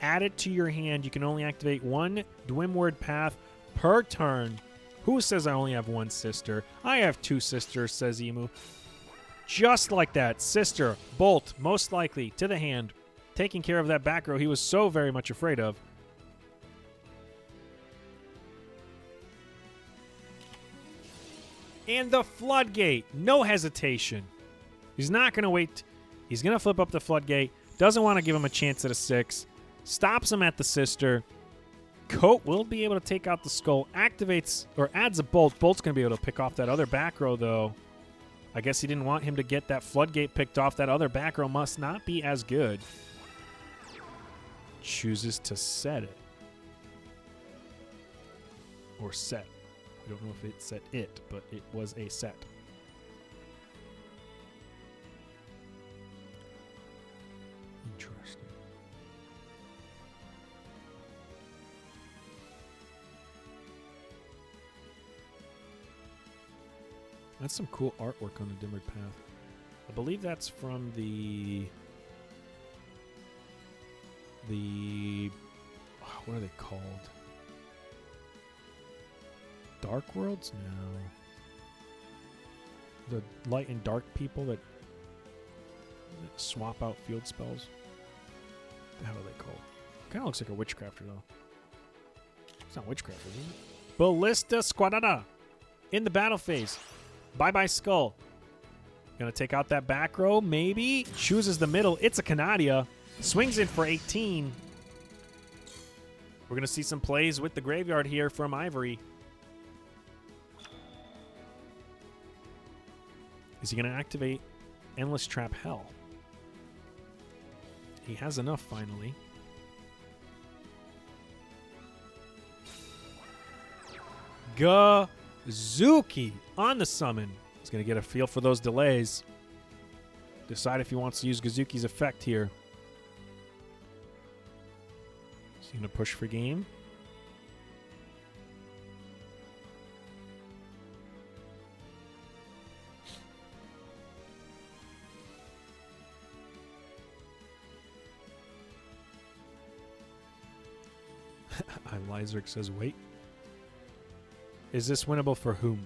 Speaker 3: Add it to your hand. You can only activate one Dwimward Path per turn. Who says I only have one sister? I have two sisters, says Emu. Just like that. Sister, bolt, most likely, to the hand. Taking care of that back row he was so very much afraid of. And the floodgate. No hesitation. He's not going to wait. He's going to flip up the floodgate. Doesn't want to give him a chance at a 6. Stops him at the sister. Coat will be able to take out the skull. Activates or adds a bolt. Bolt's going to be able to pick off that other back row, though. I guess he didn't want him to get that floodgate picked off. That other back row must not be as good. Chooses to set it. Or set. I don't know if it set it, but it was a set. Interesting. That's some cool artwork on the Dimmered Path. I believe that's from the what are they called? Dark Worlds? No. The light and dark people that swap out field spells. What the hell are they called? Kind of looks like a Witchcrafter, though. It's not Witchcrafter, is it? Ballista Squadada in the battle phase. Bye-bye Skull. Gonna take out that back row, maybe. Chooses the middle. It's a Canadia. Swings in for 18. We're gonna see some plays with the graveyard here from Ivory. Is he gonna activate Endless Trap Hell? He has enough finally. Gazuki on the summon. He's going to get a feel for those delays. Decide if he wants to use Gazuki's effect here. Is he going to push for game? Lizeric says, wait. Is this winnable for whom?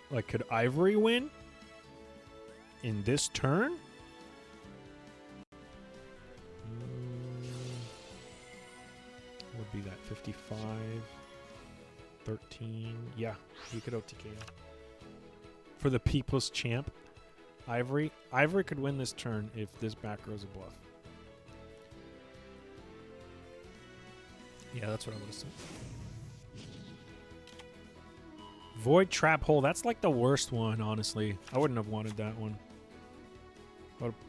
Speaker 3: Like, could Ivory win in this turn? would be that? 55, 13. Yeah, you could OTK him. For the People's Champ, Ivory. Ivory could win this turn if this back row's a bluff. Yeah, that's what I would have said. Void Trap Hole. That's like the worst one, honestly. I wouldn't have wanted that one.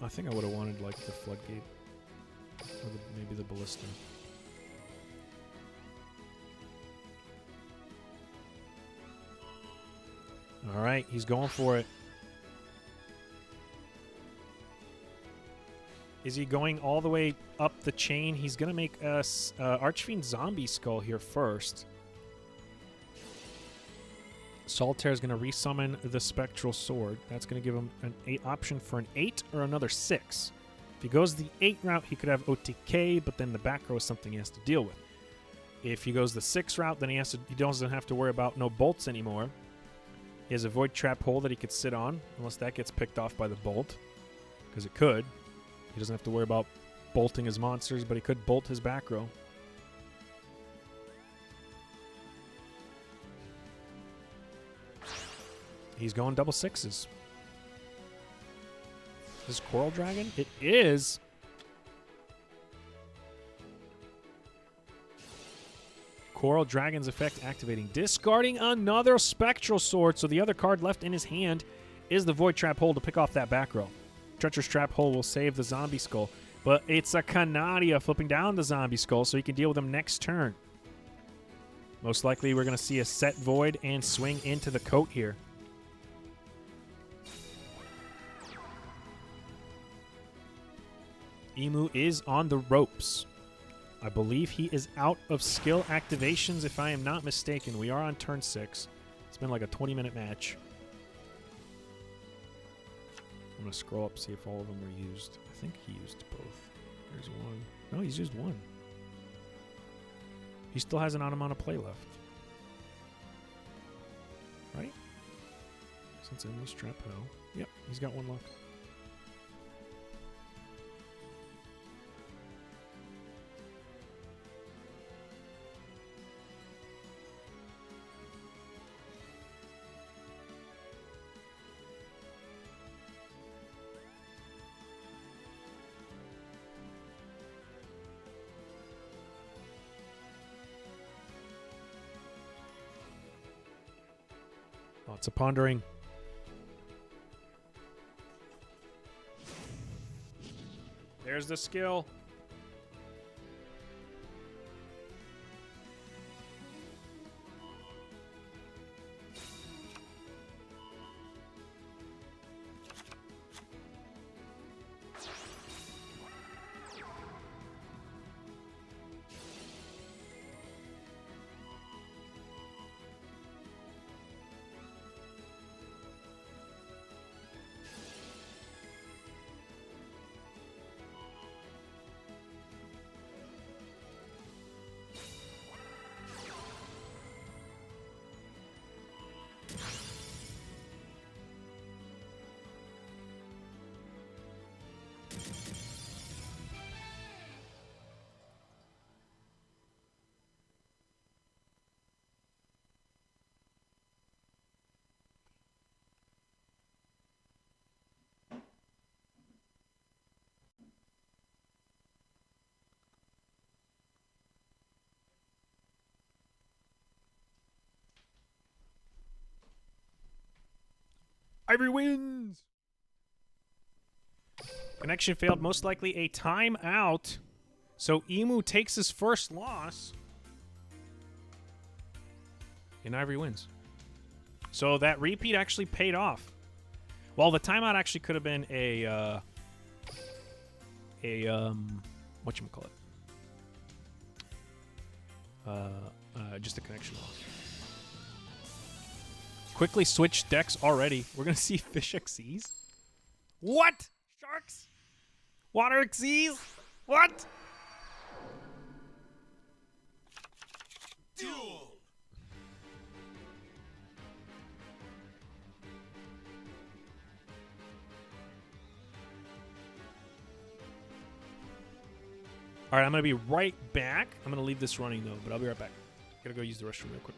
Speaker 3: I think I would have wanted like the Floodgate. Or maybe the Ballista. Alright, he's going for it. Is he going all the way up the chain? He's going to make a Archfiend Zombie Skull here first. Solitaire is going to resummon the Spectral Sword. That's going to give him an option for an 8 or another 6. If he goes the 8 route, he could have OTK, but then the back row is something he has to deal with. If he goes the 6 route, then he doesn't have to worry about no bolts anymore. He has a Void Trap Hole that he could sit on, unless that gets picked off by the bolt, because it could. He doesn't have to worry about bolting his monsters, but he could bolt his back row. He's going double 6s. Is this Coral Dragon? It is. Coral Dragon's effect activating. Discarding another Spectral Sword, so the other card left in his hand is the Void Trap Hole to pick off that back row. Treacherous Trap Hole will save the Zombie Skull, but it's a Canadia flipping down the Zombie Skull so he can deal with him next turn. Most likely we're going to see a set Void and swing into the coat here. Emu is on the ropes. I believe he is out of skill activations if I am not mistaken. We are on turn 6. It's been like a 20-minute match. I'm going to scroll up, see if all of them were used. I think he used both. There's one. No, he's used one. He still has an amount of play left. Right? Since Endless Trap Hell. Yep, he's got one left. Lots of pondering. There's the skill. Ivory wins! Connection failed, most likely a timeout. So Emu takes his first loss. And Ivory wins. So that repeat actually paid off. Well, the timeout actually could have been whatchamacallit? Just a connection loss. Quickly switch decks already. We're going to see Fish XEs. What? Sharks? Water XEs? What?
Speaker 4: Duel.
Speaker 3: All right, I'm going to be right back. I'm going to leave this running, though, but I'll be right back. Got to go use the restroom real quick.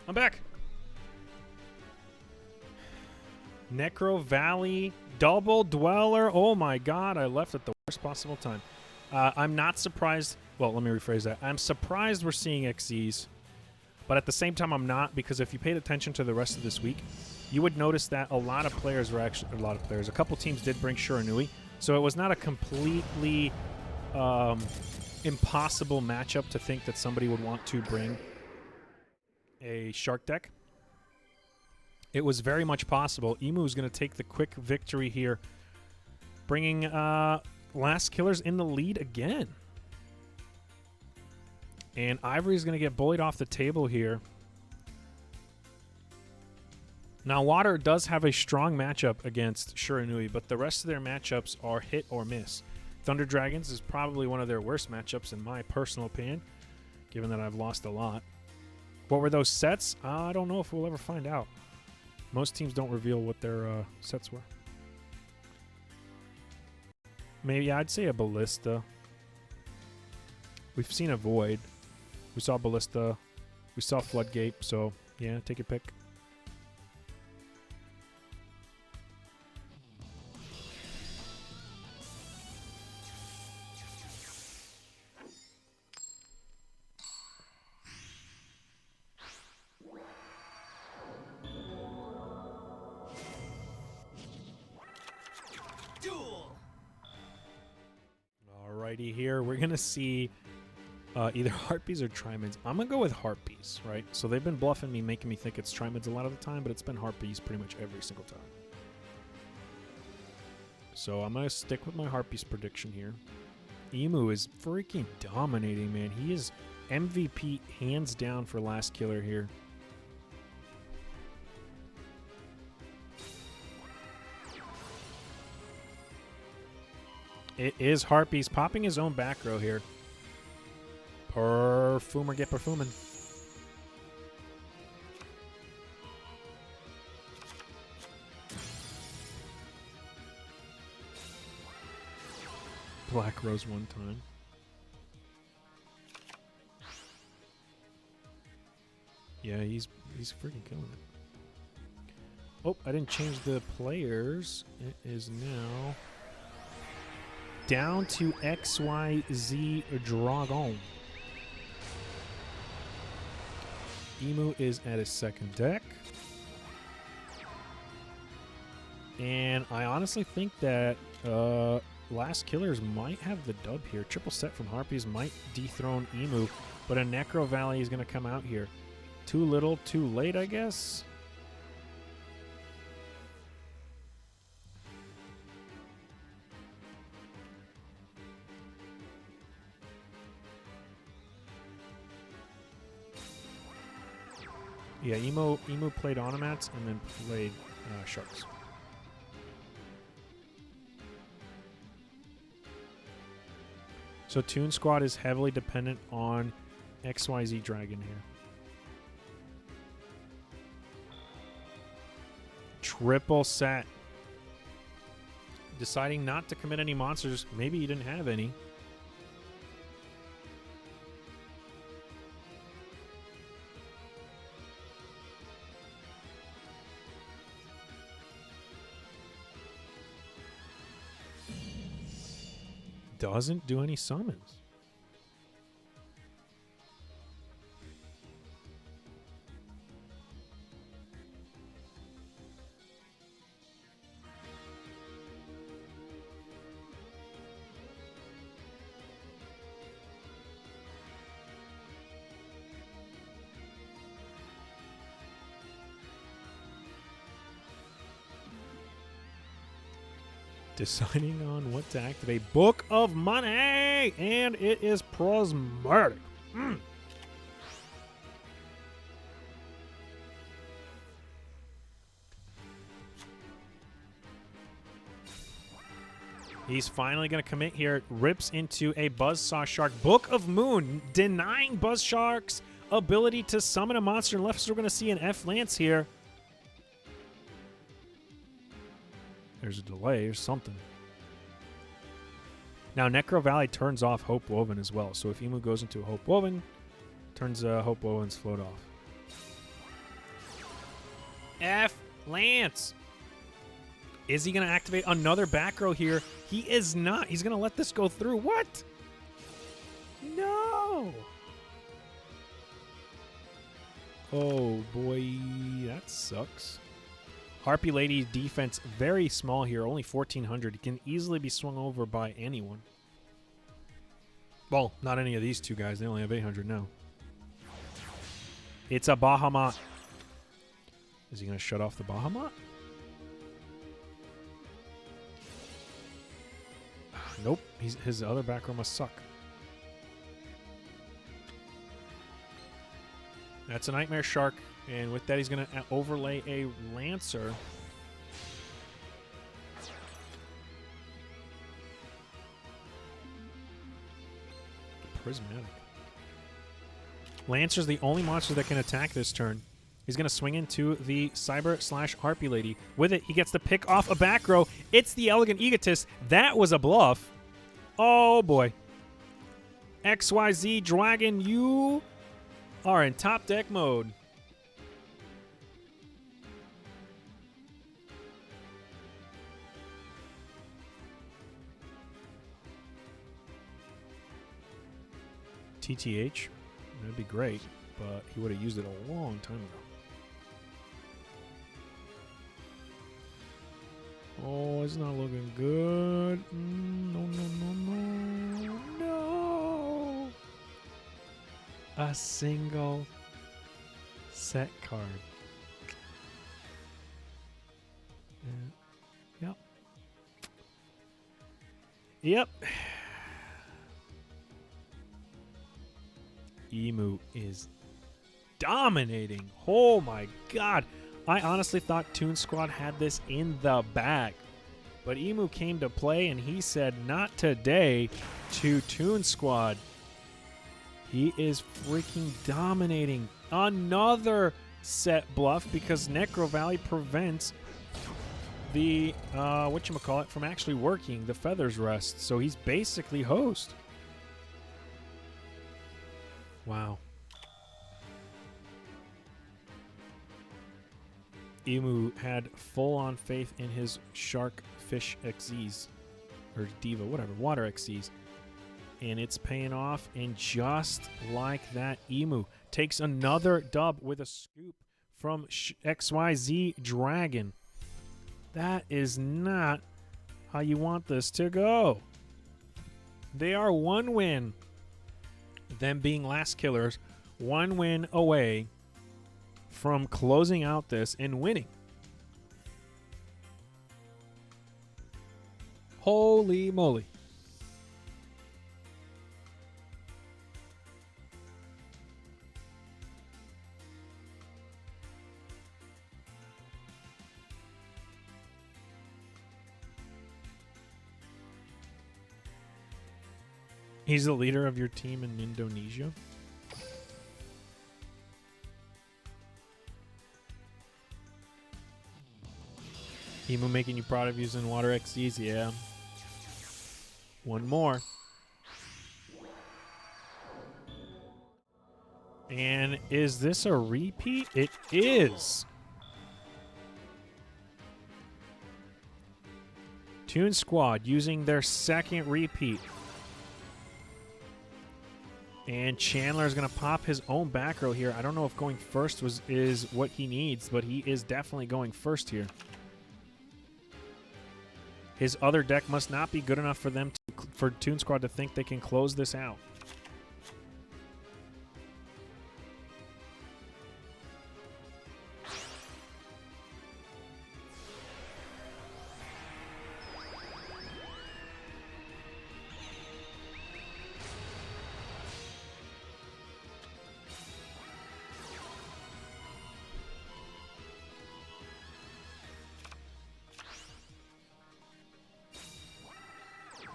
Speaker 3: I'm back. Necro Valley Double Dweller. Oh my god, I left at the worst possible time. I'm not surprised. Well, let me rephrase that. I'm surprised we're seeing XZs, but at the same time I'm not, because if you paid attention to the rest of this week, you would notice that a lot of players were actually, a couple teams did bring Shiranui, so it was not a completely impossible matchup to think that somebody would want to bring a shark deck. It was very much possible. Emu is going to take the quick victory here, bringing Last Killers in the lead again. And Ivory is going to get bullied off the table here. Now, Water does have a strong matchup against Shiranui, but the rest of their matchups are hit or miss. Thunder Dragons is probably one of their worst matchups in my personal opinion, given that I've lost a lot. What were those sets? I don't know if we'll ever find out. Most teams don't reveal what their sets were. Maybe I'd say a Ballista. We've seen a Void. We saw Ballista. We saw Floodgate. So, yeah, take your pick. Alrighty, here we're gonna see either Harpies or Trimids. I'm gonna go with Harpies, right? So they've been bluffing me, making me think it's Trimids a lot of the time, but it's been Harpies pretty much every single time. So I'm gonna stick with my Harpies prediction here. Emu is freaking dominating, man. He is MVP hands down for Last Killer here. It is Harpies popping his own back row here. Perfumer get perfuming. Black Rose one time. Yeah, he's freaking killing it. Oh, I didn't change the players. It is now down to XYZ Dragon. Emu is at his second deck. And I honestly think that Last Killers might have the dub here. Triple set from Harpies might dethrone Emu, but a Necro Valley is going to come out here. Too little, too late, I guess. Yeah, Emu played Onomats and then played Sharks. So Toon Squad is heavily dependent on XYZ Dragon here. Triple set. Deciding not to commit any monsters. Maybe he didn't have any. Doesn't do any summons. Deciding on what to activate. Book of Money! And it is Prismatic. He's finally going to commit here. Rips into a Buzzsaw Shark. Book of Moon, denying Buzz Shark's ability to summon a monster. Unless we're going to see an F-Lance here. There's a delay or something. Now, Necro Valley turns off Hope Woven as well. So if Emu goes into Hope Woven, turns Hope Woven's float off. F-Lance. Is he going to activate another back row here? He is not. He's going to let this go through. What? No. Oh, boy. That sucks. Harpy Lady's defense very small here, only 1,400. It can easily be swung over by anyone. Well, not any of these two guys. They only have 800 now. It's a Bahamut. Is he going to shut off the Bahamut? Nope. His other back row must suck. That's a Nightmare Shark. And with that, he's going to overlay a Lancer. Prismatic. Lancer's the only monster that can attack this turn. He's going to swing into the Cyber/Harpy Lady. With it, he gets to pick off a back row. It's the Elegant Egotist. That was a bluff. Oh, boy. XYZ Dragon, you are in top deck mode. TTH, that'd be great, but he would have used it a long time ago. Oh, it's not looking good. No. A single set card. Yep. Emu is dominating. Oh my god. I honestly thought Toon Squad had this in the bag. But Emu came to play, and he said, not today, to Toon Squad. He is freaking dominating. Another set bluff because Necro Valley prevents the, whatchamacallit, from actually working the Feathers Rest. So he's basically host. Wow. Emu had full-on faith in his shark fish XZs, or Diva, whatever, water XZs. And it's paying off, and just like that, Emu takes another dub with a scoop from XYZ Dragon. That is not how you want this to go. They are one win, them being last killers, one win away from closing out this and winning. Holy moly. He's the leader of your team in Indonesia? Emu making you proud of using water XCs? Yeah. One more. And is this a repeat? It is. Toon Squad using their second repeat. And Chandler is going to pop his own back row here. I don't know if going first is what he needs, but he is definitely going first here. His other deck must not be good enough for them for Toon Squad to think they can close this out.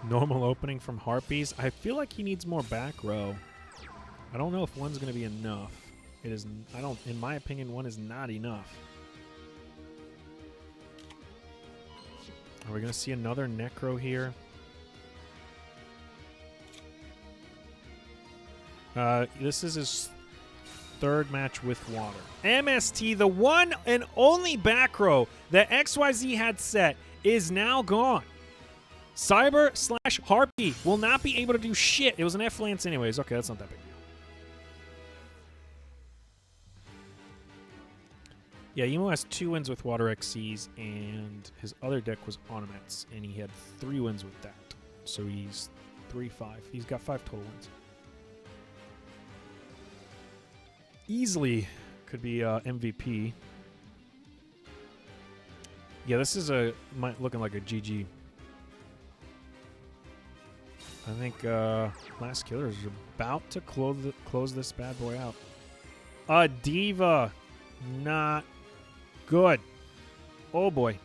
Speaker 3: Normal opening from Harpies. I feel like he needs more back row. I don't know if one's going to be enough. It is. I don't. In my opinion, one is not enough. Are we going to see another Necro here? This is his third match with water. MST, the one and only back row that XYZ had set, is now gone. Cyber/Harpy will not be able to do shit. It was an F-Lance anyways. Okay, that's not that big deal. Yeah, Emo has 2 wins with Water XCs, and his other deck was Ornaments, and he had 3 wins with that. So he's 3-5. He's got 5 total wins. Easily could be MVP. Yeah, this is looking like a GG. I think Last Killer is about to close this bad boy out. A Diva. Not good. Oh, boy.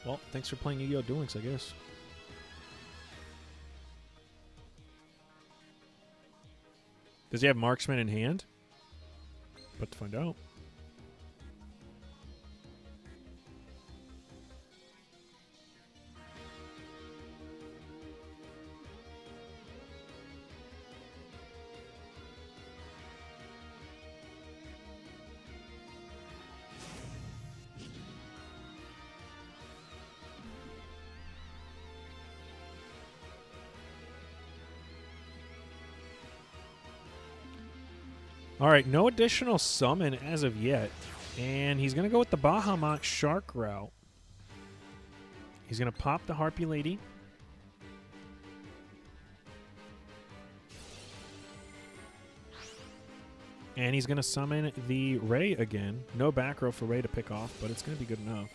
Speaker 3: Well, thanks for playing Yu-Gi-Oh! Duel Links, I guess. Does he have Marksman in hand? About to find out. All right, no additional summon as of yet. And he's going to go with the Bahamut Shark route. He's going to pop the Harpy Lady. And he's going to summon the Ray again. No back row for Ray to pick off, but it's going to be good enough.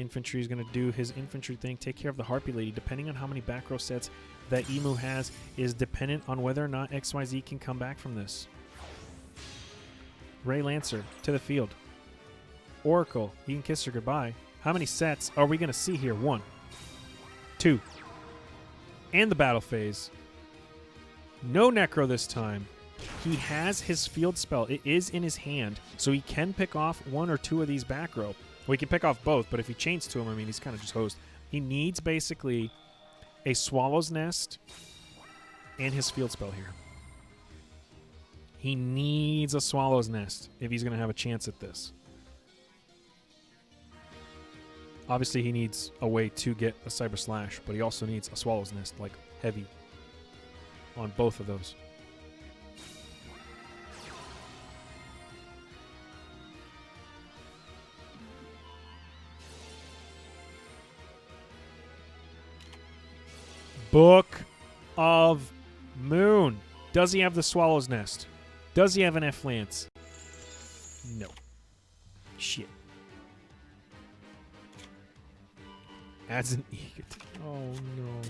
Speaker 3: Infantry is going to do his infantry thing, take care of the Harpy Lady. Depending on how many back row sets that Emu has is dependent on whether or not XYZ can come back from this. Ray Lancer to the field. Oracle, you can kiss her goodbye. How many sets are we going to see here? 1, 2. And the battle phase. No Necro this time. He has his field spell. It is in his hand, so he can pick off 1 or 2 of these back row. Well, he can pick off both, but if he chains to him, I mean, he's kind of just hosed. He needs basically a Swallow's Nest and his field spell here. He needs a Swallow's Nest if he's going to have a chance at this. Obviously, he needs a way to get a Cyber Slash, but he also needs a Swallow's Nest, like heavy, on both of those. Book of Moon. Does he have the Swallow's Nest? Does he have an F-Lance? No. Shit. Adds an Egot. Oh, no.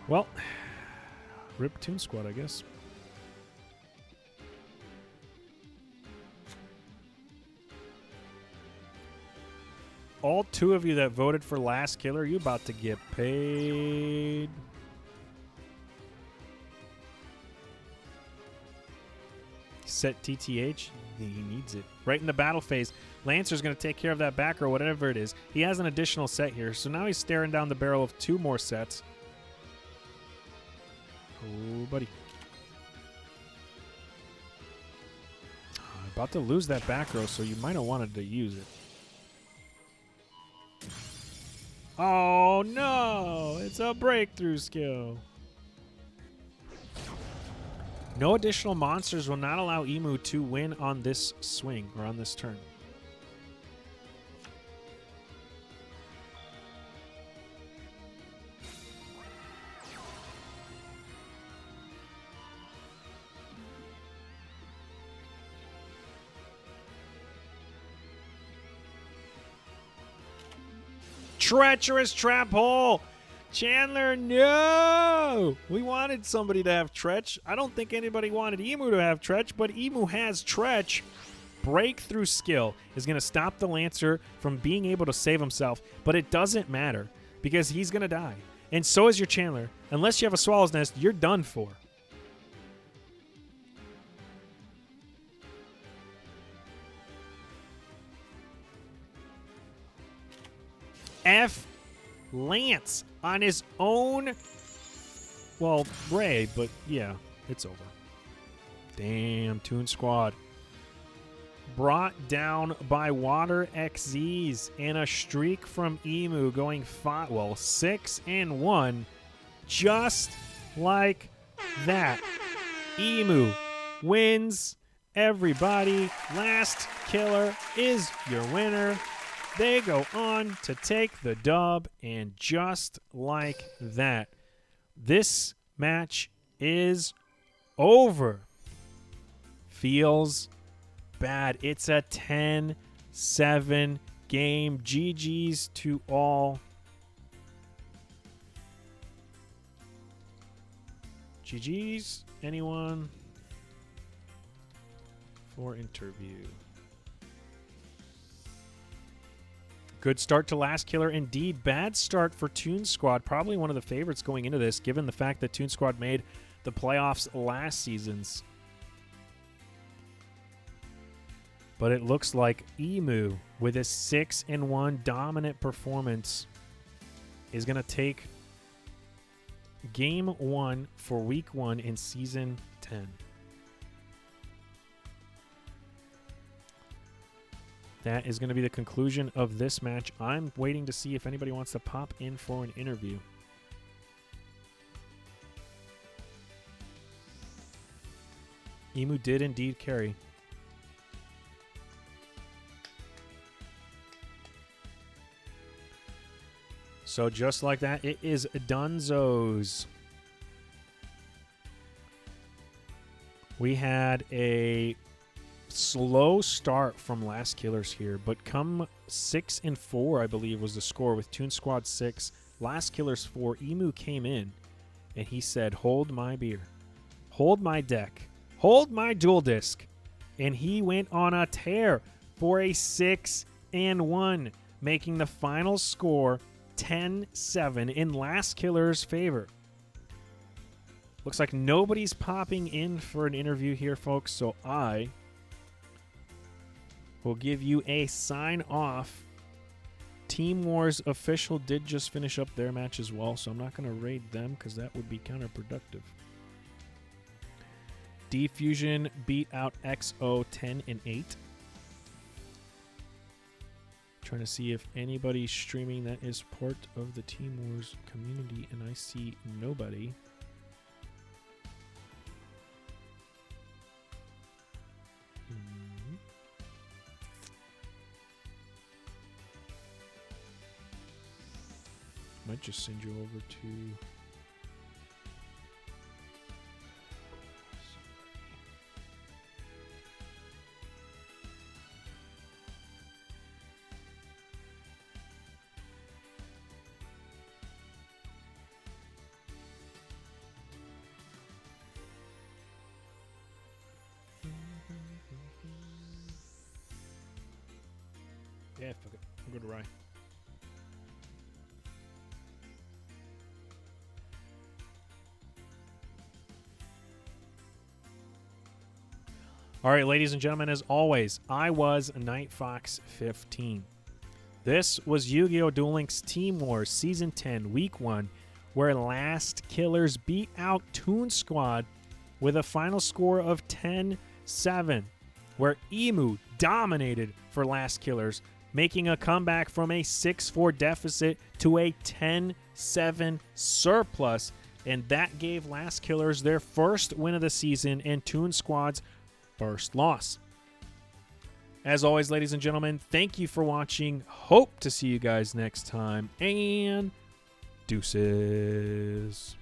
Speaker 3: Well, rip Toon Squad, I guess. All 2 of you that voted for Last Killer, you about to get paid. Set TTH, he needs it. Right in the battle phase, Lancer's going to take care of that back row, whatever it is. He has an additional set here, so now he's staring down the barrel of 2 more sets. Oh, buddy. About to lose that back row, so you might have wanted to use it. Oh, no! It's a breakthrough skill. No additional monsters will not allow Emu to win on this swing, or on this turn. Treacherous trap hole. Chandler, no! We wanted somebody to have Tretch. I don't think anybody wanted Emu to have Tretch, but Emu has Tretch. Breakthrough skill is going to stop the Lancer from being able to save himself, but it doesn't matter because he's going to die. And so is your Chandler. Unless you have a Swallow's Nest, you're done for. F. Lance on his own. Well, Ray, but yeah, it's over. Damn, Toon Squad. Brought down by Water XZs and a streak from Emu going 6-1. Just like that. Emu wins. Everybody, Last Killer is your winner. They go on to take the dub, and just like that, this match is over. Feels bad. It's a 10-7 game. GG's to all. GG's. Anyone for interview? Good start to Last Killer indeed. Bad start for Toon Squad. Probably one of the favorites going into this, given the fact that Toon Squad made the playoffs last seasons. But it looks like Emu, with a 6-1 dominant performance, is going to take Game 1 for Week 1 in Season 10. That is going to be the conclusion of this match. I'm waiting to see if anybody wants to pop in for an interview. Emu did indeed carry. So just like that, it is Dunzos. We had a slow start from Last Killers here, but come 6 and 4, I believe, was the score with Toon Squad 6, Last Killers 4. Emu came in, and he said, hold my beer, hold my deck, hold my dual disc. And he went on a tear for a 6 and 1, making the final score 10-7 in Last Killer's favor. Looks like nobody's popping in for an interview here, folks, so I will give you a sign-off. Team Wars official did just finish up their match as well, so I'm not going to raid them because that would be counterproductive. D-Fusion beat out XO 10 and 8. Trying to see if anybody's streaming that is part of the Team Wars community, and I see nobody. Might just send you over to... Yeah, fuck it. I'll go to Rye. All right, ladies and gentlemen, as always, I was NightFox15. This was Yu-Gi-Oh! Duel Links Team Wars Season 10, Week 1, where Last Killers beat out Toon Squad with a final score of 10-7, where Emu dominated for Last Killers, making a comeback from a 6-4 deficit to a 10-7 surplus, and that gave Last Killers their first win of the season and Toon Squad's first loss. As always, ladies and gentlemen, thank you for watching. Hope to see you guys next time, and deuces.